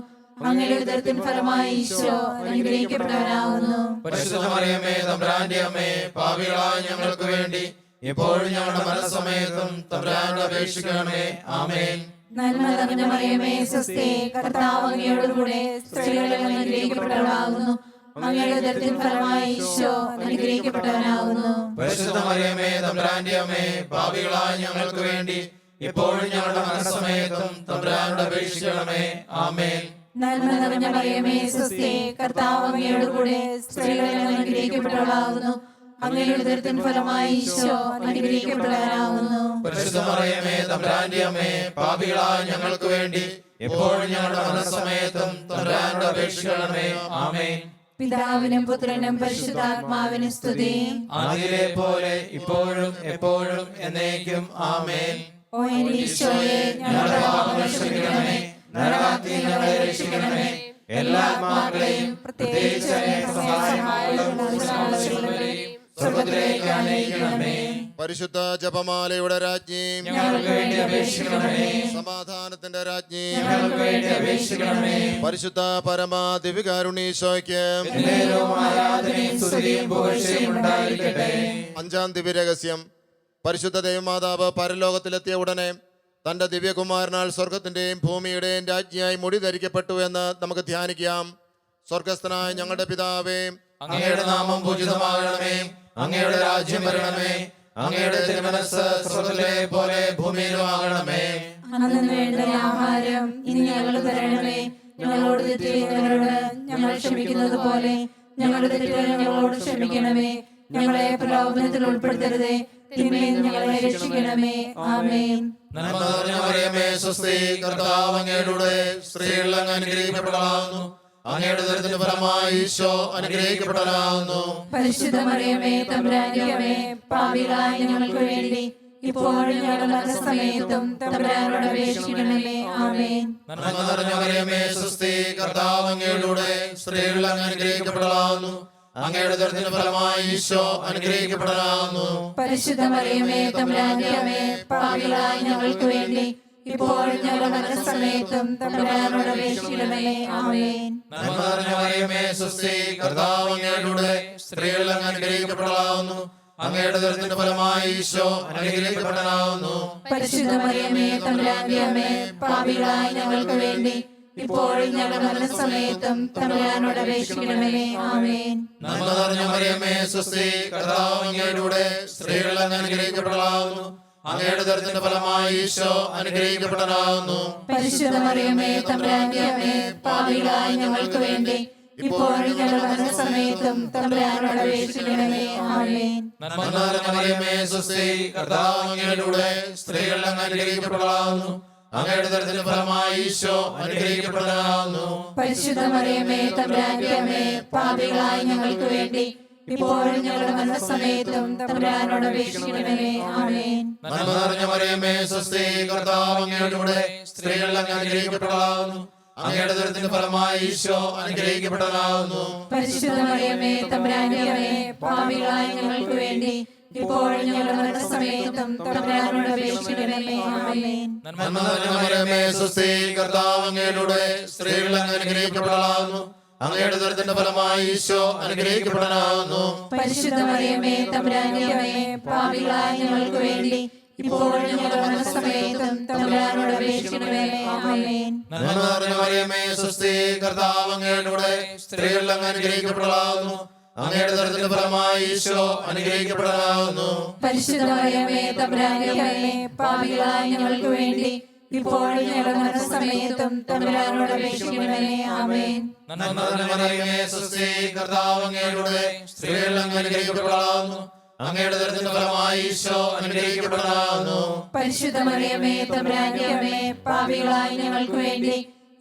അങ്ങയുടെ ഉദരത്തിൻ ഫലമായി ഈശോ അനുഗ്രഹിക്കപ്പെട്ടവനാകുന്നു. പരിശുദ്ധ മറിയമേ തമ്പുരാന്റെ അമ്മേ, പാപികളായ ഞങ്ങൾക്ക് വേണ്ടി ഇപ്പോഴും ഞങ്ങളുടെ മനസ്സമയത്തും തമ്പുരാനോട് അപേക്ഷിക്കണമേ. ആമേൻ. നന്മ നിറഞ്ഞ മറിയമേ സ്വസ്തി, കർത്താവ് അങ്ങയുടെ കൂടെ സ്ത്രീകളിൽ അങ്ങ് അനുഗ്രഹിക്കപ്പെട്ടവളാകുന്നു. അങ്ങയുടെ ഉദരത്തിൻ ഫലമായി ഈശോ അനുഗ്രഹിക്കപ്പെട്ടവനാകുന്നു. പരിശുദ്ധ മറിയമേ തമ്പുരാന്റെ അമ്മേ, പാപികളായ ഞങ്ങൾക്ക് വേണ്ടി ഇപ്പോഴും ഞങ്ങളുടെ മനസ്സമയത്തും തമ്പുരാനോട് അപേക്ഷിക്കണമേ. ആമേൻ. നന്മ നിറഞ്ഞ മറിയമേ സ്വസ്തി, കർത്താവ് അങ്ങയുടെ കൂടെ സ്ത്രീകളിൽ അങ്ങ് അനുഗ്രഹിക്കപ്പെട്ടവളാകുന്നു. അങ്ങയുടെ ഉദരത്തിൻ ഫലമായി ഈശോ അനുഗ്രഹിക്കപ്പെട്ടവനാകുന്നു. പരിശുദ്ധ മറിയമേ തമ്പുരാന്റെ അമ്മേ, പാപികളായ ഞങ്ങൾക്ക് വേണ്ടി ഇപ്പോഴും ഞങ്ങളുടെ മനസ്സമയത്തും തമ്പുരാനോട് അപേക്ഷിക്കണമേ. ആമേൻ. പിതാവിനും പുത്രനും പരിശുദ്ധാത്മാവിനും സ്തുതി. ആദിയിലെ പോലെ ഇപ്പോഴും എപ്പോഴും എന്നേക്കും. ആമേൻ. ഓ എന്റെ ഈശോയെ, ഞങ്ങളുടെ പാപങ്ങൾ ക്ഷമിക്കണമേ. നരകാഗ്നിയിൽ ഞങ്ങളെ രക്ഷിക്കണമേ. എല്ലാ ആത്മാക്കളെയും പ്രത്യേകിച്ച് സ്വർഗ്ഗത്തിലേക്ക് ആനയിക്കണമേ. പരിശുദ്ധ ജപമാലയുടെ രാജ്ഞി, ഞങ്ങൾക്ക് വേണ്ടി അപേക്ഷിക്കണമേ. സമാധാനത്തിന്റെ രാജ്ഞി, ഞങ്ങൾക്ക് വേണ്ടി അപേക്ഷിക്കണമേ. പരിശുദ്ധ പരമാ ദിവ്യകാരുണീശോയ്ക്ക് എന്നേരവും ആരാധനയും സ്തുതിയും പുകഴ്ചയും ഉണ്ടായിരിക്കട്ടെ. അഞ്ചാം ദിവ്യരഹസ്യം. പരിശുദ്ധ ദൈവമാതാവ് പരലോകത്തിലെത്തിയ ഉടനെ തന്റെ ദിവ്യകുമാരനാൽ സ്വർഗത്തിന്റെയും ഭൂമിയുടെയും രാജ്ഞിയായി മുടി ധരിക്കപ്പെട്ടു എന്ന് നമുക്ക് ധ്യാനിക്കാം. സ്വർഗസ്ഥനായ ഞങ്ങളുടെ പിതാവേ, അങ്ങയുടെ നാമം പൂജിതമാകണമേ. അങ്ങയുടെ രാജ്യം വരണമേ. അങ്ങയുടെ തിരുമനസ്സ് സ്വർഗ്ഗത്തിലെ പോലെ ഭൂമിയിലും ആകണമേ. അന്നു വേണ്ട ആഹാരം ഇനി ഞങ്ങൾക്ക് തരണമേ. ഞങ്ങളോട് തെറ്റ് ചെയ്യുന്നവരോട് ഞങ്ങൾ ക്ഷമിക്കുന്നത് പോലെ ഞങ്ങളുടെ തെറ്റുകൾ ഞങ്ങളോട് ക്ഷമിക്കണമേ. ഞങ്ങളെ പ്രലോഭനത്തിൽ ഉൾപ്പെടുത്തരുതേ, തിന്മയിൽ ഞങ്ങളെ രക്ഷിക്കണമേ. ആമേൻ. നന്മ നിറഞ്ഞ മറിയമേ സ്വസ്തി, കർത്താവ് അങ്ങയുടെ കൂടെ സ്ത്രീകളിൽ അങ്ങ് അനുഗ്രഹിക്കപ്പെട്ടവളാകുന്നു. അങ്ങയുടെ ഉദരത്തിന്റെ ഫലമായി ഈശോ അനുഗ്രഹിക്കപ്പെട്ടവനാകുന്നു. പരിശുദ്ധ മറിയമേ തമ്പുരാന്റെ അമ്മേ, പാപികളായ ഞങ്ങൾക്ക് വേണ്ടി ഇപ്പോഴും ഞങ്ങളുടെ മരണസമയത്തും തമ്പുരാനോട് അപേക്ഷിക്കണമേ. ആമേൻ. നന്മ നിറഞ്ഞ മറിയമേ സ്വസ്തി, കർത്താവ് അങ്ങയുടെ കൂടെ സ്ത്രീകളിൽ അങ്ങ് അനുഗ്രഹിക്കപ്പെട്ടവളാകുന്നു. അങ്ങയുടെ ഉദരത്തിന്റെ ഫലമായി ഈശോ അനുഗ്രഹിക്കപ്പെട്ടവനാകുന്നു. പരിശുദ്ധ മറിയമേ തമ്പുരാന്റെ അമ്മേ, പാപികളായ ഞങ്ങൾക്ക് വേണ്ടി ഇപ്പോഴും ഞങ്ങളുടെ മരണസമയത്തും തമ്പുരാനോട് അപേക്ഷിക്കണമേ. ആമേൻ. നന്മ നിറഞ്ഞ മറിയമേ സ്വസ്തി, കർത്താവ് അങ്ങയുടെ കൂടെ സ്ത്രീകളിൽ അങ്ങ് അനുഗ്രഹിക്കപ്പെട്ടവളാകുന്നു. അങ്ങയുടെ ഉദരത്തിന്റെ ഫലമായി ഈശോ അനുഗ്രഹിക്കപ്പെട്ടവനാകുന്നു. പരിശുദ്ധ മറിയമേ തമ്പുരാന്റെ അമ്മേ, പാപികളായ ഞങ്ങൾക്ക് വേണ്ടി ഇപ്പോഴും ഞങ്ങളുടെ മരണസമയത്തും തമ്പുരാനോട് അപേക്ഷിക്കണമേ. ആമേൻ. നന്മ നിറഞ്ഞ മറിയമേ സ്വസ്തി, കർത്താവ് അങ്ങയുടെ കൂടെ സ്ത്രീകളിൽ അങ്ങ് അനുഗ്രഹിക്കപ്പെട്ടവളാകുന്നു. അങ്ങയുടെ ഉദരത്തിന്റെ ഫലമായി ഈശോ അനുഗ്രഹിക്കപ്പെട്ടവനാകുന്നു. പരിശുദ്ധ മറിയമേ തമ്പുരാന്റെ അമ്മേ, പാപികളായ ഞങ്ങൾക്ക് വേണ്ടി ഇപ്പോഴും ഞങ്ങളുടെ മരണസമയത്തും തമ്പുരാനോട് അപേക്ഷിക്കണമേ. ആമേൻ. നന്മ നിറഞ്ഞ മറിയമേ സ്വസ്തി, കർത്താവ് അങ്ങയുടെ കൂടെ സ്ത്രീകളിൽ അങ്ങ് അനുഗ്രഹിക്കപ്പെട്ടവളാകുന്നു. അങ്ങയുടെ ഉദരത്തിന്റെ ഫലമായി ഈശോ അനുഗ്രഹിക്കപ്പെട്ടവനാകുന്നു. പരിശുദ്ധ മറിയമേ തമ്പുരാന്റെ അമ്മേ, പാപികളായ ഞങ്ങൾക്ക് വേണ്ടി ഇപ്പോഴും ഞങ്ങളുടെ മരണസമയത്തും തമ്പുരാനോട് അപേക്ഷിക്കണമേ. ആമേൻ. നന്മ നിറഞ്ഞ മറിയമേ സ്വസ്തി, കർത്താവ് അങ്ങയുടെ കൂടെ സ്ത്രീകളിൽ അങ്ങ് അനുഗ്രഹിക്കപ്പെട്ടവളാകുന്നു. അങ്ങയുടെ ഉദരത്തിന്റെ ഫലമായി ഈശോ അനുഗ്രഹിക്കപ്പെട്ടവനാകുന്നു. പരിശുദ്ധ മറിയമേ തമ്പുരാന്റെ അമ്മേ, പാപികളായ ഞങ്ങൾക്ക് വേണ്ടി ഇപ്പോഴും ഞങ്ങളുടെ മരണസമയത്തും തമ്പുരാനോട് അപേക്ഷിക്കണമേ. ആമേൻ. നന്മ നിറഞ്ഞ മറിയമേ സ്വസ്തി, കർത്താവ് അങ്ങയുടെ കൂടെ സ്ത്രീകളിൽ അങ്ങ് അനുഗ്രഹിക്കപ്പെട്ടവളാകുന്നു. അങ്ങയുടെ ഉദരത്തിന്റെ ഫലമായി ഈശോ അനുഗ്രഹിക്കപ്പെട്ടവനാകുന്നു. പരിശുദ്ധ മറിയമേ തമ്പുരാന്റെ അമ്മേ, പാപികളായ ഞങ്ങൾക്ക് വേണ്ടി ഇപ്പോഴും ഞങ്ങളുടെ മരണസമയത്തും തമ്പുരാനോട് അപേക്ഷിക്കണമേ. ആമേൻ. നന്മ നിറഞ്ഞ മറിയമേ സ്വസ്തി, കർത്താവ് അങ്ങയുടെ കൂടെ സ്ത്രീകളിൽ അങ്ങ് അനുഗ്രഹിക്കപ്പെട്ടവളാകുന്നു. അങ്ങയുടെ ദുരിതത്തിന്റെ ഫലമായി ഈശോ അനുഗ്രഹിക്കപ്പെട്ടതാകുന്നു. പരിശുദ്ധ മറിയമേ തമ്പുരാന്റെ അമ്മേ, പാപികളായ ഞങ്ങൾക്ക് വേണ്ടി ഇപ്പോഴും ഞങ്ങളുടെ മരണസമയത്തും തമ്പുരാനോട് അപേക്ഷിക്കണമേ. ആമേൻ. നന്മ നിറഞ്ഞ മറിയമേ, സ്വസ്തി, കർത്താവ് അങ്ങയോടുകൂടെ സ്ത്രീകളിൽ അങ്ങ് അനുഗ്രഹിക്കപ്പെട്ടതാകുന്നു. അങ്ങയുടെ ദുരിതത്തിന്റെ ഫലമായി ഈശോ അനുഗ്രഹിക്കപ്പെട്ടതാകുന്നു. പരിശുദ്ധ മറിയമേ തമ്പുരാന്റെ അമ്മേ, പാപികളായ ഞങ്ങൾക്ക് വേണ്ടി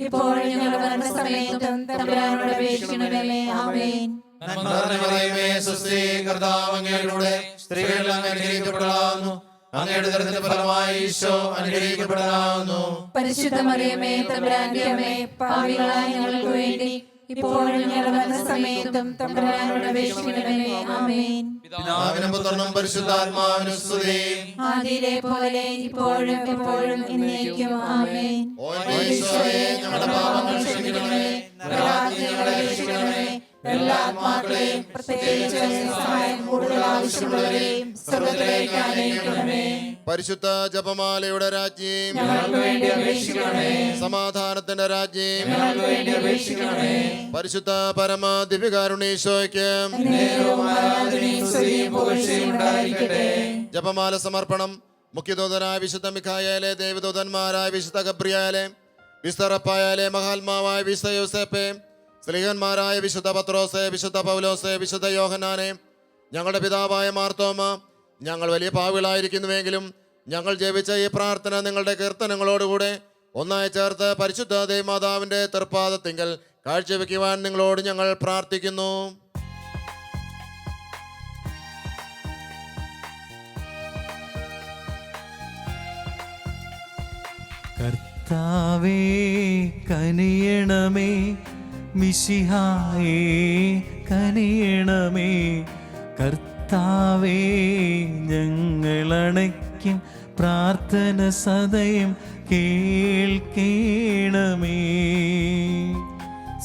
ഇപ്പോഴും ഞങ്ങളുടെ മരണസമയത്തും തമ്പുരാനോട് അപേക്ഷിക്കണമേ. ആമേൻ. നന്മ നിറഞ്ഞ മറിയമേ, സ്വസ്തി, കർത്താവ് അങ്ങയോടുകൂടെ സ്ത്രീകളിൽ അങ്ങ് അനുഗ്രഹിക്കപ്പെട്ടതാകുന്നു. അങ്ങയുടെ ദുരിതത്തിന്റെ ഫലമായി ഈശോ അനുഗ്രഹിക്കപ്പെട്ടതാകുന്നു. പരിശുദ്ധ മറിയമേ തമ്പുരാന്റെ അമ്മേ, പാപികളായ ഞങ്ങൾക്ക് വേണ്ടി ഇപ്പോഴും ഞങ്ങളുടെ മരണസമയത്തും തമ്പുരാനോട് അപേക്ഷിക്കണമേ. ആമേൻ. പിതാവിനും പുത്രനും പരിശുദ്ധാത്മാവിനും സ്തുതി. ആദിയിലെ പോലെ ഇപ്പോഴും എപ്പോഴും എന്നേക്കും. ആമേൻ. ഓ ഈശോയെ, ഞങ്ങളുടെ പാപങ്ങൾ ക്ഷമിക്കണമേ, നരകാഗ്നി ഞങ്ങളെ രക്ഷിക്കണമേ. എല്ലാ ആത്മാക്കളെയും പ്രത്യേകിച്ച് സഹായം കൂടുതൽ ആവശ്യമുള്ളവരെയും സ്വർഗ്ഗത്തിലേക്ക് ആനയിക്കണമേ. പരിശുദ്ധ ജപമാലയുടെ രാജ്യം, ഞങ്ങൾക്ക് വേണ്ടി അപേക്ഷിക്കണമേ. സമാധാനത്തിന്റെ രാജ്യം, ഞങ്ങൾക്ക് വേണ്ടി അപേക്ഷിക്കണമേ. പരിശുദ്ധ പരമ ദിവ്യകാരുണ്യേശോയ്ക്ക് നേരവും ആരാധനയും സ്തുതിയും പുകഴ്ചയും ഉണ്ടായിരിക്കട്ടെ. ജപമാല സമർപ്പണം. മുഖ്യദൂതനായ വിശുദ്ധ മിഖായേലെ, ദേവദൂതന്മാരായ വിശുദ്ധ ഗബ്രിയേലെ, വിശുദ്ധ റഫായേലെ, മഹാത്മാവായ വിശുദ്ധ യോസേപ്പെ, സ്ലീഹന്മാരായ വിശുദ്ധ പത്രോസെ, വിശുദ്ധ പൗലോസെ, വിശുദ്ധ യോഹന്നാനെ, ഞങ്ങളുടെ പിതാവായ മാർത്തോമ, ഞങ്ങൾ വലിയ പാവികളായിരിക്കുന്നുവെങ്കിലും ഞങ്ങൾ ജപിച്ച ഈ പ്രാർത്ഥന നിങ്ങളുടെ കീർത്തനങ്ങളോടുകൂടെ ഒന്നായി ചേർത്ത് പരിശുദ്ധ ദേവമാതാവിൻ്റെ തൃപ്പാദത്തിങ്കൽ കാഴ്ചവെക്കുവാൻ നിങ്ങളോട് ഞങ്ങൾ പ്രാർത്ഥിക്കുന്നു. കർത്താവേ കനിയണമേ, മിശിഹായേ കനിയണമേ. കർത്താവേ ഞങ്ങളണയ്ക്കും പ്രാർത്ഥന സദയം കേൾക്കേണമേ.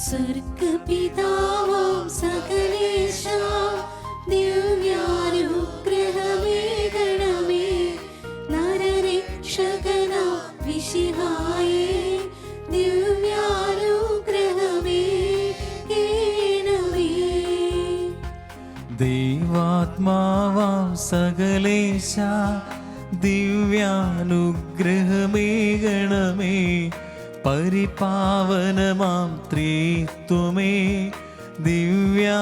സ്വർഗ്ഗപിതാവാം സകലേശാ, ദിവ്യാനുഗ്രഹമേകണമേ. നരരക്ഷകനാം മിശിഹായേ, ദിവ്യാനുഗ്രഹമേകണമേ. ദൈവാത്മാവാം സകലേശാ, ദിവ്യാനുഗ്രഹമേകണമേ. പരിപാവനമാം ത്രിത്വമേ, ദിവ്യാനുഗ്രഹമേകണമേ.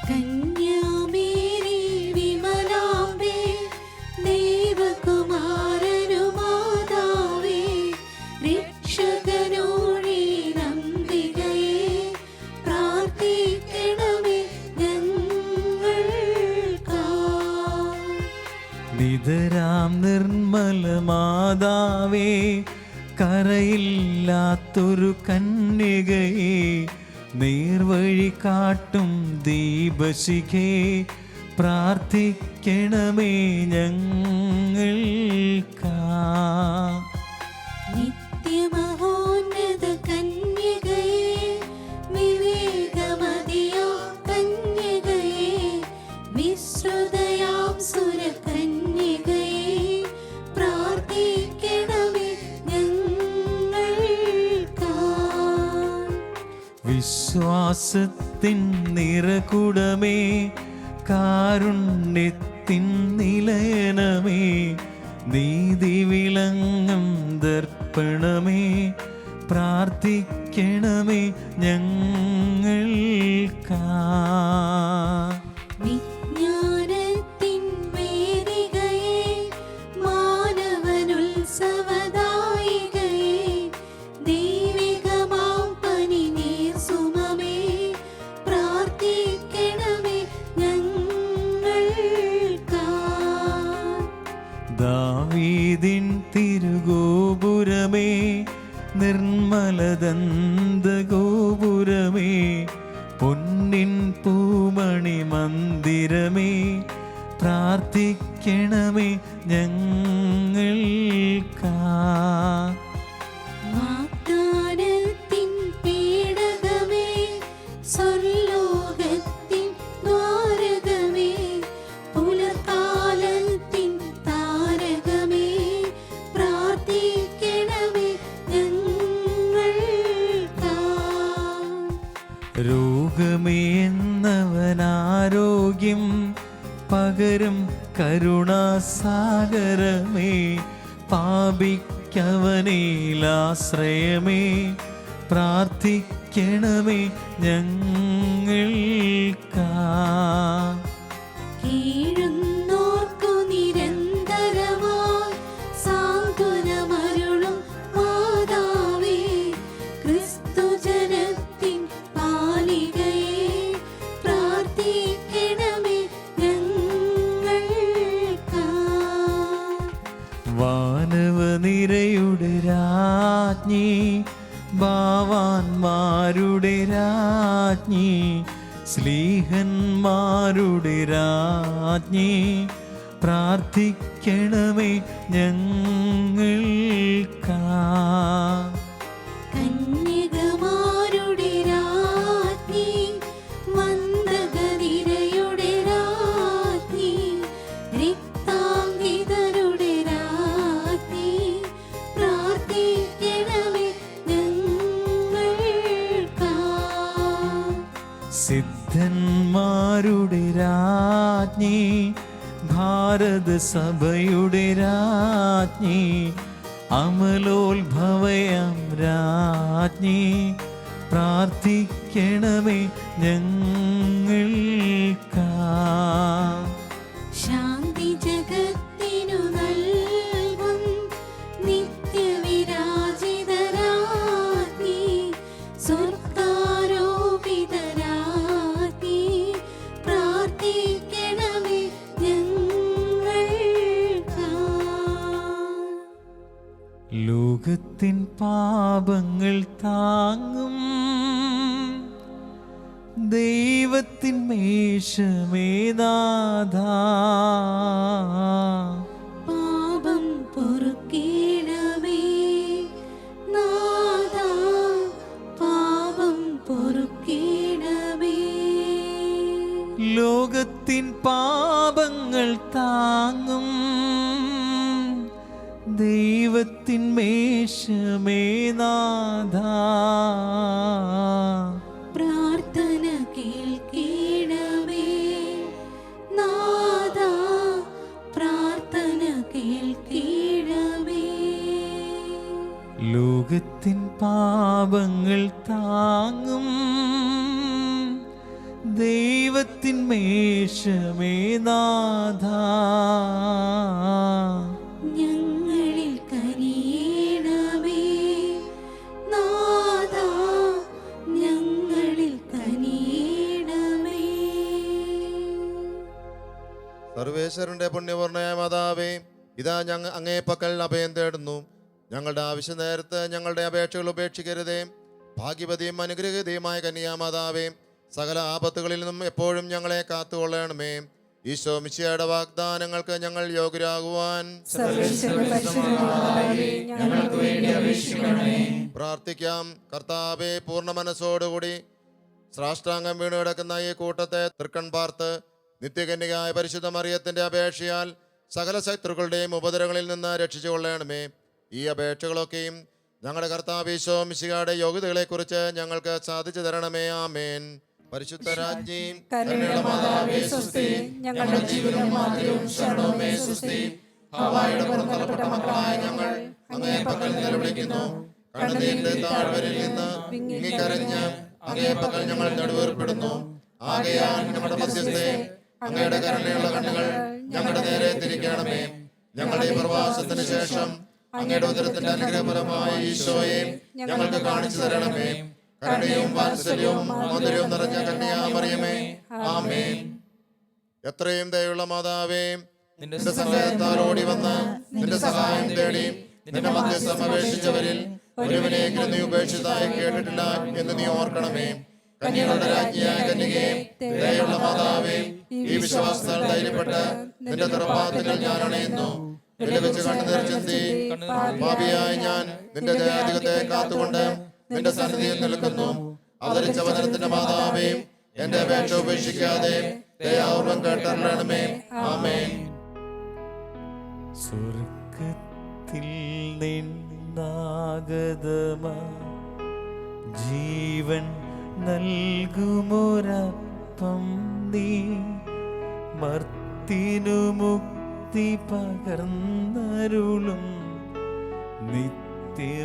കന്യാമേരി വിമലാംബേ, ദേവകുമാരനുമാതാവേ, രക്ഷകനോഴി നമ്പികയെ, പ്രാർത്ഥിക്കണമേ ഞങ്ങൾക്കായി. നിതരാം നിർമ്മല മാതാവേ, കരയില്ലാത്തൊരു കന്യകയെ, നേർവഴി കാട്ടും ദീപശിഖേ, പ്രാർത്ഥിക്കണമേ ഞങ്ങൾക്കായി. നിത്യമഹോന്നത കന്യകയെ, വിവേകമതിയോ കന്യകയെ, വിശ്രുതയാം സുരകന്യകയെ, പ്രാർത്ഥിക്കണമേ ഞങ്ങൾക്കായി. വിശ്വാസത്തിൻ നിറകുടമേ, കാരുണ്യത്തിൻ നിലയനമേ, നീതി വിളങ്ങും ദർപ്പണമേ, പ്രാർത്ഥിക്കണമേ ഞങ്ങൾക്കായി. വിജ്ഞാനത്തിൻ വേദികയെ, മാനവനുത്സവദായികയെ, ദൈവികമാം പനിനീർ സുമമേ, പ്രാർത്ഥിക്കണമേ ഞങ്ങൾക്കായി. ദാവീദിൻ തിരുഗോപുരമേ, നിർമ്മലദന്തഗോപുരമേ, പൊന്നിൻ പൂമണി മന്ദിരമേ, പ്രാർത്ഥിക്കണമേ ഞങ്ങൾക്കായി. വാഗ്ദാനത്തിൻ പേടകമേ, സ്വർലോകത്തിൻ ദ്വാരകമേ, പുലർക്കാലത്തിൻ താരകമേ, പ്രാർത്ഥിക്കണമേ ഞങ്ങൾക്കായി. കരുണാസാഗരമേ, പാപിക്കവനിലാശ്രയമേ, പ്രാർത്ഥിക്കണമേ ഞങ്ങൾക്കാ. കീഴുന്നോർക്കു നിരന്തരമായി സാന്ത്വനമരുളും മാതാവേ, ക്രിസ്തുജനത്തിൻ പാലികയെ, പ്രാർത്ഥിക്കണമേ ഞങ്ങൾക്കാ. വാനവനിരയുടെ രാജ്ഞി, ഭാവാന്മാരുടെ രാജ്ഞി, സ്ലീഹന്മാരുടെ രാജ്ഞി, പ്രാർത്ഥിക്കണമേ ഞങ്ങൾക്കാ. കന്യകമാരുടെ രാജ്ഞി, മന്ദഗതിരയുടെ രാജ്ഞി, രക്താംഗിതരുടെ രാജ്ഞി, പ്രാർത്ഥിക്കണമേ ഞങ്ങൾക്കാ. സിദ്ധന്മാരുടെ രാജ്ഞി, ഭാരത സഭയുടെ രാജ്ഞി, അമലോത്ഭവയം രാജ്ഞി, പ്രാർത്ഥിക്കണമേ ഞങ്ങൾക്കാ. ശാന്തി ജഗത്തിനു നൽകും നിത്യവിരാജിതരാജ്ഞി, സ്വർഗാരോപിതരാജ്ഞി, പ്രാർത്ഥിക്കണമേ ഞങ്ങൾക്കാ. ലോകത്തിൻ പാപങ്ങൾ താങ്ങും ദൈവത്തിൻ മേശമേനാഥാ, പാപം പൊറുക്കിടമേ നാഥാ, പാപം പൊറുക്കിടമേ. ലോകത്തിൻ പാപങ്ങൾ താങ്ങും ദൈവത്തിൻ മേശമേനാഥാ, പ്രാർത്ഥന കേൾക്കിടമേ നാഥാ, പ്രാർത്ഥന കേൾക്കിടമേ. ലോകത്തിൻ പാപങ്ങൾ താങ്ങും ദൈവത്തിൻ മേശമേനാഥാ, ഞങ്ങളിൽ കനിയണമേ നാഥാ, ഞങ്ങളിൽ കനിയണമേ. സർവേശ്വരന്റെ പുണ്യപൂർണ്ണയായ മാതാവേ, ഇതാ ഞങ്ങൾ അങ്ങേ പക്കൽ അഭയം തേടുന്നു. ഞങ്ങളുടെ ആവശ്യ നേരത്ത് ഞങ്ങളുടെ അപേക്ഷകൾ ഉപേക്ഷിക്കരുതേ. ഭാഗ്യവതിയും അനുഗ്രഹീതയുമായ കന്യാമാതാവേ, സകല ആപത്തുകളിൽ നിന്നും എപ്പോഴും ഞങ്ങളെ കാത്തുകൊള്ളണമേ. ഈശോ മിശിഹായുടെ വാഗ്ദാനങ്ങൾക്ക് ഞങ്ങൾ യോഗ്യരാകുവാൻ പ്രാർത്ഥിക്കാം. കർത്താവേ, പൂർണ്ണ മനസ്സോടുകൂടി സാഷ്ടാംഗം വീണു കിടക്കുന്ന ഈ കൂട്ടത്തെ തൃക്കൺ പാർത്ത് നിത്യകന്യകയായ പരിശുദ്ധ മറിയത്തിന്റെ അപേക്ഷയാൽ സകല ശത്രുക്കളുടെയും ഉപദ്രവങ്ങളിൽ നിന്ന് രക്ഷിച്ചു കൊള്ളണമേ. ഈ അപേക്ഷകളൊക്കെയും ഞങ്ങളുടെ കർത്താവ് ഈശോ മിശിഹായുടെ യോഗ്യതകളെക്കുറിച്ച് ഞങ്ങൾക്ക് സാധിച്ചു തരണമേ. ആമേൻ. പരിശുദ്ധ രാജ്ഞി, കരുണയുള്ള മാതാവേ സ്വസ്തി, ഞങ്ങളുടെ ജീവനും മാതൃവും ശരണവുമേ സ്വസ്തി. ഹവ്വായുടെ പുറന്തള്ളപ്പെട്ട മക്കളായ ഞങ്ങൾ അങ്ങേ പക്കൽ നിലവിളിക്കുന്നു. കണ്ണുനീരിന്റെ താഴ്വരയിൽ നിന്ന് വിങ്ങിക്കരഞ്ഞ് അങ്ങേ പക്കൽ ഞങ്ങൾ നെടുവേർപ്പെടുന്നു. ആകയാൽ ഞങ്ങളുടെ മധ്യസ്ഥേ, അങ്ങയുടെ കരുണയുള്ള കണ്ണുകൾ ഞങ്ങളുടെ നേരെ തിരിക്കണമേ. ഞങ്ങളുടെ ഈ പ്രവാസത്തിന് ശേഷം അങ്ങയുടെ ഉദരത്തിന്റെ അനുഗ്രഹപരമായ ഈശോയെ ഞങ്ങൾക്ക് കാണിച്ചു തരണമേ. കരുണയും വാത്സല്യവും മധുരവും നിറഞ്ഞ കന്യാമറിയമേ, ആമേൻ. എത്രയും ദയുള്ള മാതാവേ, നിന്റെ സഹായത്താൽ ഓടി വന്ന് നിന്റെ സഹായം തേടി നിന്റെ മധ്യസ്ഥം അപേക്ഷിച്ചവരിൽ ഒരുവനെങ്കിലും നീ ഉപേക്ഷിതായി കേട്ടിട്ടില്ല എന്ന് നീ ഓർക്കണമേ. കന്യകളുടെ രാജ്ഞിയായ കന്യകേ, ദയുള്ള മാതാവേ, ഈ വിശ്വാസത്താൽ ധൈര്യപ്പെട്ട് നിന്റെ തൃപ്പാദത്തിൽ ഞാൻ അണയുന്നു. വിലപിച്ച് കണ്ണുനീർ ചിന്തി പാപിയായ ഞാൻ നിന്റെ ദയാധികത്തെ കാത്തുകൊണ്ട് നിന്റെ സന്നിധിയിൽ നിൽക്കുന്നു. അവതരിച്ച വചനത്തിന്റെ മാതാവേ, എന്റെ അപേക്ഷ ഉപേക്ഷിക്കാതെ ദയാപൂർവം കേട്ടറിയണമേ. ആമേൻ. സ്വർഗത്തിൽ നിന്നാഗതമാ ജീവൻ നൽകുമൊരപ്പം നീ മർത്തിനു മുക്തി മുക്തി പകർന്നരുളും നിത്യമഹോന്നതപ്പം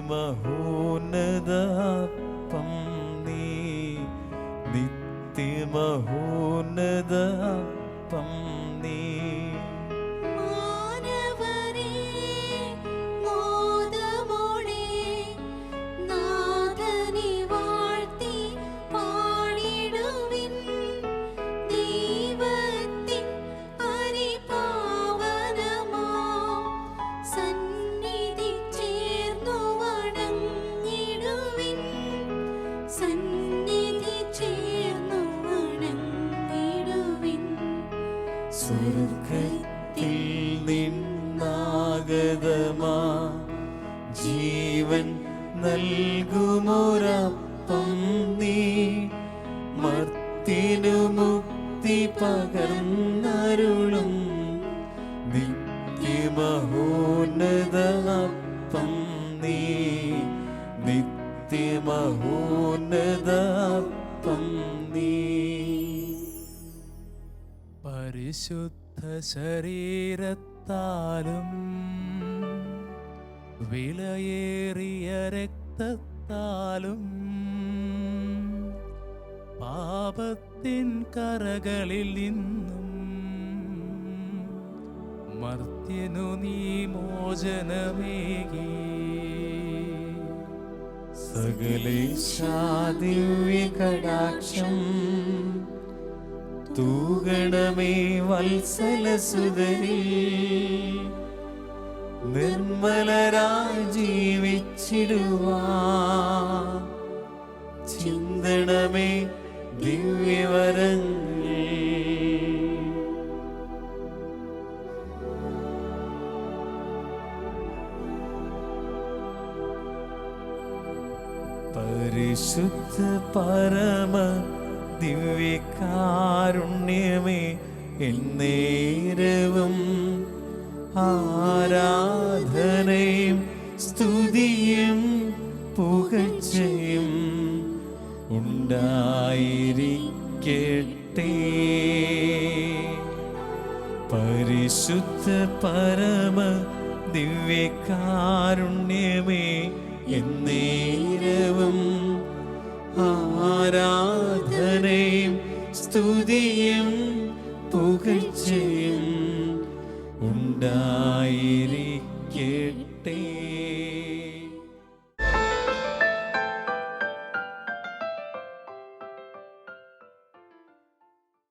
നീ, നിത്യമഹോന്നതപ്പം നീ. മാനവരേ മോദമോടെ നാഥനെ വാഴ്ത്തി പാടിടുവിൻ. ദൈവത്തിൻ പരിപാവനമാം സന്നിധി ചേർന്നു വണങ്ങിടുവിൻ. സന്നിധി ചേർന്നു വണങ്ങിടുവിൻ. സ്വർഗത്തിൽ നിന്നാഗതമാ ജീവൻ നൽകുമൊരപ്പം നീ, മർത്തിനു മുക്തി പകർന്നരുളും നിത്യമഹോന്നതപ്പം നീ, നിത്യമഹോന്നതപ്പം നീ. പരിശുദ്ധ ശരീരത്താലും വിലയേറിയ രക്തത്താലും പാപത്തിൻ കറകളിൽ നിന്നും മർത്യനു നീ മോചനമേകി. സകലേശാദിവ്യ കടാക്ഷം തൂഗണമേ വത്സലസുതരിൽ, നിർമ്മലരായി ജീവിച്ചിടുവാൻ ചിന്തണമേ ദിവ്യവരങ്ങൾ. പരിശുദ്ധ പരമ ദിവ്യകാരുണ്യമേ, എന്നേരവും ആരാധനയും സ്തുതിയും പുകഴ്ചയും ഉണ്ടായിരിക്കട്ടെ. പരിശുദ്ധ പരമ ദിവ്യകാരുണ്യമേ, എന്നേരവും ആരാധനയും സ്തുതിയും പുകഴ്ചയും